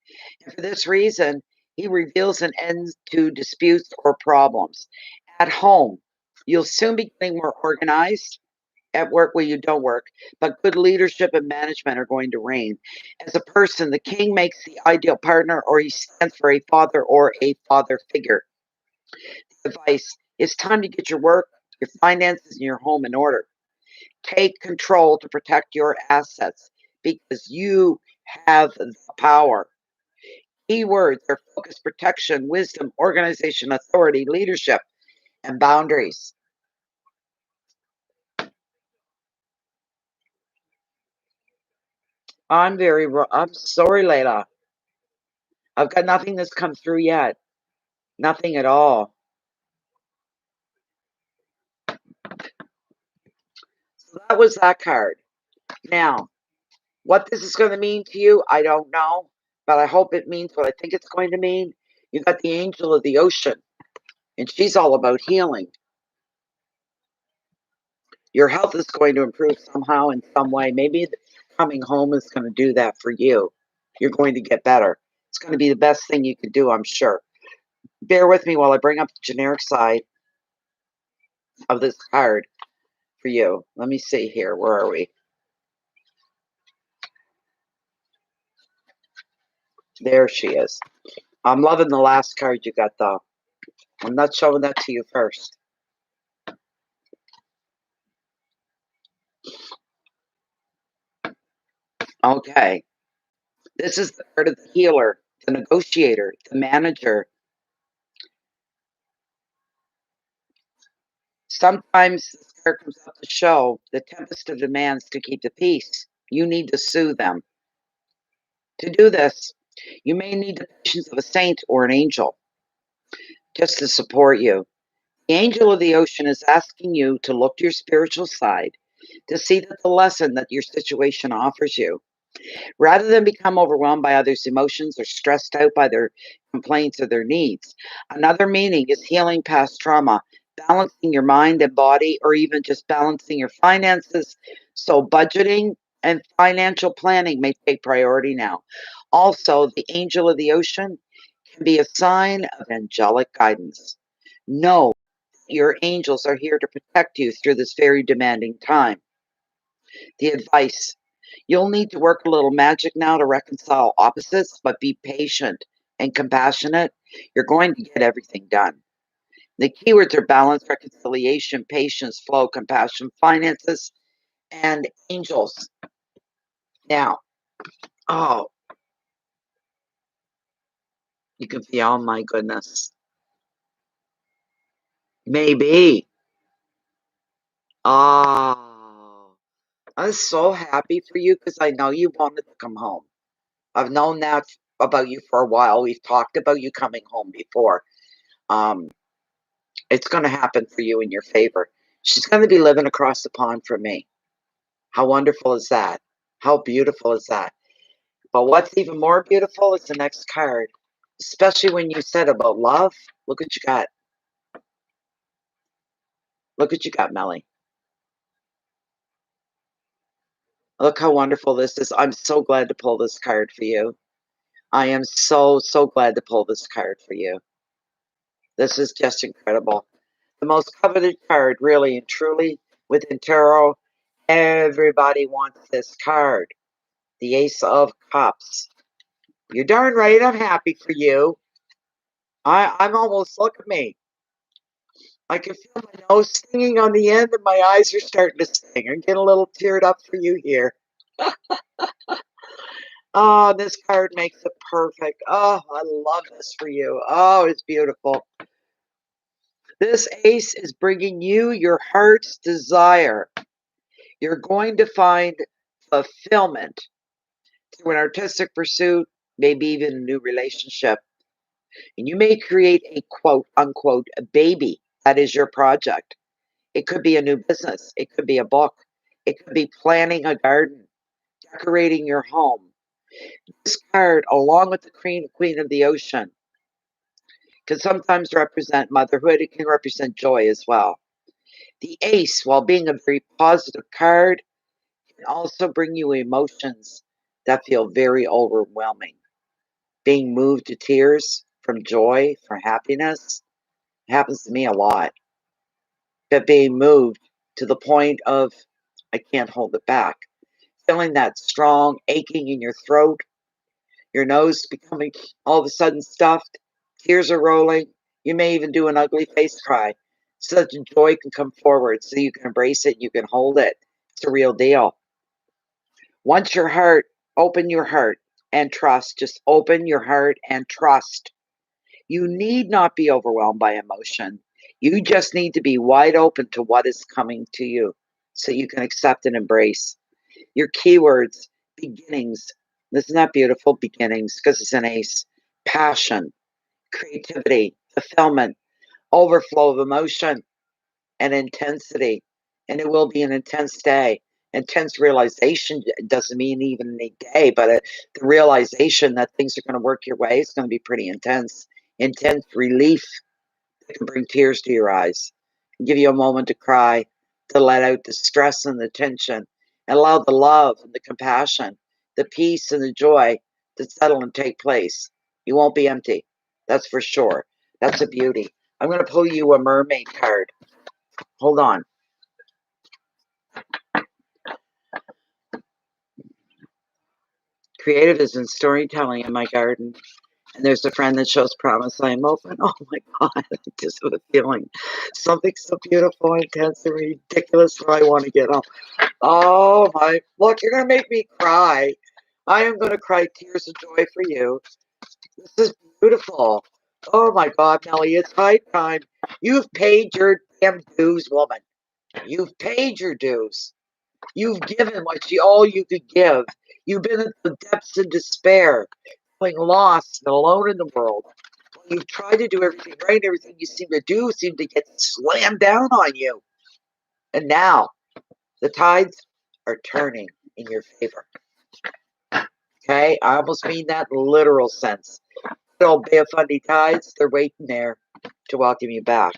And for this reason, he reveals an end to disputes or problems. At home, you'll soon be getting more organized. At work where you don't work, but good leadership and management are going to reign. As a person, the king makes the ideal partner, or he stands for a father or a father figure. Advice: it's time to get your work, your finances, and your home in order. Take control to protect your assets because you have the power. Keywords are focus, protection, wisdom, organization, authority, leadership, and boundaries. I'm sorry, Layla. I've got nothing that's come through yet. Nothing at all. So that was that card. Now, what this is going to mean to you, I don't know, but I hope it means what I think it's going to mean. You got the angel of the ocean, and she's all about healing. Your health is going to improve somehow in some way. Maybe coming home is going to do that for you. You're going to get better. It's going to be the best thing you could do, I'm sure. Bear with me while I bring up the generic side of this card for you. Let me see here. Where are we? There she is. I'm loving the last card you got, though. I'm not showing that to you first. Okay. This is the card of the healer, the negotiator, the manager. Sometimes this card comes up to show the tempest of demands to keep the peace. You need to soothe them. To do this, you may need the patience of a saint or an angel just to support you. The angel of the ocean is asking you to look to your spiritual side to see that the lesson that your situation offers you. Rather than become overwhelmed by others' emotions or stressed out by their complaints or their needs. Another meaning is healing past trauma, balancing your mind and body, or even just balancing your finances. So, budgeting and financial planning may take priority now. Also, the angel of the ocean can be a sign of angelic guidance. Know your angels are here to protect you through this very demanding time. The advice: you'll need to work a little magic now to reconcile opposites, but be patient and compassionate. You're going to get everything done. The keywords are balance, reconciliation, patience, flow, compassion, finances, and angels. Now, oh, you can feel, oh my goodness. Maybe. Oh, I'm so happy for you because I know you wanted to come home. I've known that about you for a while. We've talked about you coming home before. Um, it's going to happen for you in your favor. She's going to be living across the pond from me. How wonderful is that? How beautiful is that? But what's even more beautiful is the next card, especially when you said about love. Look what you got. Look what you got, Melly. Look how wonderful this is. I'm so glad to pull this card for you. I am so, so glad to pull this card for you. This is just incredible. The most coveted card, really and truly, within tarot. Everybody wants this card. The Ace of Cups. You're darn right I'm happy for you. I'm almost, look at me. I can feel my nose stinging on the end and my eyes are starting to sting. I'm getting a little teared up for you here. Oh, this card makes it perfect. Oh, I love this for you. Oh, it's beautiful. This ace is bringing you your heart's desire. You're going to find fulfillment through an artistic pursuit, maybe even a new relationship. And you may create a quote unquote a baby that is your project. It could be a new business, it could be a book, it could be planting a garden, decorating your home. This card, along with the Queen of the Ocean, can sometimes represent motherhood. It can represent joy as well. The Ace, while being a very positive card, can also bring you emotions that feel very overwhelming. Being moved to tears from joy, from happiness, happens to me a lot. But being moved to the point of, I can't hold it back. Feeling that strong aching in your throat, your nose becoming all of a sudden stuffed, tears are rolling. You may even do an ugly face cry so that the joy can come forward so you can embrace it, you can hold it. It's a real deal. Once your heart, open your heart and trust. Just open your heart and trust. You need not be overwhelmed by emotion. You just need to be wide open to what is coming to you so you can accept and embrace. Your keywords, beginnings. Isn't that beautiful? Beginnings, because it's an ace. Passion, creativity, fulfillment, overflow of emotion, and intensity. And it will be an intense day. Intense realization doesn't mean even a day, but the realization that things are going to work your way is going to be pretty intense. Intense relief that can bring tears to your eyes, and give you a moment to cry, to let out the stress and the tension, and allow the love and the compassion, the peace and the joy to settle and take place. You won't be empty. That's for sure. That's a beauty. I'm going to pull you a mermaid card. Hold on. Creative is in storytelling in my garden. And there's a friend that shows promise. I am open. Oh my God, I just have a feeling. Something so beautiful, intense, and ridiculous where I want to get home. Oh my, look, you're going to make me cry. I am going to cry tears of joy for you. This is beautiful. Oh my God, Melly, it's high time. You've paid your damn dues, woman. You've paid your dues. You've given all you could give. You've been in the depths of despair, feeling lost and alone in the world. You've tried to do everything right. Everything you seem to do seems to get slammed down on you. And now the tides are turning in your favor. Okay? I almost mean that in literal sense. The old Bay of Fundy tides, they're waiting there to welcome you back.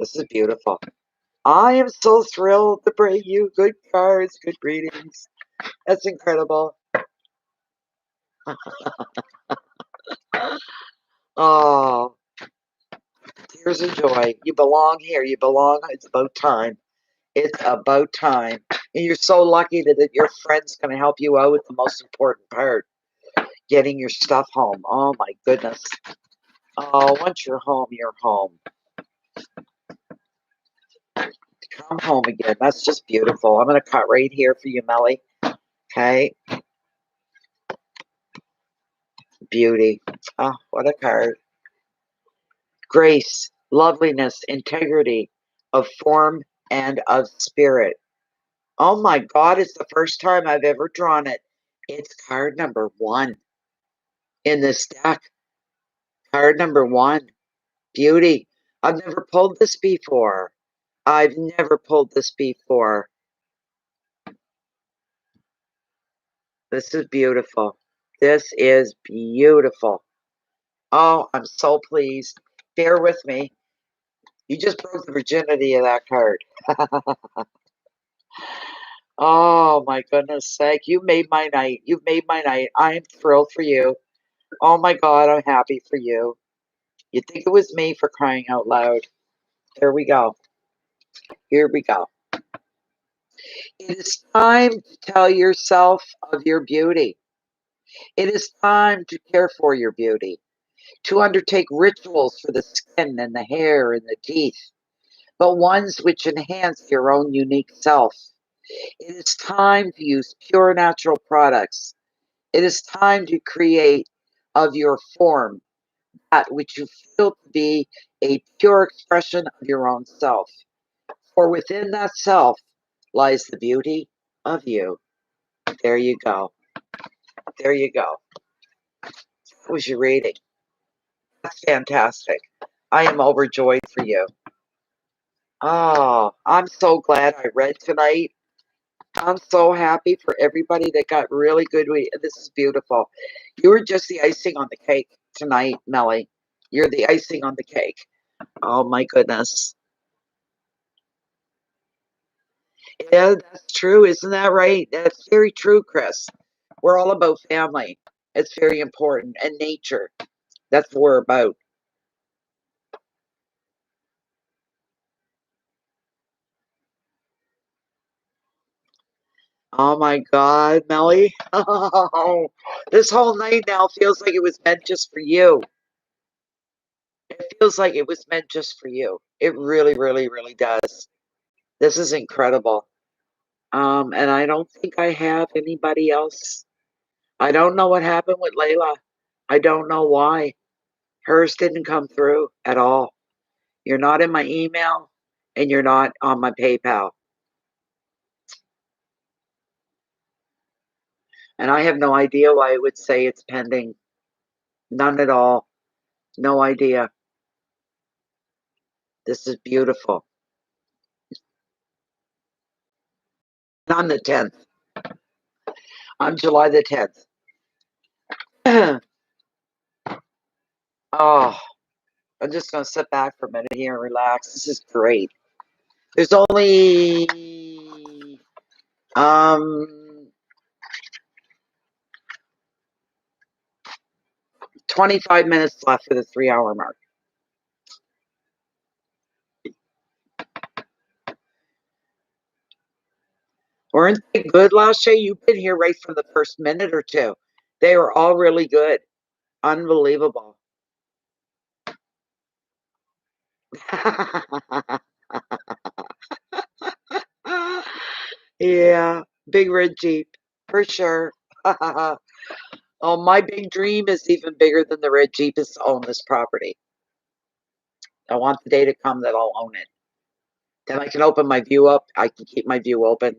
This is beautiful. I am so thrilled to bring you good cards, good readings. That's incredible. Oh, tears of joy. You belong here. You belong. It's about time. It's about time. And you're so lucky that your friend's going to help you out with the most important part, getting your stuff home. Oh, my goodness. Oh, once you're home, you're home. Come home again. That's just beautiful. I'm going to cut right here for you, Melly. Okay. Beauty. Oh, what a card. Grace, loveliness, integrity of form and of spirit. Oh my God, it's the first time I've ever drawn it. It's card number 1 in this deck. Card number 1. Beauty. I've never pulled this before. I've never pulled this before. This is beautiful. This is beautiful. Oh, I'm so pleased. Bear with me. You just broke the virginity of that card. Oh, my goodness sake. You made my night. You've made my night. I am thrilled for you. Oh, my God. I'm happy for you. You'd think it was me, for crying out loud. Here we go. Here we go. It is time to tell yourself of your beauty. It is time to care for your beauty, to undertake rituals for the skin and the hair and the teeth, but ones which enhance your own unique self. It is time to use pure natural products. It is time to create of your form that which you feel to be a pure expression of your own self. For within that self lies the beauty of you. There you go. There you go. That was your reading. That's fantastic. I am overjoyed for you. Oh, I'm so glad I read tonight. I'm so happy for everybody that got really good. This is beautiful. You were just the icing on the cake tonight, Melly. You're the icing on the cake. Oh my goodness. Yeah, that's true. Isn't that right? That's very true, Chris. We're all about family. It's very important. And nature. That's what we're about. Oh my God, Melly. Oh, this whole night now feels like it was meant just for you. It feels like it was meant just for you. It really, really, really does. This is incredible. And I don't think I have anybody else. I don't know what happened with Layla. I don't know why. Hers didn't come through at all. You're not in my email and you're not on my PayPal. And I have no idea why it would say it's pending. None at all. No idea. This is beautiful. On the 10th. On July the 10th. Oh, I'm just going to sit back for a minute here and relax. This is great. There's only 25 minutes left for the 3 hour mark. Weren't they good, Lashay? You've been here right from the first minute or two. They were all really good. Unbelievable. Yeah, big red Jeep, for sure. Oh, my big dream is even bigger than the red Jeep is to own this property. I want the day to come that I'll own it. Then I can open my view up. I can keep my view open.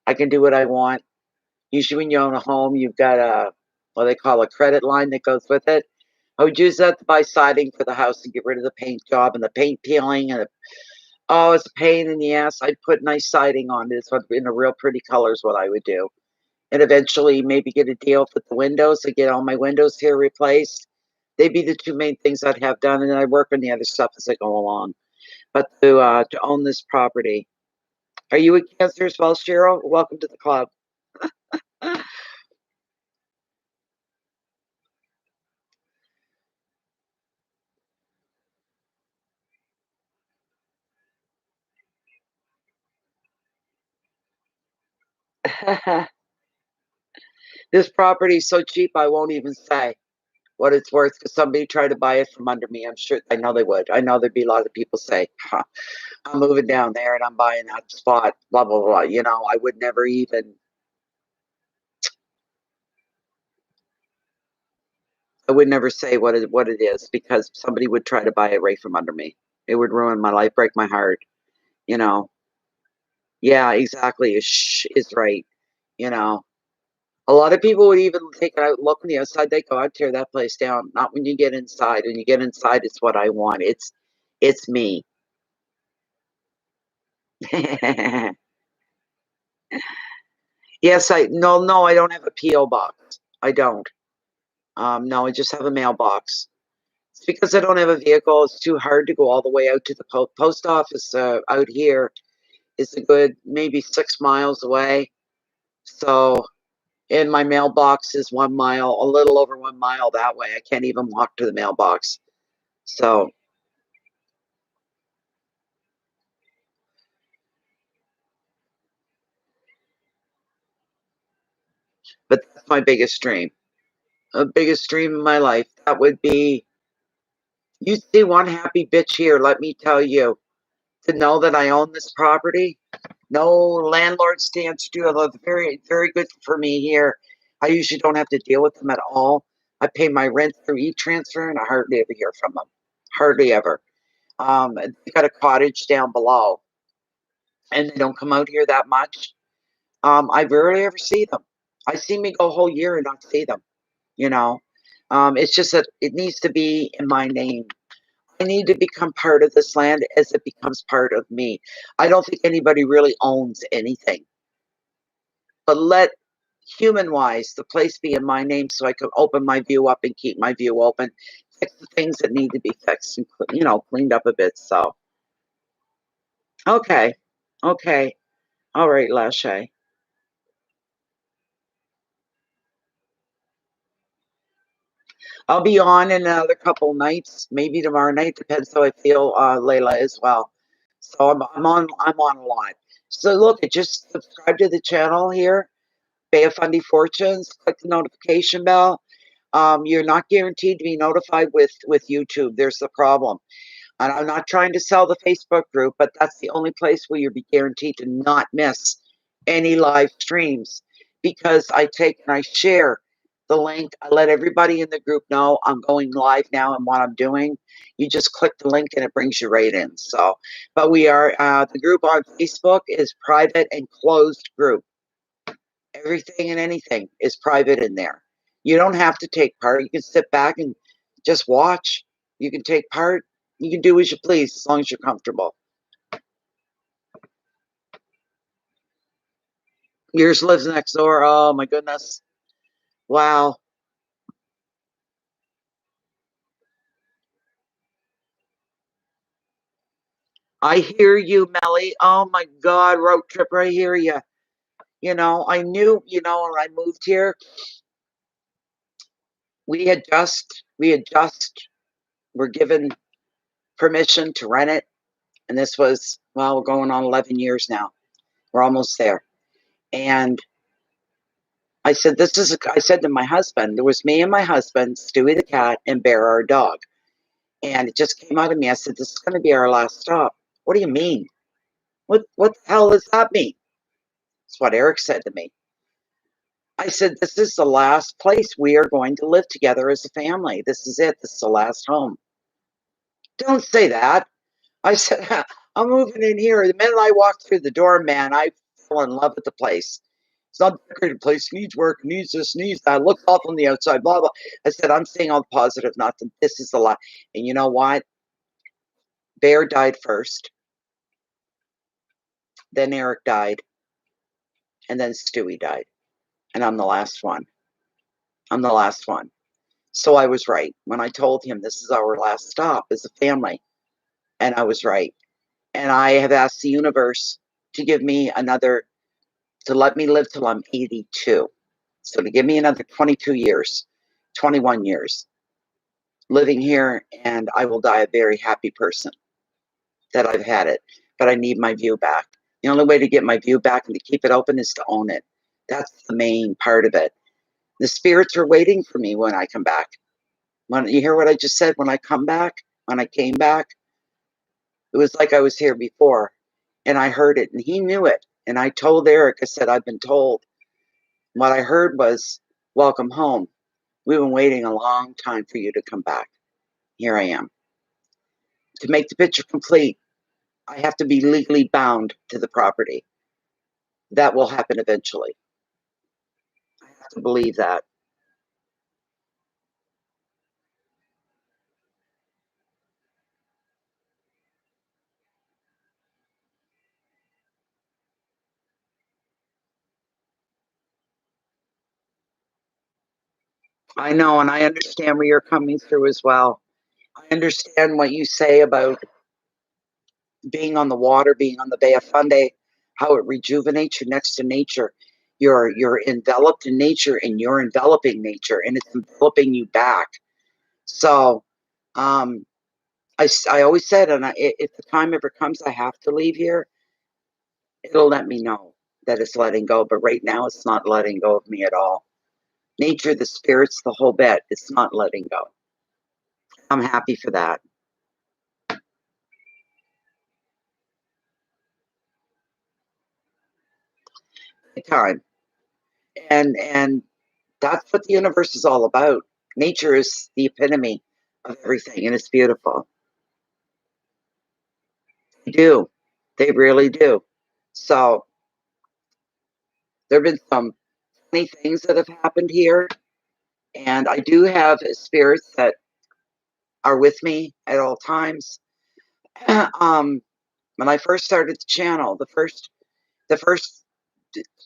I can do what I want. Usually when you own a home, you've got what they call a credit line that goes with it. I would use that to buy siding for the house and get rid of the paint job and the paint peeling. And oh, it's a pain in the ass. I'd put nice siding on it. So in a real pretty color is what I would do. And eventually maybe get a deal with the windows to get all my windows here replaced. They'd be the two main things I'd have done. And then I work on the other stuff as I go along. But to own this property. Are you a Cancer as well, Cheryl? Welcome to the club. This property is so cheap, I won't even say what it's worth because somebody tried to buy it from under me. I'm sure, I know they would. I know there'd be a lot of people say, huh, I'm moving down there and I'm buying that spot, blah, blah, blah. You know, I would never even, I would never say what it is because somebody would try to buy it right from under me. It would ruin my life, break my heart, you know. Yeah, exactly. Shh is right, you know. A lot of people would even take a look on the outside. They go, "I'd tear that place down." Not when you get inside. When you get inside, it's what I want. It's me. Yes, I no, I don't have a PO box. I don't. No, I just have a mailbox. It's because I don't have a vehicle. It's too hard to go all the way out to the post office out here. Is a good maybe 6 miles away. So, and my mailbox is 1 mile, a little over 1 mile that way. I can't even walk to the mailbox. So, but that's my biggest dream. The biggest dream in my life. That would be, you see one happy bitch here, let me tell you, to know that I own this property. No landlord stamps do. Very, very good for me here. I usually don't have to deal with them at all. I pay my rent through e-transfer and I hardly ever hear from them. Hardly ever. They got a cottage down below and they don't come out here that much. I rarely ever see them. I see me go a whole year and not see them, you know. It's just that it needs to be in my name. I need to become part of this land as it becomes part of me. I don't think anybody really owns anything. But let human wise the place be in my name so I can open my view up and keep my view open, fix the things that need to be fixed and cleaned up a bit. So okay, okay. All right, Lashay. I'll be on in another couple nights, maybe tomorrow night. Depends how I feel, Layla, as well. So I'm on a lot. So look, just subscribe to the channel here. Bay of Fundy Fortunes. Click the notification bell. You're not guaranteed to be notified with YouTube. There's the problem. And I'm not trying to sell the Facebook group, but that's the only place where you'll be guaranteed to not miss any live streams, because I take and I share the link. I let everybody in the group know I'm going live now and what I'm doing. You just click the link and it brings you right in. So, but we are, the group on Facebook is private and closed group. Everything and anything is private in there. You don't have to take part. You can sit back and just watch. You can take part. You can do as you please as long as you're comfortable. Yours lives next door. Oh my goodness. Wow. I hear you, Melly. Oh my God, road tripper, I hear you. I knew, when I moved here, we had just were given permission to rent it. And this was, well, we're going on 11 years now. We're almost there. And I said, I said to my husband, there was me and my husband, Stewie the cat, and Bear, our dog. And it just came out of me. I said, this is going to be our last stop. What do you mean? What the hell does that mean? That's what Eric said to me. I said, this is the last place we are going to live together as a family. This is it. This is the last home. Don't say that. I said, I'm moving in here. The minute I walked through the door, man, I fell in love with the place. It's not a decorated place. It needs work. It needs this, needs that. Look off on the outside, blah, blah. I said, I'm seeing all the positive, not the, this is the lot. And you know what? Bear died first. Then Eric died. And then Stewie died. And I'm the last one. I'm the last one. So I was right when I told him this is our last stop as a family. And I was right. And I have asked the universe to give me to let me live till I'm 82. So to give me another 22 years, 21 years living here, and I will die a very happy person that I've had it. But I need my view back. The only way to get my view back and to keep it open is to own it. That's the main part of it. The spirits are waiting for me when I come back. When you hear what I just said, when I come back, when I came back, it was like I was here before, and I heard it, and he knew it. And I told Eric, I said, I've been told. What I heard was, welcome home. We've been waiting a long time for you to come back. Here I am. To make the picture complete, I have to be legally bound to the property. That will happen eventually. I have to believe that. I know, and I understand where you're coming through as well. I understand what you say about being on the water, being on the Bay of Fundy, how it rejuvenates you next to nature. You're enveloped in nature, and you're enveloping nature, and it's enveloping you back. So, I always said, and if the time ever comes, I have to leave here. It'll let me know that it's letting go. But right now, it's not letting go of me at all. Nature, the spirits, the whole bit. It's not letting go. I'm happy for that. Time, and that's what the universe is all about. Nature is the epitome of everything, and it's beautiful. They do. They really do. So there have been some funny things that have happened here, and I do have spirits that are with me at all times. um, when I first started the channel, the first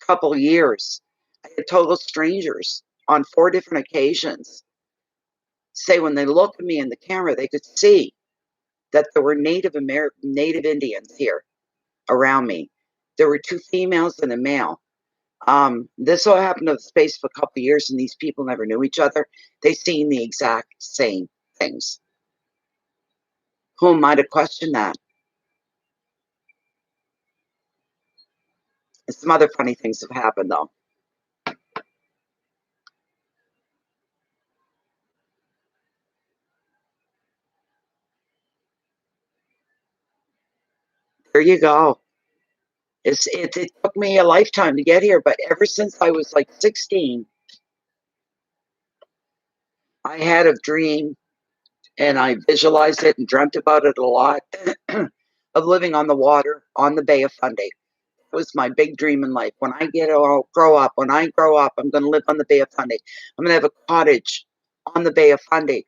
couple of years, I had total strangers on 4 different occasions say when they looked at me in the camera, they could see that there were Native Indians here around me. There were 2 females and a male. This all happened in the space of a couple of years, and these people never knew each other. They seen the exact same things. Who am I to question that? And some other funny things have happened, though. There you go. It took me a lifetime to get here, but ever since I was like 16, I had a dream and I visualized it and dreamt about it a lot of living on the water on the Bay of Fundy. It was my big dream in life. When I grow up, I'm going to live on the Bay of Fundy. I'm going to have a cottage on the Bay of Fundy.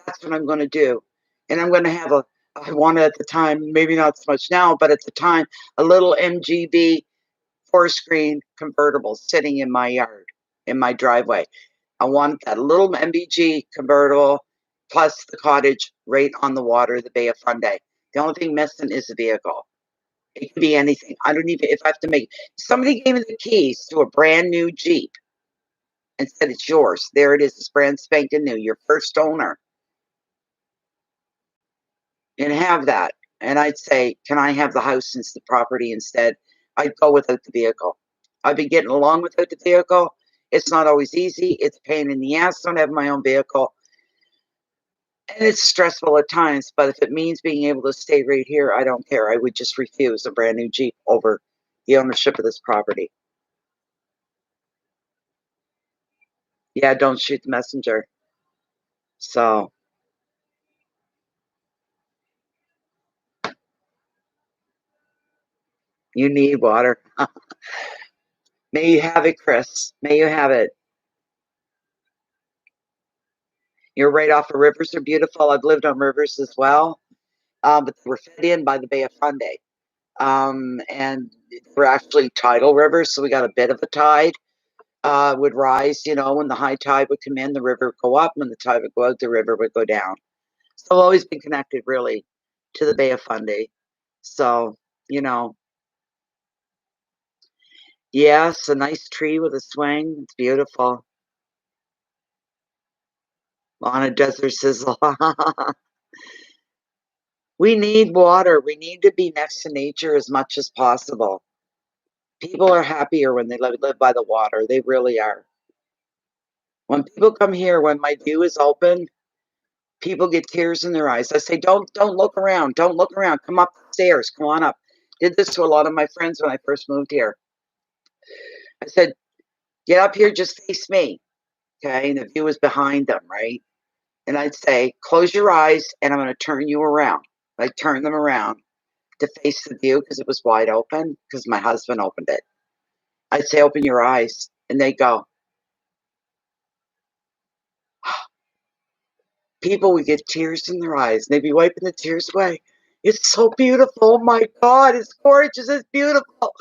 That's what I'm going to do. And I'm going to have I wanted at the time, maybe not so much now, but at the time, a little MGB 4-screen convertible sitting in my yard, in my driveway. I want that little MBG convertible plus the cottage right on the water, the Bay of Fundy. The only thing missing is the vehicle. It could be anything. I don't even, if I have to make, somebody gave me the keys to a brand new Jeep and said, it's yours. There it is. It's brand spanking new. Your first owner. And have that. And I'd say, can I have the house since the property instead? I'd go without the vehicle. I've been getting along without the vehicle. It's not always easy. It's a pain in the ass. I don't have my own vehicle. And it's stressful at times, but if it means being able to stay right here, I don't care. I would just refuse a brand new Jeep over the ownership of this property. Yeah, don't shoot the messenger. So, you need water. May you have it, Chris. May you have it. You're right off of rivers are beautiful. I've lived on rivers as well, but they were fed in by the Bay of Fundy. And we're actually tidal rivers, so we got a bit of a tide would rise, when the high tide would come in, the river would go up. When the tide would go out, the river would go down. So I've always been connected, really, to the Bay of Fundy. So, yes, a nice tree with a swing. It's beautiful. On a desert sizzle. We need water. We need to be next to nature as much as possible. People are happier when they live by the water. They really are. When people come here, when my view is open, people get tears in their eyes. I say, don't look around. Don't look around. Come up the stairs. Come on up. Did this to a lot of my friends when I first moved here. I said, get up here, just face me. Okay. And the view is behind them, right? And I'd say, close your eyes and I'm going to turn you around. I'd turn them around to face the view because it was wide open because my husband opened it. I'd say, open your eyes. And they go, people would get tears in their eyes. And they'd be wiping the tears away. It's so beautiful. Oh my God, it's gorgeous. It's beautiful.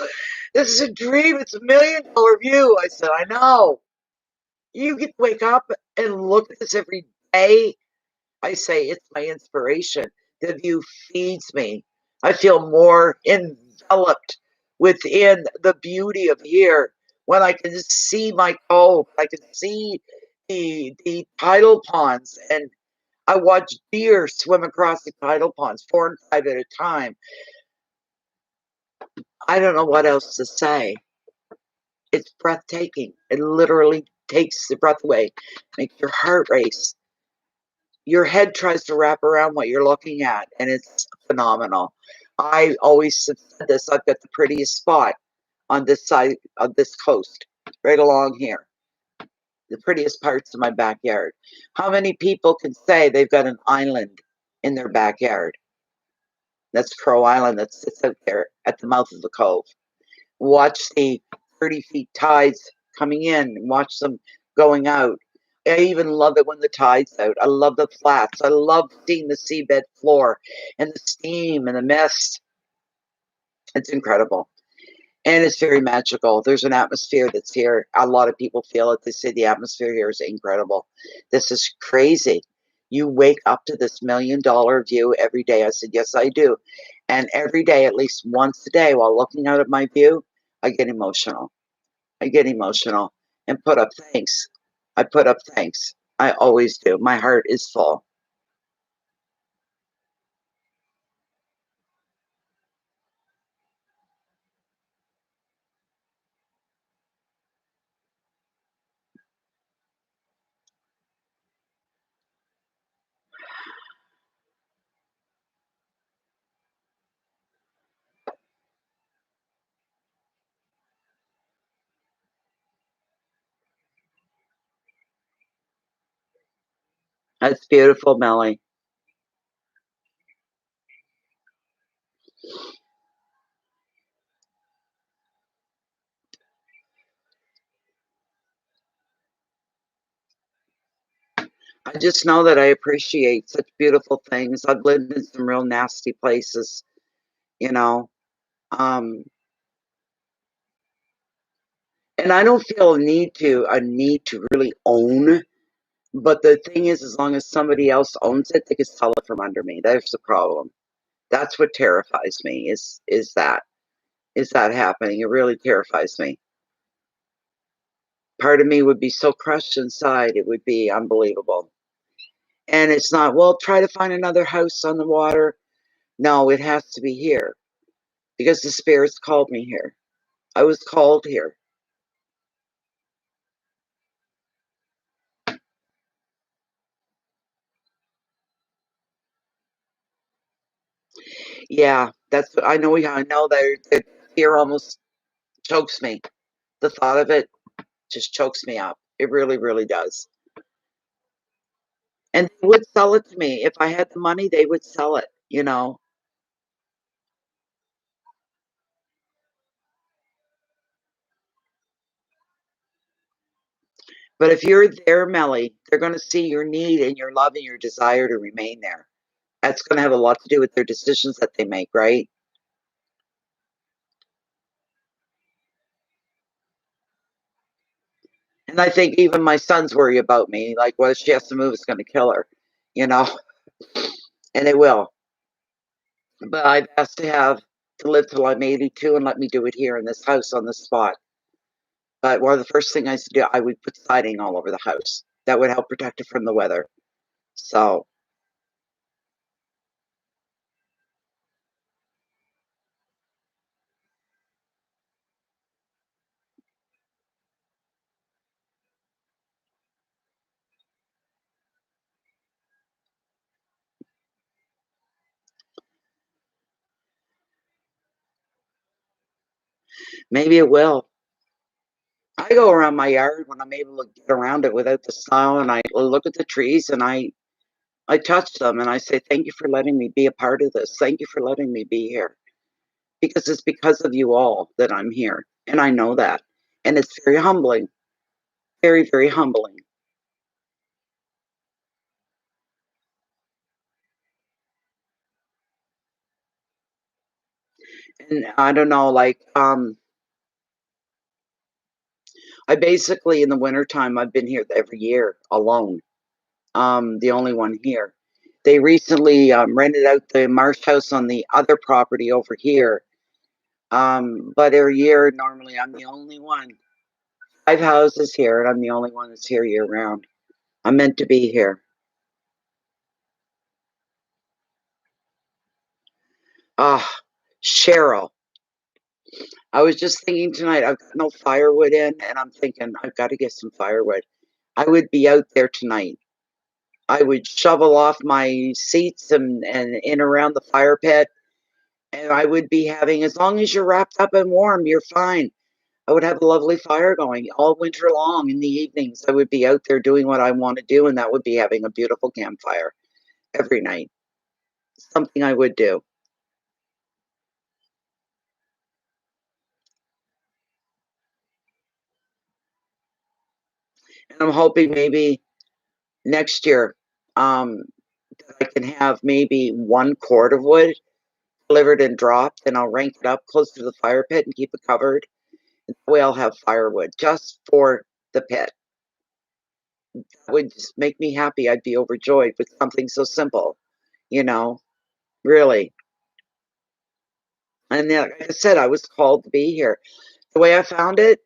This is a dream. It's $1 million view. I said, I know. You get to wake up and look at this every day. I say, it's my inspiration. The view feeds me. I feel more enveloped within the beauty of here when I can see my cove. I can see the tidal ponds, and I watch deer swim across the tidal ponds, 4 and 5 at a time. I don't know what else to say. It's breathtaking. It literally takes the breath away, makes your heart race. Your head tries to wrap around what you're looking at, and it's phenomenal. I always said this, I've got the prettiest spot on this side of this coast, right along here. The prettiest parts of my backyard. How many people can say they've got an island in their backyard? That's Crow Island that sits out there at the mouth of the cove. Watch the 30 feet tides coming in and watch them going out. I even love it when the tide's out. I love the flats. I love seeing the seabed floor and the steam and the mist. It's incredible. And it's very magical. There's an atmosphere that's here. A lot of people feel it. They say the atmosphere here is incredible. This is crazy. You wake up to this $1,000,000 view every day. I said, yes, I do. And every day, at least once a day, while looking out at my view, I get emotional. I get emotional and put up thanks. I put up thanks. I always do. My heart is full. That's beautiful, Melly. I just know that I appreciate such beautiful things. I've lived in some real nasty places, you know. Um, and I don't feel a need to really own. But the thing is, as long as somebody else owns it, they can sell it from under me. That's the problem. That's what terrifies me. Is that happening? It really terrifies me. Part of me would be so crushed inside. It would be unbelievable. And it's not, well, try to find another house on the water. No, it has to be here because the spirits called me here. I was called here. Yeah, that's what I know. I know that fear almost chokes me. The thought of it just chokes me up. It really, really does. And they would sell it to me. If I had the money, they would sell it, you know? But if you're there, Melly, they're gonna see your need and your love and your desire to remain there. That's gonna have a lot to do with their decisions that they make, right? And I think even my sons worry about me, like, "What if she has to move, it's gonna kill her," you know? And it will. But I've asked to live till I'm 82 and let me do it here in this house on this spot. But one of the first thing I used to do, I would put siding all over the house. That would help protect it from the weather. So, maybe it will. I go around my yard when I'm able to get around it without the snow, and I look at the trees and I touch them and I say, "Thank you for letting me be a part of this. Thank you for letting me be here." Because it's because of you all that I'm here, and I know that. And it's very humbling, very, very humbling. And I don't know, like, I basically in the wintertime, I've been here every year alone. The only one here. They recently rented out the Marsh house on the other property over here. But every year, normally I'm the only one. 5 houses here, and I'm the only one that's here year round. I'm meant to be here. Ah, Cheryl. I was just thinking tonight, I've got no firewood in, and I'm thinking I've got to get some firewood. I would be out there tonight. I would shovel off my seats and in around the fire pit, and I would be having, as long as you're wrapped up and warm, you're fine. I would have a lovely fire going all winter long in the evenings. I would be out there doing what I want to do, and that would be having a beautiful campfire every night. Something I would do. And I'm hoping maybe next year, that I can have maybe 1 cord of wood delivered and dropped, and I'll rank it up close to the fire pit and keep it covered. That way I'll have firewood just for the pit. that would just make me happy. I'd be overjoyed with something so simple, you know, really. And then, like I said, I was called to be here. The way I found it,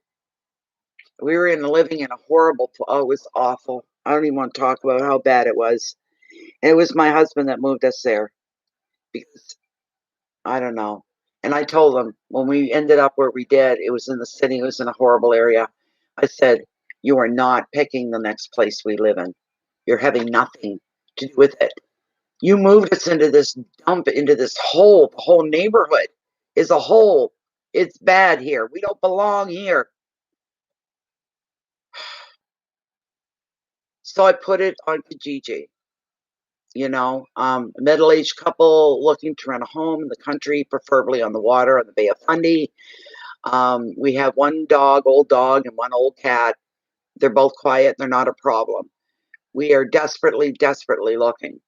we were living in a horrible, oh, it was awful. I don't even want to talk about how bad it was. And it was my husband that moved us there because I don't know. And I told him when we ended up where we did, it was in the city, it was in a horrible area. I said, "You are not picking the next place we live in. You're having nothing to do with it. You moved us into this dump, into this hole. The whole neighborhood is a hole. It's bad here. We don't belong here." So I put it on Kijiji, a middle-aged couple looking to rent a home in the country, preferably on the water, on the Bay of Fundy. We have one dog, old dog, and one old cat. They're both quiet. They're not a problem. We are desperately, desperately looking.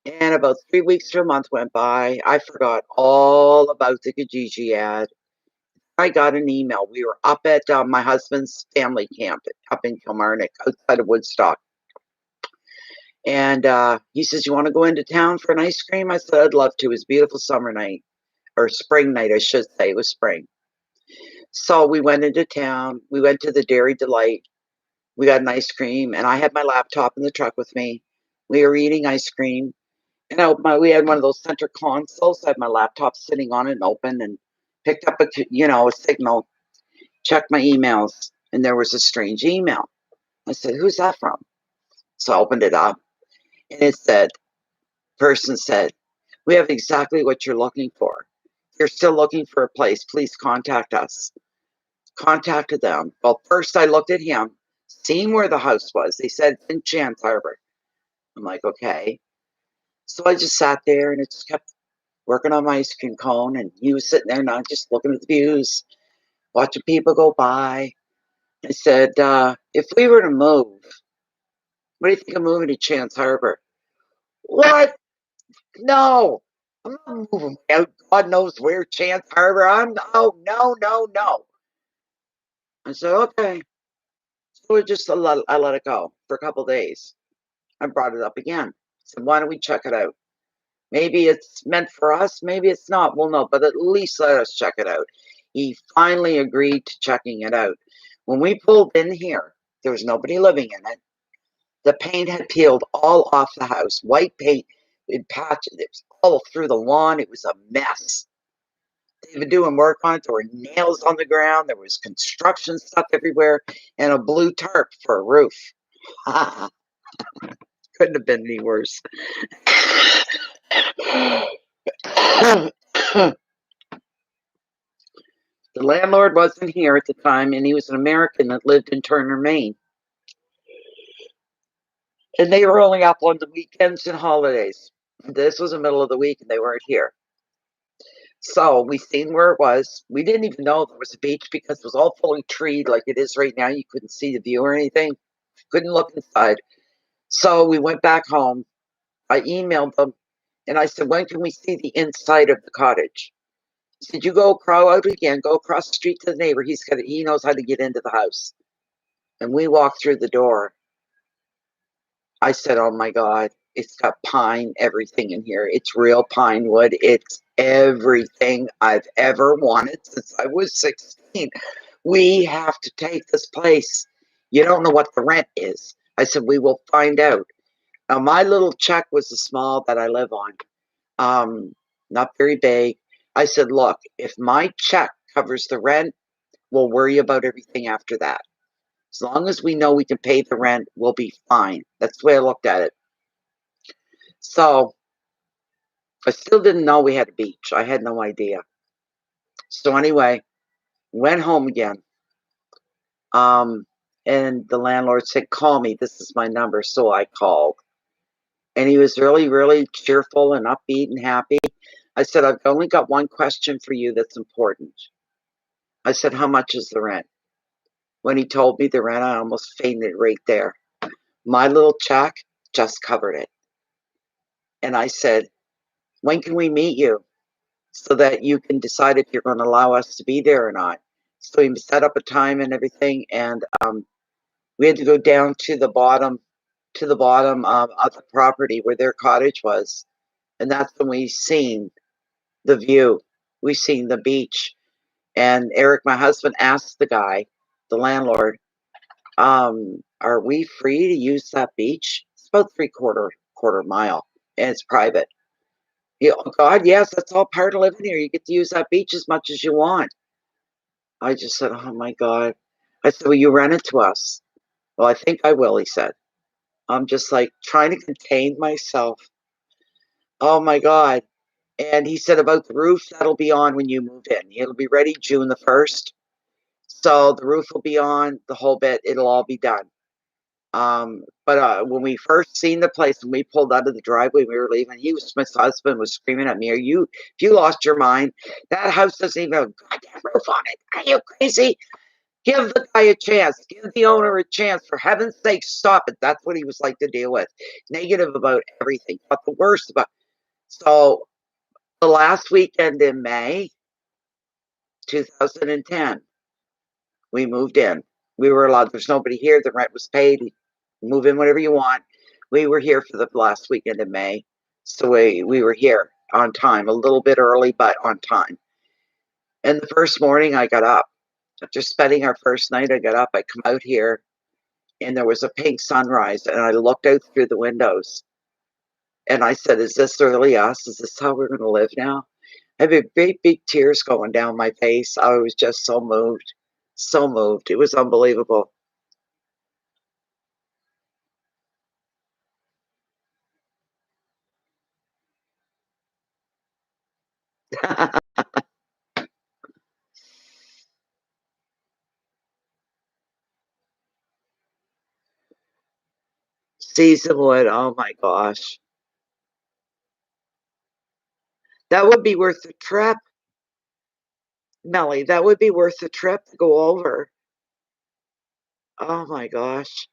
And about 3 weeks to a month went by. I forgot all about the Kijiji ad. I got an email. We were up at my husband's family camp up in Kilmarnock, outside of Woodstock. And he says, "You want to go into town for an ice cream?" I said, "I'd love to." It was a beautiful summer night, or spring night, I should say. It was spring. So we went into town. We went to the Dairy Delight. We got an ice cream, and I had my laptop in the truck with me. We were eating ice cream, and we had one of those center consoles. I had my laptop sitting on it and open, and picked up a signal, checked my emails, and there was a strange email. I said, "Who's that from?" So I opened it up, and it said, person said, "We have exactly what you're looking for. If you're still looking for a place, please contact us." Contacted them. Well, first I looked at him, seeing where the house was. They said it's in Chance Harbor. I'm like, okay. So I just sat there and it just kept working on my ice cream cone, and he was sitting there not just looking at the views, watching people go by. I said, "If we were to move, what do you think of moving to Chance Harbor?" "What? No, I'm not moving out. God knows where Chance Harbor. Oh, no, no, no." I said, "Okay." So I let it go for a couple days. I brought it up again. I said, "Why don't we check it out? Maybe it's meant for us, maybe it's not. We'll know, but at least let us check it out." He finally agreed to checking it out. When we pulled in here, there was nobody living in it. The paint had peeled all off the house. White paint, it patched, it was all through the lawn. It was a mess. They've been doing work on it. There were nails on the ground. There was construction stuff everywhere, and a blue tarp for a roof. Couldn't have been any worse. The landlord wasn't here at the time, and he was an American that lived in Turner, Maine. And they were only up on the weekends and holidays. This was the middle of the week, and they weren't here. So we seen where it was. We didn't even know there was a beach because it was all fully treed like it is right now. You couldn't see the view or anything. Couldn't look inside. So we went back home. I emailed them, and I said, "When can we see the inside of the cottage?" He said, "You go out again, go across the street to the neighbor. He knows how to get into the house." And we walked through the door. I said, "Oh my God, it's got pine, everything in here. It's real pine wood. It's everything I've ever wanted since I was 16. We have to take this place. You don't know what the rent is." I said, "We will find out." Now, my little check was the small that I live on, not very big. I said, "Look, if my check covers the rent, we'll worry about everything after that. As long as we know we can pay the rent, we'll be fine." That's the way I looked at it. So I still didn't know we had a beach. I had no idea. So anyway, went home again. And the landlord said, "Call me. This is my number." So I called. And he was really, really cheerful and upbeat and happy. I said, "I've only got one question for you that's important." I said, "How much is the rent?" When he told me the rent, I almost fainted right there. My little check just covered it. And I said, "When can we meet you so that you can decide if you're going to allow us to be there or not?" So he set up a time and everything, and We had to go down to the bottom of the property where their cottage was, and that's when we seen the view. We seen the beach, and Eric, my husband, asked the guy, the landlord, "Are we free to use that beach?" It's about quarter mile, and it's private. Yeah, oh God, yes, that's all part of living here. You get to use that beach as much as you want. I just said, "Oh my God." I said, "Will you rent it to us?" "Well, I think I will," he said. I'm just like trying to contain myself. Oh my God. And he said about the roof, that'll be on when you move in. It'll be ready June the 1st. So the roof will be on, the whole bit, it'll all be done. But when we first seen the place, when we pulled out of the driveway, we were leaving, my husband was screaming at me, if you lost your mind? That house doesn't even have a goddamn roof on it. Are you crazy? Give the guy a chance. Give the owner a chance. For heaven's sake, stop it." That's what he was like to deal with. Negative about everything. But the worst about so the last weekend in May 2010, we moved in. We were allowed, there's nobody here, the rent was paid. Move in whenever you want. We were here for the last weekend in May. So we were here on time, a little bit early, but on time. And the first morning I got up, after spending our first night, I got up, I come out here, and there was a pink sunrise, and I looked out through the windows, and I said, "Is this really us? Is this how we're going to live now?" I had big tears going down my face. I was just so moved, so moved. It was unbelievable. Season wood, oh my gosh. That would be worth the trip, Melly. That would be worth the trip to go over. Oh my gosh.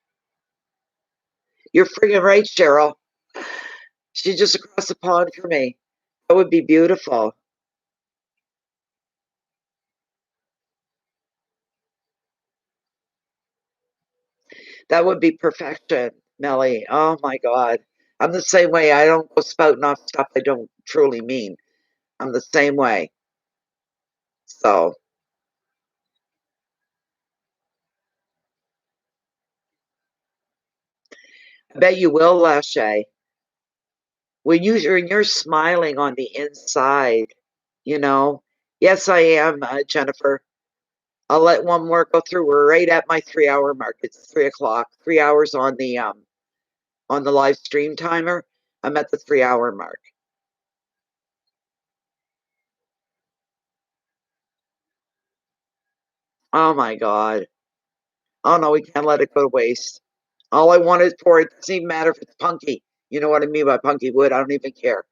You're friggin' right, Cheryl. She's just across the pond from me. That would be beautiful. That would be perfection, Melly. Oh my God. I'm the same way. I don't go spouting off stuff I don't truly mean. I'm the same way. So I bet you will, Lashay. When you're smiling on the inside, you know. Yes, I am, Jennifer. I'll let one more go through. We're right at my 3 hour mark. It's 3 o'clock. 3 hours on the live stream timer. I'm at the 3 hour mark. Oh my God. Oh no, we can't let it go to waste. All I want is for it doesn't even matter if it's punky. You know what I mean by punky wood. I don't even care.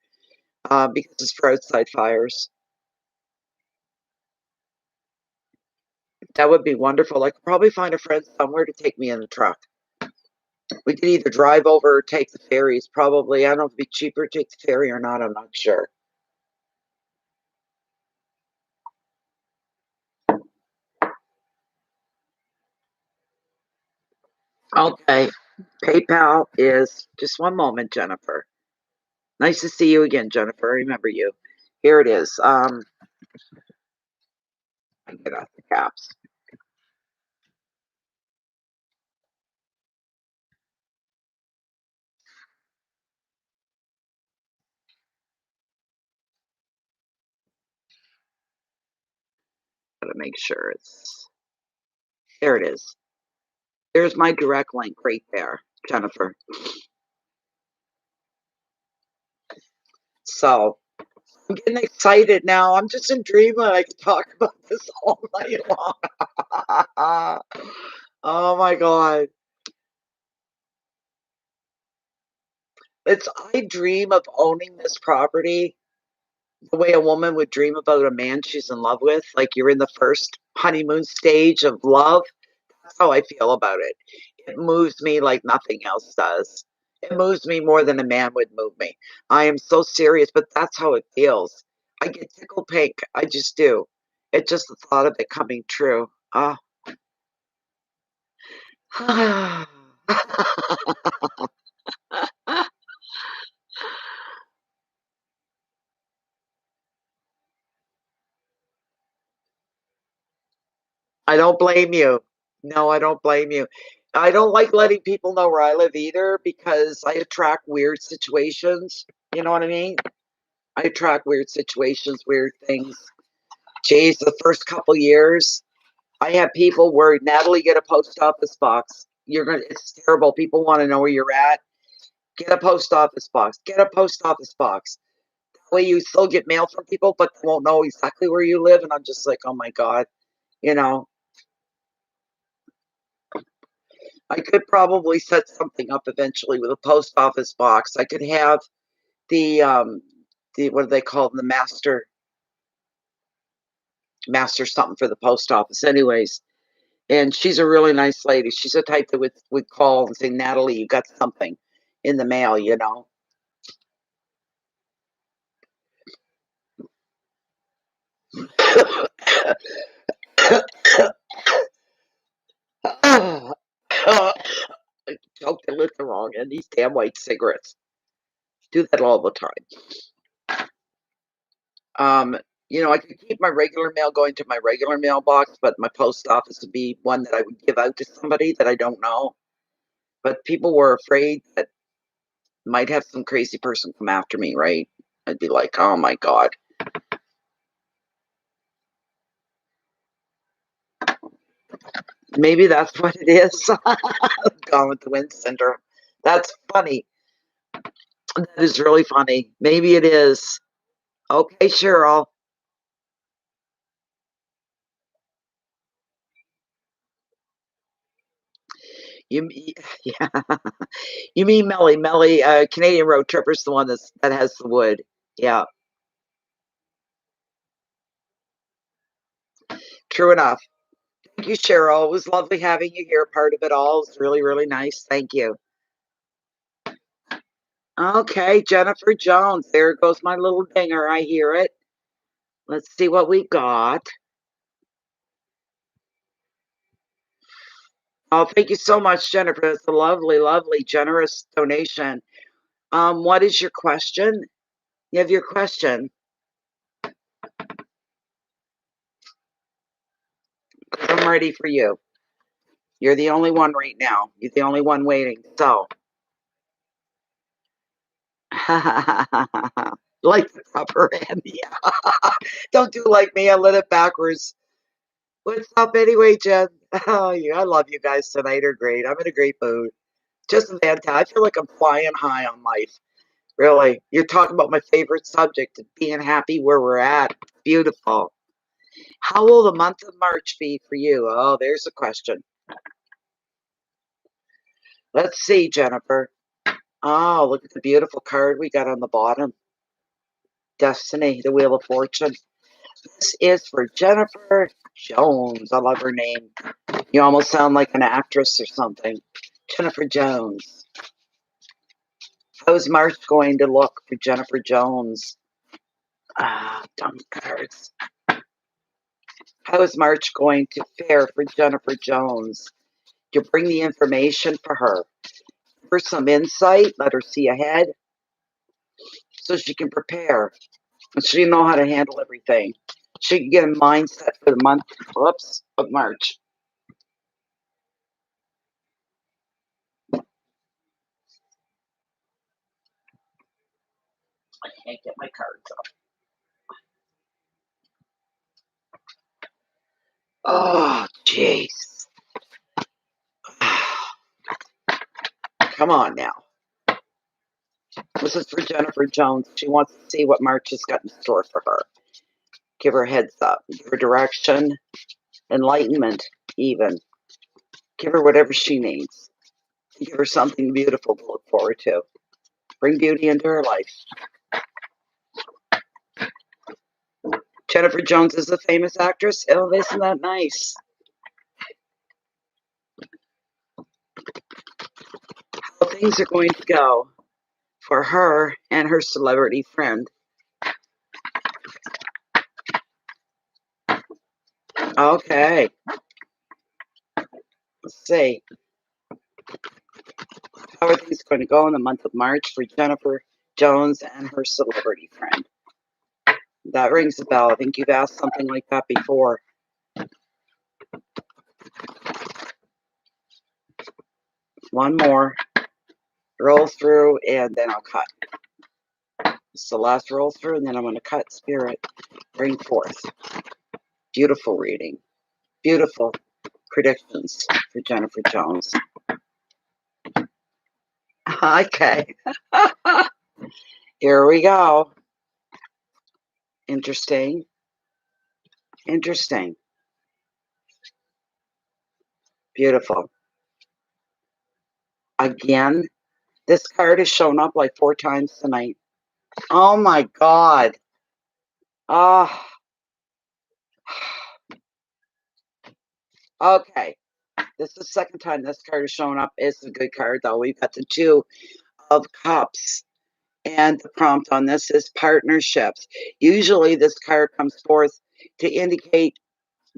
Because it's for outside fires. That would be wonderful. I could probably find a friend somewhere to take me in the truck. We could either drive over or take the ferries. Probably. I don't know if it'd be cheaper to take the ferry or not. I'm not sure. Okay. PayPal is just one moment, Jennifer. Nice to see you again, Jennifer. I remember you. Here it is. I get out the caps. Gotta make sure it's there. It is. There's my direct link right there, Jennifer. So I'm getting excited now. I'm just in dreamland. I could talk about this all night long. Oh my God. I dream of owning this property the way a woman would dream about a man she's in love with. Like you're in the first honeymoon stage of love. That's how I feel about it. It moves me like nothing else does. It moves me more than a man would move me. I am so serious, but that's how it feels. I get tickle pink. I just do. It's just the thought of it coming true. Ah, I don't blame you. No, I don't blame you. I don't like letting people know where I live either because I attract weird situations. You know what I mean? I attract weird situations, weird things. Geez, the first couple years, I had people worried, Natalie, get a post office box. It's terrible. People want to know where you're at. Get a post office box. Get a post office box. That way you still get mail from people, but they won't know exactly where you live. And I'm just like, oh my God, you know, I could probably set something up eventually with a post office box. I could have the what do they call them? The master something for the post office. Anyways, and she's a really nice lady. She's the type that would call and say, Natalie, you got something in the mail, you know. I choked and lit the wrong end. These damn white cigarettes do that all the time. You know, I could keep my regular mail going to my regular mailbox, but my post office would be one that I would give out to somebody that I don't know. But people were afraid that might have some crazy person come after me, right? I'd be like, oh my God. Maybe that's what it is. Gone with the wind syndrome. That's funny. That is really funny. Maybe it is. Okay, Cheryl. You, yeah. You mean Melly? Melly, Canadian Road Tripper's the one that has the wood. Yeah, true enough. Thank you, Cheryl. It was lovely having you here. Part of it all. It was really, really nice. Thank you. Okay, Jennifer Jones. There goes my little dinger. I hear it. Let's see what we got. Oh, thank you so much, Jennifer. That's a lovely, lovely, generous donation. What is your question? You have your question. 'Cause I'm ready for you. You're the only one right now. You're the only one waiting. So, like the proper end. Yeah. Don't do like me. I lit it backwards. What's up anyway, Jen? Oh, yeah, I love you guys tonight. Are great. I'm in a great mood. Just fantastic. I feel like I'm flying high on life. Really. You're talking about my favorite subject, being happy where we're at. Beautiful. How will the month of March be for you? Oh, there's a question. Let's see, Jennifer. Oh, look at the beautiful card we got on the bottom. Destiny, the Wheel of Fortune. This is for Jennifer Jones. I love her name. You almost sound like an actress or something. Jennifer Jones. How's March going to look for Jennifer Jones? Ah, dumb cards. How is March going to fare for Jennifer Jones? You bring the information for her. Give her some insight. Let her see ahead so she can prepare. And she know how to handle everything. She can get a mindset for the month, of March. I can't get my cards up. Oh, jeez. Come on now. This is for Jennifer Jones. She wants to see what March has got in store for her. Give her a heads up. Give her direction, enlightenment, even. Give her whatever she needs. Give her something beautiful to look forward to. Bring beauty into her life. Jennifer Jones is a famous actress. Oh, isn't that nice? How things are going to go for her and her celebrity friend. Okay. Let's see. how are things going to go in the month of March for Jennifer Jones and her celebrity friend? That rings a bell. I think you've asked something like that before. One more. Roll through, and then I'll cut. It's the last roll through, and then I'm going to cut. Spirit, bring forth. Beautiful reading. Beautiful predictions for Jennifer Jones. Okay. Here we go. Interesting. Interesting. Beautiful. Again, this card has shown up like 4 times tonight. Oh my God. Oh. Okay. This is the second time this card has shown up. It's a good card, though. We've got the 2 of Cups. And the prompt on this is partnerships. Usually this card comes forth to indicate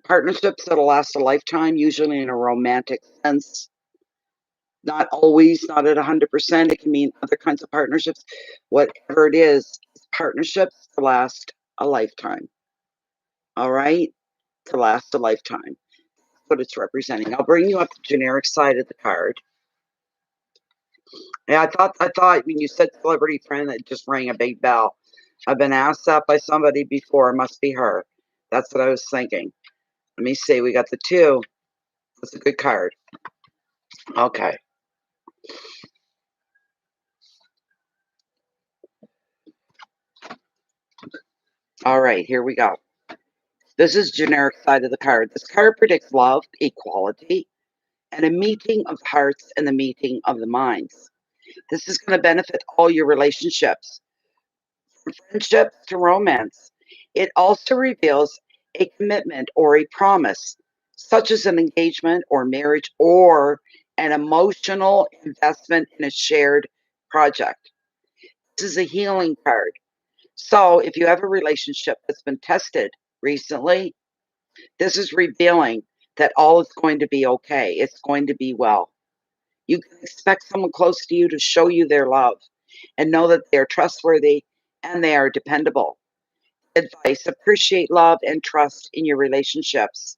partnerships that'll last a lifetime, usually in a romantic sense. Not always, not at 100%. It can mean other kinds of partnerships. Whatever it is, partnerships to last a lifetime. All right? To last a lifetime. That's what it's representing. I'll bring you up the generic side of the card. Yeah, I thought when you said celebrity friend, it just rang a big bell. I've been asked that by somebody before. It must be her. That's what I was thinking. Let me see. We got the 2. That's a good card. Okay. All right, here we go. This is generic side of the card. This card predicts love, equality, and a meeting of hearts and the meeting of the minds. This is going to benefit all your relationships, from friendships to romance. It also reveals a commitment or a promise, such as an engagement or marriage or an emotional investment in a shared project. This is a healing card. So if you have a relationship that's been tested recently, this is revealing that all is going to be okay. It's going to be well. You can expect someone close to you to show you their love and know that they're trustworthy and they are dependable. Advice: appreciate love and trust in your relationships.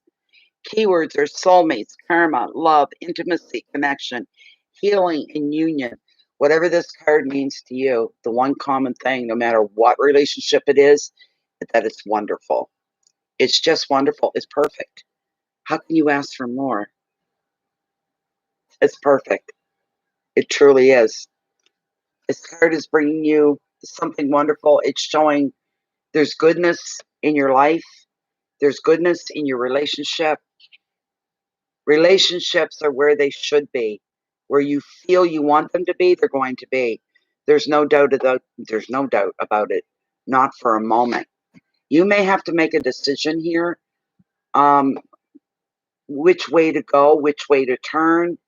Keywords are soulmates, karma, love, intimacy, connection, healing, and union. Whatever this card means to you, the one common thing, no matter what relationship it is that it's wonderful. It's just wonderful. It's perfect. How can you ask for more? It's perfect. It truly is. This card is bringing you something wonderful. It's showing there's goodness in your life. There's goodness in your relationship. Relationships are where they should be. Where you feel you want them to be, they're going to be. There's no doubt about it. Not for a moment. You may have to make a decision here. Which way to go, which way to turn.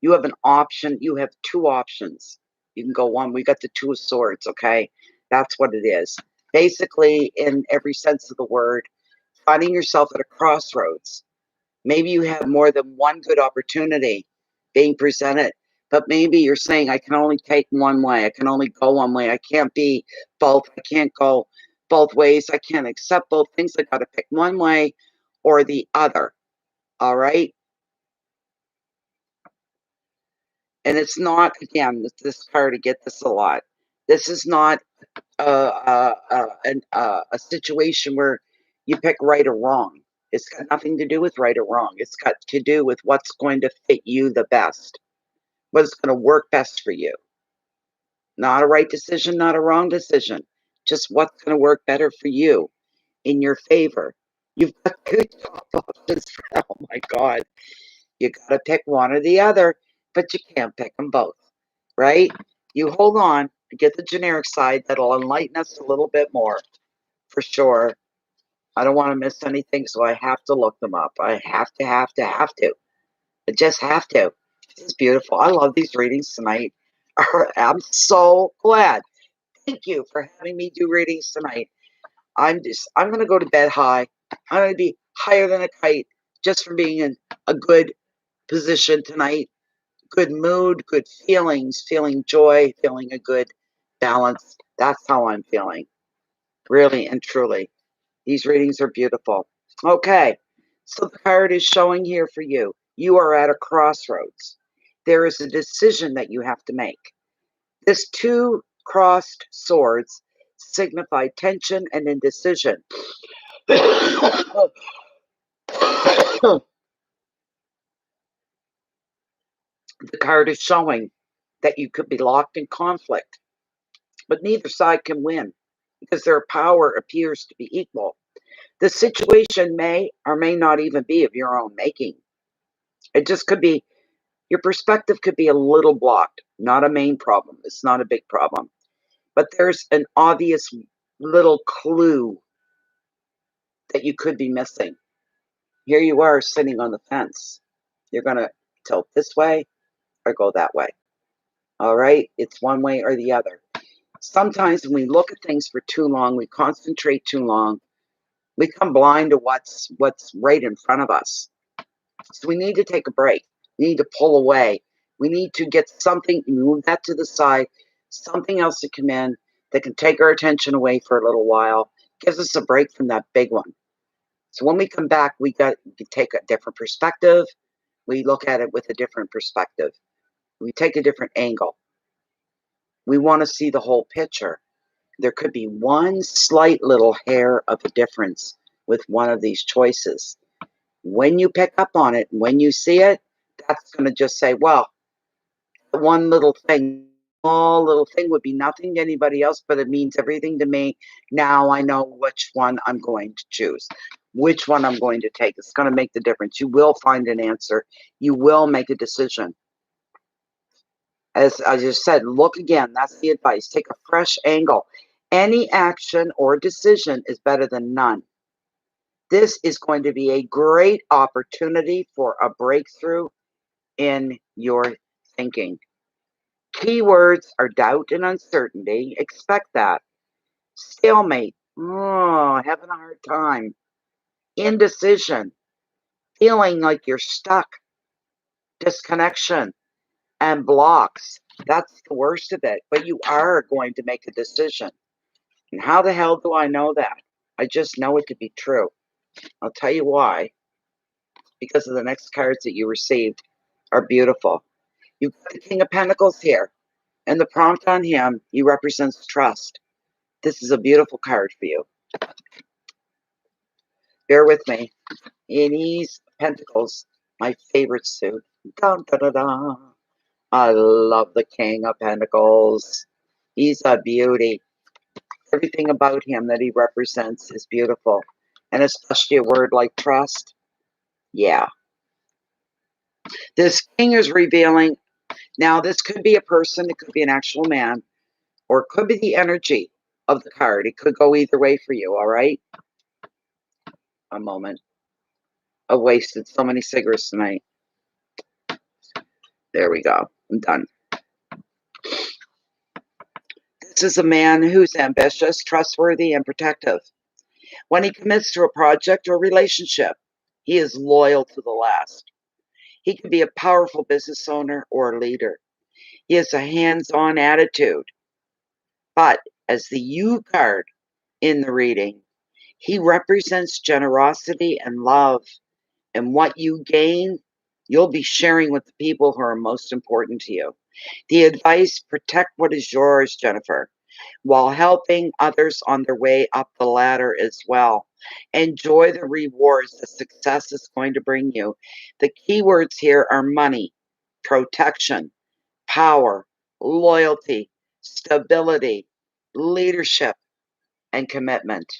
You have an option. You have 2 options. You can go one. We got the 2 of Swords, okay? That's what it is. Basically, in every sense of the word, finding yourself at a crossroads. Maybe you have more than one good opportunity being presented, but maybe you're saying, I can only take one way. I can only go one way. I can't be both. I can't go both ways. I can't accept both things. I got to pick one way or the other. All right? And it's not, again, this card, I get this a lot. This is not a situation where you pick right or wrong. It's got nothing to do with right or wrong. It's got to do with what's going to fit you the best, what's going to work best for you. Not a right decision, not a wrong decision. Just what's going to work better for you in your favor. You've got good options. Oh my God. You got to pick one or the other, but you can't pick them both, right? You hold on, get the generic side. That'll enlighten us a little bit more, for sure. I don't want to miss anything, so I have to look them up. I have to. I just have to. This is beautiful. I love these readings tonight. I'm so glad. Thank you for having me do readings tonight. I'm going to go to bed high. I'm going to be higher than a kite just for being in a good position tonight. good mood, good feelings, feeling joy, feeling a good balance. That's how I'm feeling, really and truly. These readings are beautiful. Okay, so the card is showing here for you. You are at a crossroads. There is a decision that you have to make. This two crossed swords signify tension and indecision. The card is showing that you could be locked in conflict, but neither side can win because their power appears to be equal. The situation may or may not even be of your own making. It just could be, your perspective could be a little blocked, not a main problem. It's not a big problem, but there's an obvious little clue that you could be missing. Here you are sitting on the fence. You're going to tilt this way or go that way. All right? It's one way or the other. Sometimes when we look at things for too long, we concentrate too long, we come blind to what's right in front of us. So we need to take a break. We need to pull away. We need to get something, move that to the side, something else to come in that can take our attention away for a little while, gives us a break from that big one. So when we come back, we can take a different perspective. We look at it with a different perspective. We take a different angle. We want to see the whole picture. There could be one slight little hair of a difference with one of these choices. When you pick up on it, when you see it, that's going to just say, well, one little thing, small little thing would be nothing to anybody else, but it means everything to me. Now I know which one I'm going to choose, which one I'm going to take. It's going to make the difference. You will find an answer. You will make a decision. As I just said, look again. That's the advice. Take a fresh angle. Any action or decision is better than none. This is going to be a great opportunity for a breakthrough in your thinking. Keywords are doubt and uncertainty. Expect that. Stalemate. Oh, having a hard time. Indecision. Feeling like you're stuck. Disconnection. And blocks. That's the worst of it. But you are going to make a decision. And how the hell do I know that? I just know it to be true. I'll tell you why. Because of the next cards that you received are beautiful. You've got the King of Pentacles here. And the prompt on him, he represents trust. This is a beautiful card for you. Bear with me. In these Pentacles, my favorite suit. Dun, da, da, da. I love the King of Pentacles. He's a beauty. Everything about him that he represents is beautiful. And especially a word like trust. Yeah. This king is revealing. Now, this could be a person. It could be an actual man. Or it could be the energy of the card. It could go either way for you, all right? A moment. I wasted so many cigarettes tonight. There we go. I'm done. This is a man who's ambitious, trustworthy, and protective. When he commits to a project or relationship, he is loyal to the last. He can be a powerful business owner or leader. He has a hands-on attitude. But as the U card in the reading, he represents generosity and love. And what you gain, you'll be sharing with the people who are most important to you. The advice, protect what is yours, Jennifer, while helping others on their way up the ladder as well. Enjoy the rewards that success is going to bring you. The keywords here are money, protection, power, loyalty, stability, leadership, and commitment.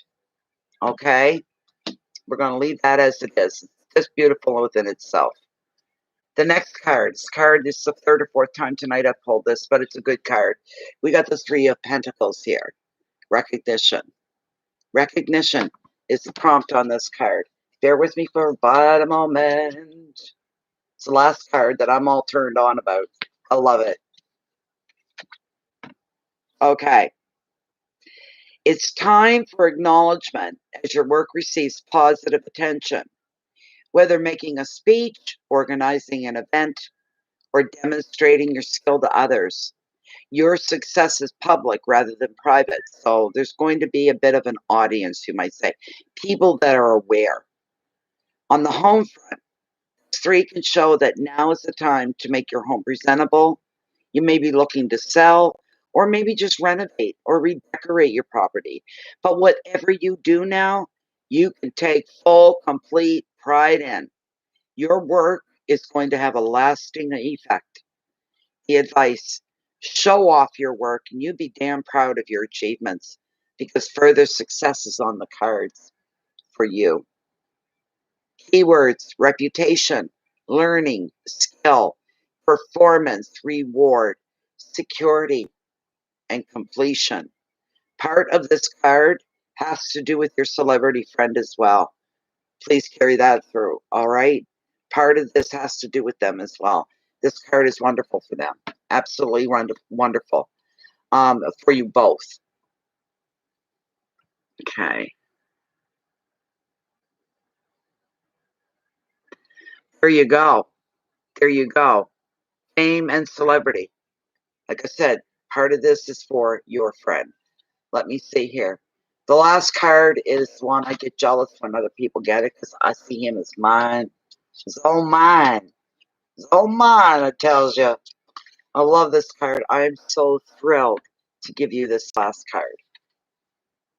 Okay? We're going to leave that as it is. It's just beautiful within itself. The next card, this is the third or fourth time tonight I've pulled this, but it's a good card. We got the Three of Pentacles here. Recognition. Recognition is the prompt on this card. Bear with me for but a moment. It's the last card that I'm all turned on about. I love it. Okay. It's time for acknowledgement as your work receives positive attention. Whether making a speech, organizing an event, or demonstrating your skill to others. Your success is public rather than private. So there's going to be a bit of an audience, you might say, people that are aware. On the home front, 3 can show that now is the time to make your home presentable. You may be looking to sell or maybe just renovate or redecorate your property. But whatever you do now, you can take full, complete pride in. Your work is going to have a lasting effect. The advice: show off your work and you be damn proud of your achievements because further success is on the cards for you. Keywords: reputation, learning, skill, performance, reward, security, and completion. Part of this card has to do with your celebrity friend as well. Please carry that through, all right? Part of this has to do with them as well. This card is wonderful for them. Absolutely wonderful for you both. Okay. There you go. There you go. Fame and celebrity. Like I said, part of this is for your friend. Let me see here. The last card is one I get jealous when other people get it because I see him as mine. It's all mine. It's all mine, I tells you. I love this card. I am so thrilled to give you this last card.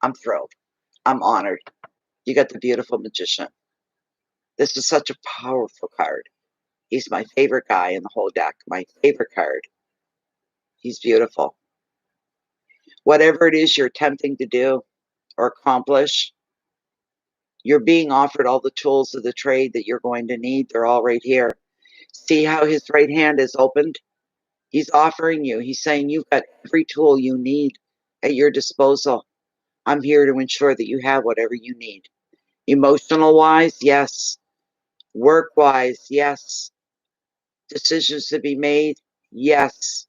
I'm thrilled. I'm honored. You got the beautiful magician. This is such a powerful card. He's my favorite guy in the whole deck. My favorite card. He's beautiful. Whatever it is you're attempting to do or accomplish, you're being offered all the tools of the trade that you're going to need. They're all right here. See how his right hand is opened? He's offering you. He's saying you've got every tool you need at your disposal. I'm here to ensure that you have whatever you need. Emotional wise, yes. Work wise, yes. Decisions to be made, yes.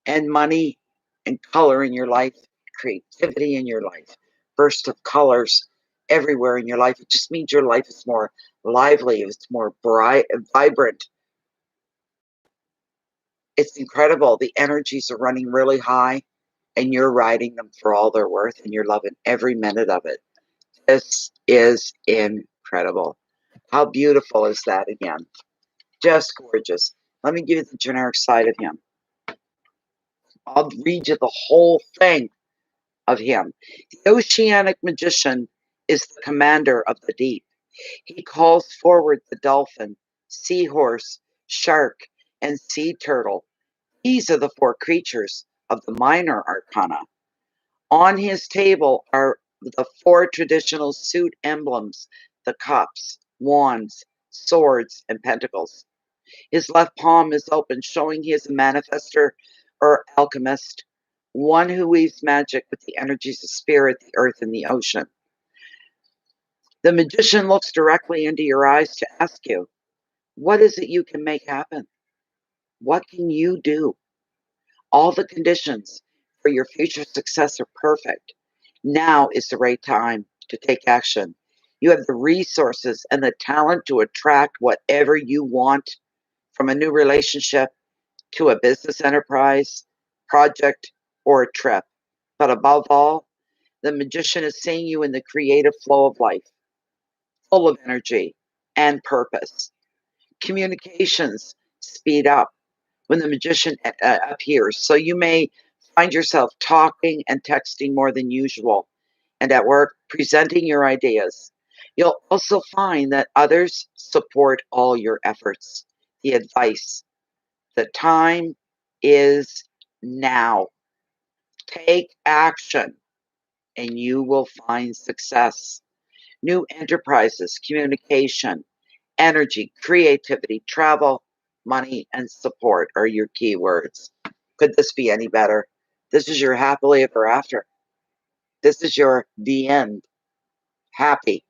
And money and color in your life, creativity in your life, burst of colors everywhere in your life. It just means your life is more lively, it's more bright and vibrant. It's incredible. The energies are running really high and you're riding them for all they're worth and you're loving every minute of it. This is incredible. How beautiful is that again? Just gorgeous. Let me give you the generic side of him. I'll read you the whole thing of him. The oceanic magician is the commander of the deep. He calls forward the dolphin, seahorse, shark, and sea turtle. These are the 4 creatures of the minor arcana. On his table are the 4 traditional suit emblems: the cups, wands, swords, and pentacles. His left palm is open, showing he is a manifester or alchemist, one who weaves magic with the energies of spirit, the earth, and the ocean. The magician looks directly into your eyes to ask you, what is it you can make happen? What can you do? All the conditions for your future success are perfect. Now is the right time to take action. You have the resources and the talent to attract whatever you want, from a new relationship to a business enterprise, project, or a trip. But above all, the magician is seeing you in the creative flow of life, full of energy and purpose. Communications speed up when the magician appears. So you may find yourself talking and texting more than usual, and at work, presenting your ideas. You'll also find that others support all your efforts. The advice: the time is now. Take action, and you will find success. New enterprises, communication, energy, creativity, travel, money, and support are your keywords. Could this be any better? This is your happily ever after. This is your the end. Happy.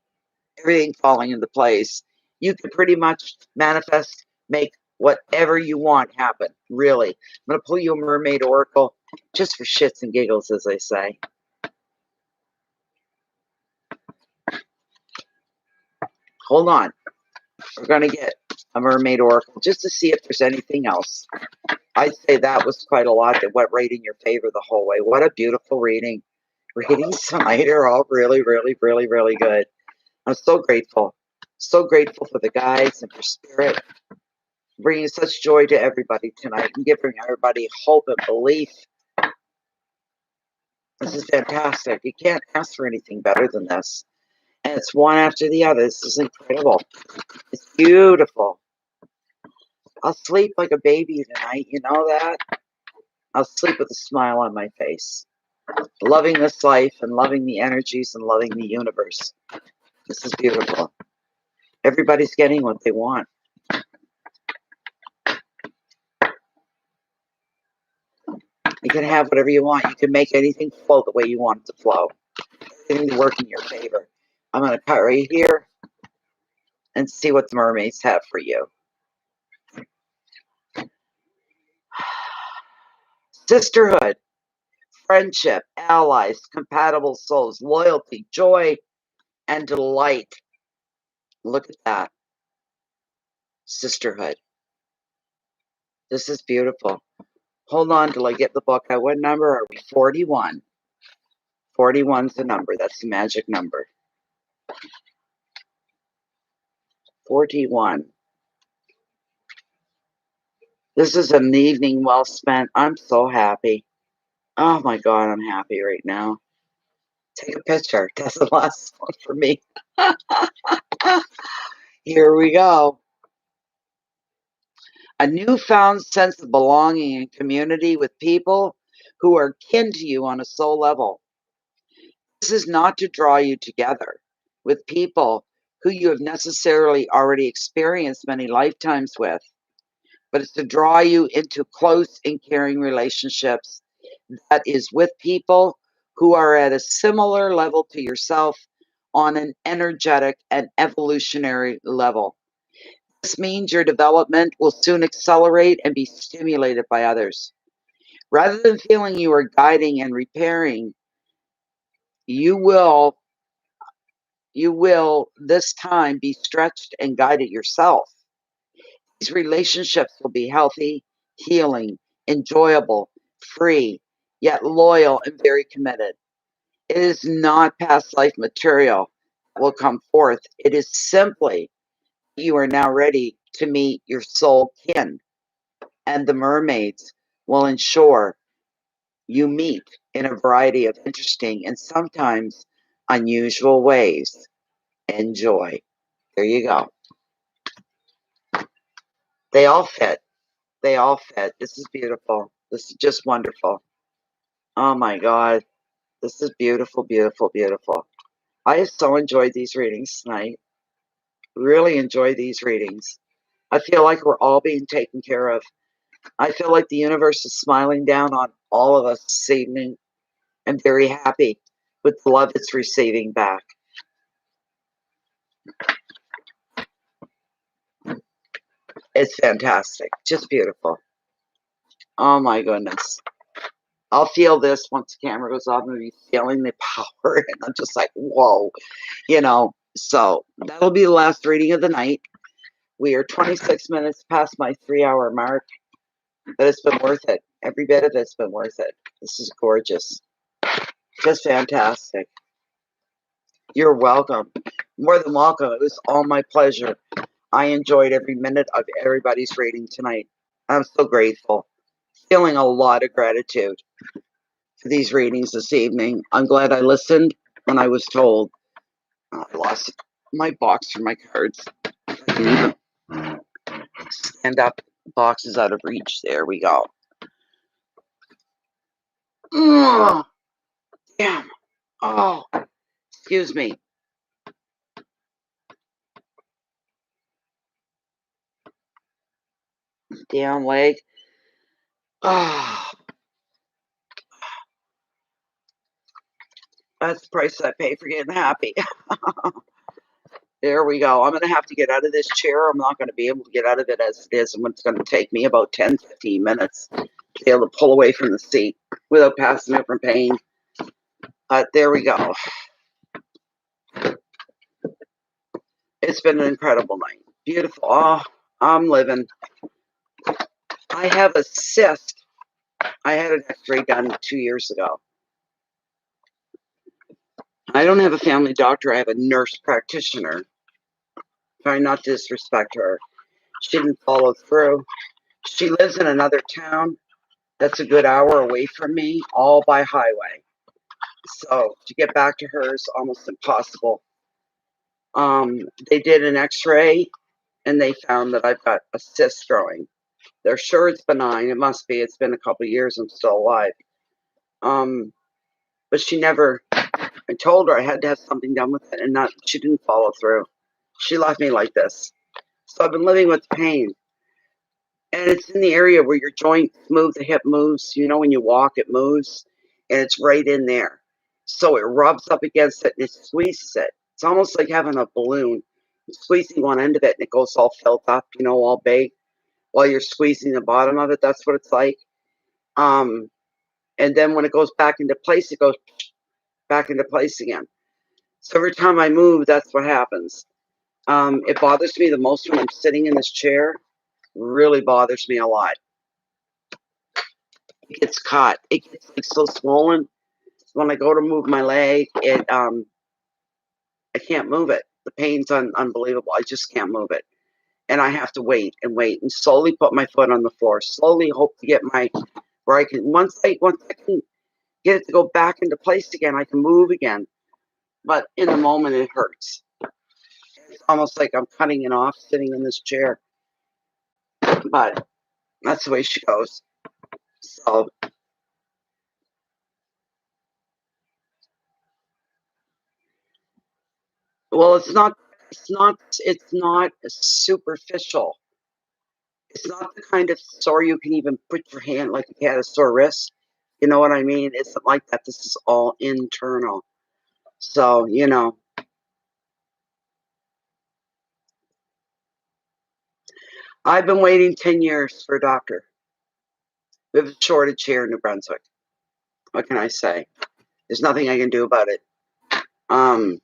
Everything falling into place. You can pretty much manifest, make whatever you want happen, really. I'm going to pull you a mermaid oracle just for shits and giggles, as I say. Hold on. We're going to get a mermaid oracle just to see if there's anything else. I'd say that was quite a lot that went right in your favor the whole way. What a beautiful reading. Readings tonight are all really, really, really, really good. I'm so grateful. So grateful for the guides and for spirit, bringing such joy to everybody tonight and giving everybody hope and belief. This is fantastic. You can't ask for anything better than this. And it's one after the other. This is incredible. It's beautiful. I'll sleep like a baby tonight. You know that? I'll sleep with a smile on my face. Loving this life and loving the energies and loving the universe. This is beautiful. Everybody's getting what they want. You can have whatever you want. You can make anything flow the way you want it to flow. Everything to work in your favor. I'm going to cut right here and see what the mermaids have for you. Sisterhood, friendship, allies, compatible souls, loyalty, joy, and delight. Look at that. Sisterhood. This is beautiful. Hold on till I get the book out. What number are we? 41. 41's the number. That's the magic number. 41. This is an evening well spent. I'm so happy. Oh my God, I'm happy right now. Take a picture. That's the last one for me. Here we go. A newfound sense of belonging and community with people who are kin to you on a soul level. This is not to draw you together with people who you have necessarily already experienced many lifetimes with, but it's to draw you into close and caring relationships that is with people who are at a similar level to yourself on an energetic and evolutionary level. This means your development will soon accelerate and be stimulated by others. Rather than feeling you are guiding and repairing, you will this time be stretched and guided yourself. These relationships will be healthy, healing, enjoyable, free, yet loyal and very committed. It is not past life material that will come forth. It is simply you are now ready to meet your soul kin, and the mermaids will ensure you meet in a variety of interesting and sometimes unusual ways. Enjoy. There you go. They all fit. They all fit. This is beautiful. This is just wonderful. Oh my God. This is beautiful, beautiful, beautiful. I have so enjoyed these readings tonight. Really enjoy these readings. I feel like we're all being taken care of. I feel like the universe is smiling down on all of us this evening. I'm very happy with the love it's receiving back. It's fantastic. Just beautiful. Oh my goodness. I'll feel this once the camera goes off and be feeling the power. And I'm just like, whoa. So that'll be the last reading of the night. We are 26 minutes past my 3-hour mark. But it's been worth it. Every bit of it's been worth it. This is gorgeous. Just fantastic. You're welcome. More than welcome. It was all my pleasure. I enjoyed every minute of everybody's reading tonight. I'm so grateful. Feeling a lot of gratitude for these readings this evening. I'm glad I listened when I was told. Oh, I lost my box for my cards. Stand up. Box is out of reach. There we go. Oh, damn. Oh, excuse me. Damn leg. Oh, that's the price I pay for getting happy. There we go. I'm going to have to get out of this chair. I'm not going to be able to get out of it as it is. And it's going to take me about 10, 15 minutes to be able to pull away from the seat without passing out from pain. But there we go. It's been an incredible night. Beautiful. Oh, I'm living. I have a cyst. I had an x-ray done 2 years ago. I don't have a family doctor. I have a nurse practitioner. Try not to disrespect her. She didn't follow through. She lives in another town that's a good hour away from me, all by highway. So to get back to her is almost impossible. They did an x-ray and they found that I've got a cyst growing. They're sure it's benign. It must be. It's been a couple of years. I'm still alive. But she never, I told her I had to have something done with it, and she didn't follow through. She left me like this. So I've been living with pain. And it's in the area where your joints move, the hip moves. You know, when you walk, it moves. And it's right in there. So it rubs up against it and it squeezes it. It's almost like having a balloon. You're squeezing one end of it and it goes all filled up, you know, all big. While you're squeezing the bottom of it, that's what it's like. And then when it goes back into place, it goes back into place again. So every time I move, that's what happens. It bothers me the most when I'm sitting in this chair. Really bothers me a lot. It gets caught. It gets like so swollen. When I go to move my leg, I can't move it. The pain's unbelievable. I just can't move it. And I have to wait and slowly put my foot on the floor. Slowly hope to get where I can, once I can get it to go back into place again, I can move again. But in the moment, it hurts. It's almost like I'm cutting it off sitting in this chair. But that's the way she goes. So, well, it's not superficial. It's not the kind of sore you can even put your hand, like if you had a sore wrist. You know what I mean? It's not like that. This is all internal. So, you know, I've been waiting 10 years for a doctor. We have a shortage here in New Brunswick. What can I say? There's nothing I can do about it. Um,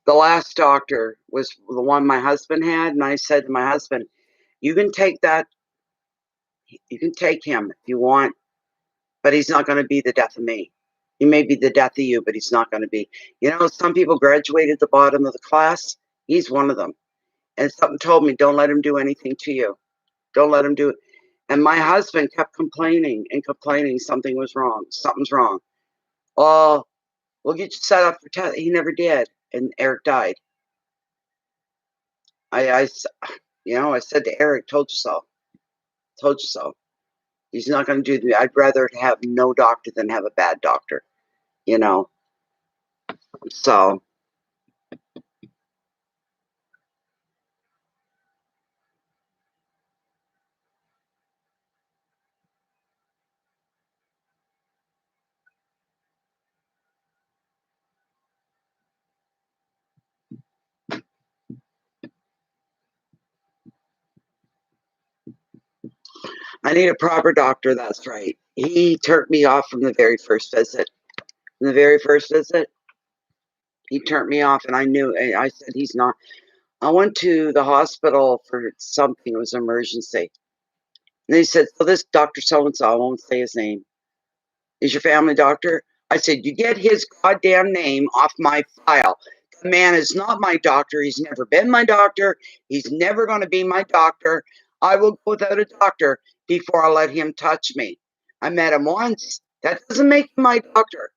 the last doctor was the one my husband had, and I said to my husband, "You can take that. You can take him if you want, but he's not going to be the death of me. He may be the death of you, but he's not going to be. You know, some people graduate at the bottom of the class. He's one of them. And something told me, don't let him do anything to you. Don't let him do it." And my husband kept complaining and complaining something was wrong. Something's wrong. Oh, we'll get you set up for test. He never did. And Eric died. I said to Eric, told you so. Told you so. He's not going to do me. I'd rather have no doctor than have a bad doctor, you know. So I need a proper doctor. That's right. He turned me off from the very first visit. From the very first visit, he turned me off, and I knew. I said, he's not. I went to the hospital for something. It was an emergency. And they said, "So this Dr. So-and-so, I won't say his name, is your family doctor?" I said, "You get his goddamn name off my file. The man is not my doctor. He's never been my doctor. He's never going to be my doctor. I will go without a doctor before I let him touch me. I met him once. That doesn't make him my doctor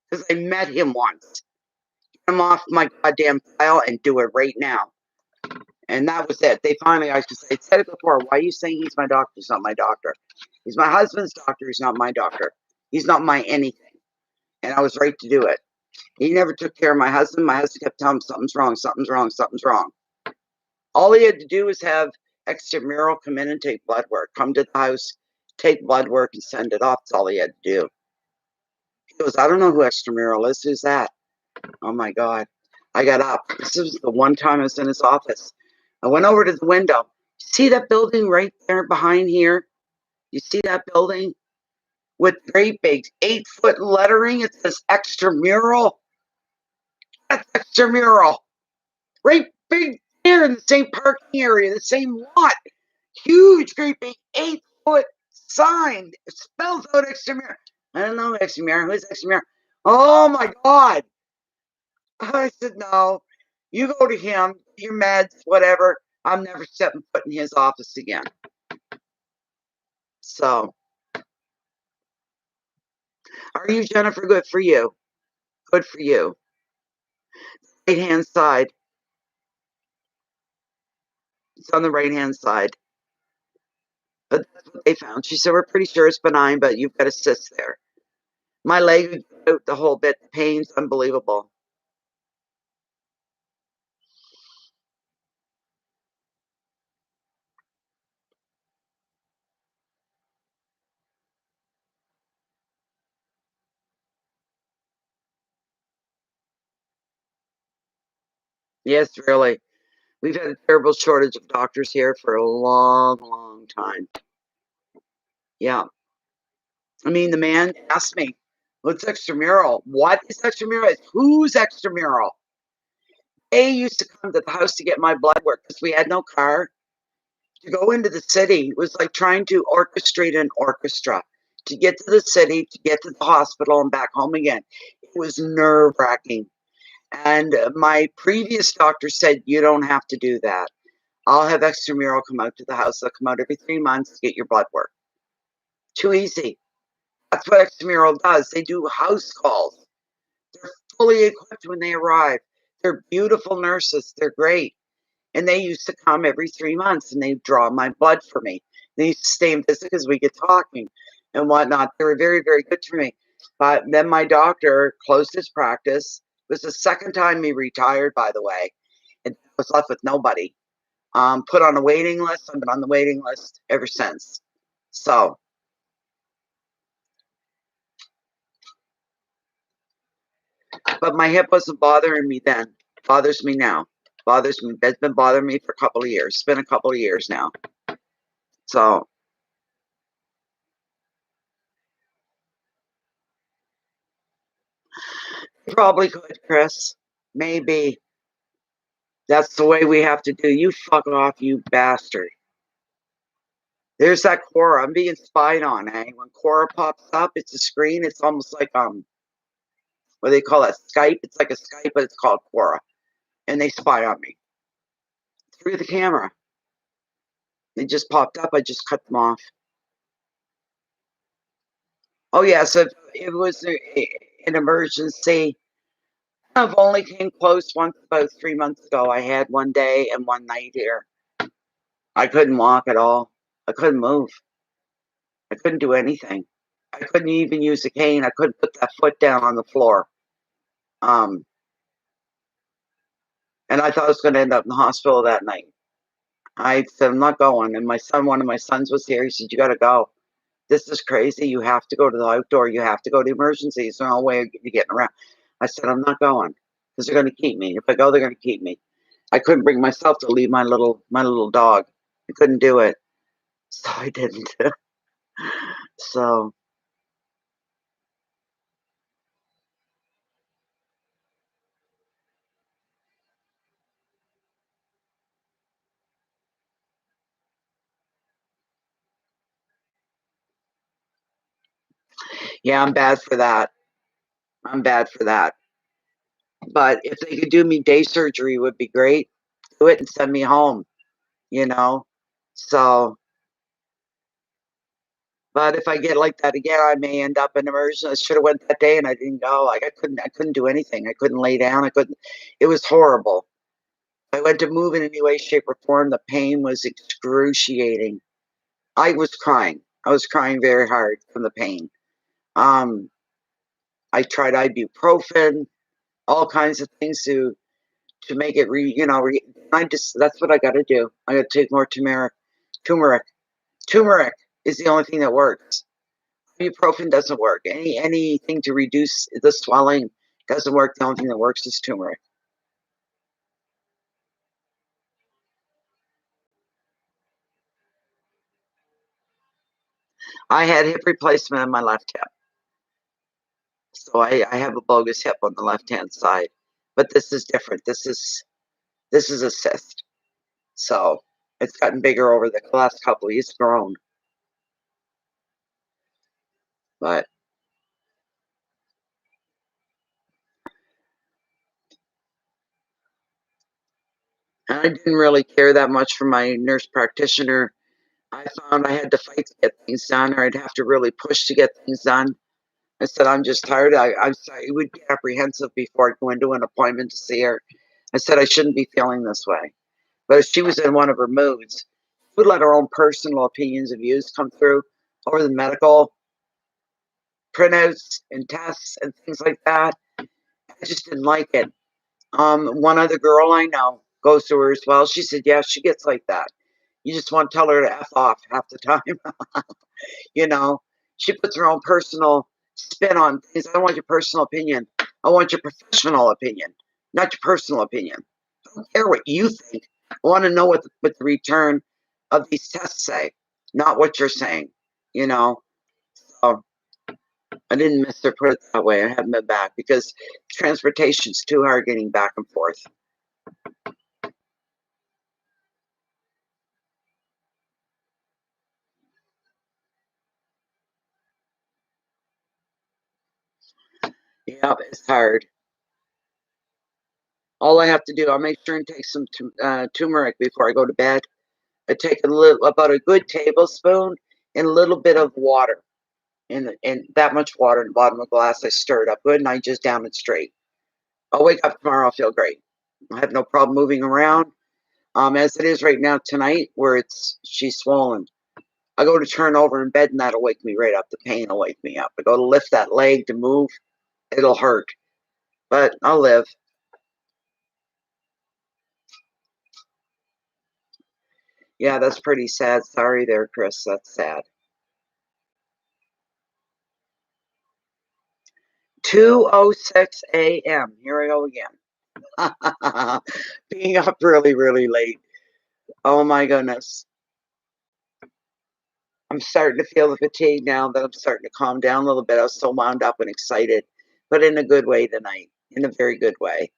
because I met him once. Get him off my goddamn file and do it right now." And that was it. They finally, I said it before. Why are you saying he's my doctor? He's not my doctor. He's my husband's doctor. He's not my doctor. He's not my anything. And I was right to do it. He never took care of my husband. My husband kept telling him something's wrong, something's wrong, something's wrong. All he had to do was have extramural come in and take blood work. Come to the house, take blood work, and send it off. That's all he had to do. He goes, "I don't know who extramural is. Who's that?" Oh my God. I got up. This was the one time I was in his office. I went over to the window. See that building right there behind here? You see that building with great big 8-foot lettering? It says extramural. That's extramural Great big deer in the same parking area, the same lot. Huge, great big 8-foot sign. It spells out extramural. I don't know extramural. Who's extramural? Oh my God. I said, no, you go to him, your meds, whatever. I'm never stepping foot in his office again. So, are you, Jennifer? Good for you. Good for you. Right hand side. It's on the right hand side. But that's what they found. She said, we're pretty sure it's benign, but you've got a cyst there. My leg out the whole bit. The pain's unbelievable. Yes, really. We've had a terrible shortage of doctors here for a long, long time. Yeah. I mean, the man asked me, what's extramural? What is extramural? It's who's extramural? They used to come to the house to get my blood work because we had no car. To go into the city was like trying to orchestrate an orchestra. To get to the city, to get to the hospital and back home again. It was nerve-wracking. And my previous doctor said, you don't have to do that. I'll have extramural come out to the house. They'll come out every 3 months to get your blood work. Too easy. That's what extramural does. They do house calls. They're fully equipped when they arrive. They're beautiful nurses. They're great. And they used to come every 3 months and they draw my blood for me. They used to stay and visit because we get talking and whatnot. They were very, very good to me. But then my doctor closed his practice. It was the second time he retired, by the way, and was left with nobody. Put on a waiting list. I've been on the waiting list ever since. So, but my hip wasn't bothering me then. Bothers me now. Bothers me. It's been bothering me for a couple of years. It's been a couple of years now. So, probably could, Chris. Maybe. That's the way we have to do. You fuck off, you bastard. There's that Quora. I'm being spied on, eh? When Quora pops up, it's a screen. It's almost like what do they call it? Skype. It's like a Skype, but it's called Quora. And they spy on me through the camera. They just popped up. I just cut them off. Oh yeah, so if it was an emergency. I've only came close once about 3 months ago. I had one day and one night here. I couldn't walk at all. I couldn't move. I couldn't do anything. I couldn't even use a cane. I couldn't put that foot down on the floor. Um, and I thought I was going to end up in the hospital that night. I said, I'm not going. And my son, one of my sons was here. He said, you got to go. This is crazy. You have to go to the outdoor. You have to go to emergencies. There's no way of you getting around. I said, I'm not going because they're going to keep me. If I go, they're going to keep me. I couldn't bring myself to leave my little dog. I couldn't do it. So I didn't. So, yeah, I'm bad for that. I'm bad for that. But if they could do me day surgery would be great. Do it and send me home, you know? So, but if I get like that again, I may end up in emergency. I should have went that day and I didn't go. Like I couldn't do anything. I couldn't lay down. I couldn't. It was horrible. I went to move in any way, shape, or form. The pain was excruciating. I was crying. I was crying very hard from the pain. Um, I tried ibuprofen, all kinds of things to make it I just that's what I got to do. I got to take more turmeric. Turmeric. Turmeric is the only thing that works. Ibuprofen doesn't work. Anything to reduce the swelling doesn't work. The only thing that works is turmeric. I had hip replacement on my left hip, so I have a bogus hip on the left hand side. But this is different. This is This is a cyst. So it's gotten bigger over the last couple of years. It's grown. But I didn't really care that much for my nurse practitioner. I found I had to fight to get things done, or I'd have to really push to get things done. I said, I'm just tired. I would get apprehensive before I go into an appointment to see her. I said, I shouldn't be feeling this way. But if she was in one of her moods, she would let her own personal opinions and views come through over the medical printouts and tests and things like that. I just didn't like it. One other girl I know goes to her as well. She said, yeah, she gets like that. You just want to tell her to F off half the time. You know, she puts her own personal spin on things. I don't want your personal opinion. I want your professional opinion, not your personal opinion. I don't care what you think. I want to know what the return of these tests say, not what you're saying, you know. So I didn't miss her, put it that way. I haven't been back because transportation's too hard getting back and forth. Yep, it's hard. All I have to do, I'll make sure and take some turmeric before I go to bed. I take about a good tablespoon and a little bit of water, and that much water in the bottom of a glass. I stir it up good, and I just down it straight. I'll wake up tomorrow. I'll feel great. I have no problem moving around. As it is right now tonight, where she's swollen. I go to turn over in bed, and that'll wake me right up. The pain will wake me up. I go to lift that leg to move, it'll hurt, but I'll live. Yeah, that's pretty sad. Sorry there, Chris. That's sad. 2:06 a.m. Here I go again. Being up really, really late. Oh my goodness. I'm starting to feel the fatigue now that I'm starting to calm down a little bit. I was so wound up and excited, but in a good way tonight, in a very good way.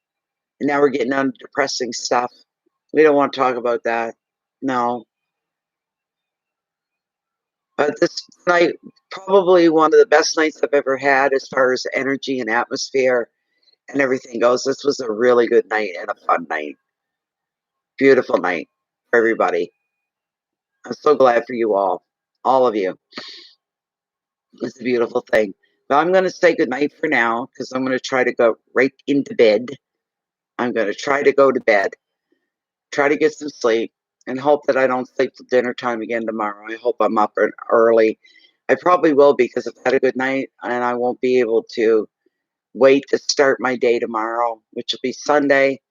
And now we're getting on to depressing stuff. We don't want to talk about that. No. But this night, probably one of the best nights I've ever had as far as energy and atmosphere and everything goes. This was a really good night and a fun night. Beautiful night for everybody. I'm so glad for you all of you. It's a beautiful thing. But I'm going to say goodnight for now because I'm going to try to go right into bed. I'm going to try to go to bed, try to get some sleep, and hope that I don't sleep till dinner time again tomorrow. I hope I'm up early. I probably will because I've had a good night and I won't be able to wait to start my day tomorrow, which will be Sunday.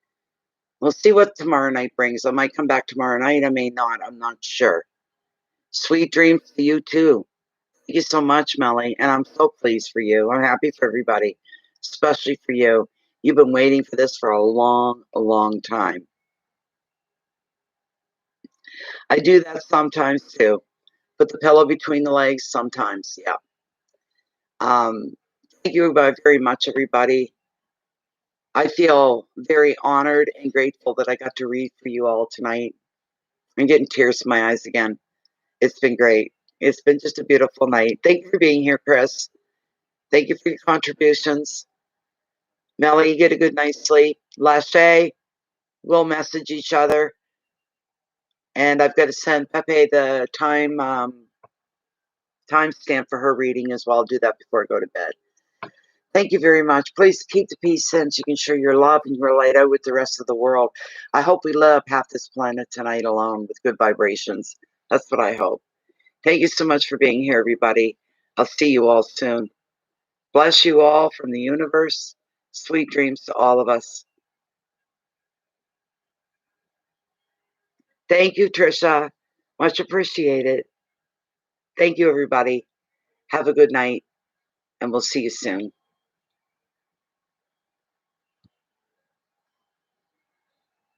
We'll see what tomorrow night brings. I might come back tomorrow night. I may not. I'm not sure. Sweet dreams to you too. Thank you so much, Melly. And I'm so pleased for you. I'm happy for everybody, especially for you. You've been waiting for this for a long time. I do that sometimes too. Put the pillow between the legs sometimes. Yeah. Um, thank you very much, everybody. I feel very honored and grateful that I got to read for you all tonight. I'm getting tears in my eyes again. It's been great. It's been just a beautiful night. Thank you for being here, Chris. Thank you for your contributions. Melly, get a good night's sleep. Lashay, we'll message each other. And I've got to send Pepe the timestamp for her reading as well. I'll do that before I go to bed. Thank you very much. Please keep the peace and you can share your love and your light out with the rest of the world. I hope we live half this planet tonight alone with good vibrations. That's what I hope. Thank you so much for being here, everybody. I'll see you all soon. Bless you all from the universe. Sweet dreams to all of us. Thank you, Trisha. Much appreciated. Thank you, everybody. Have a good night, and we'll see you soon.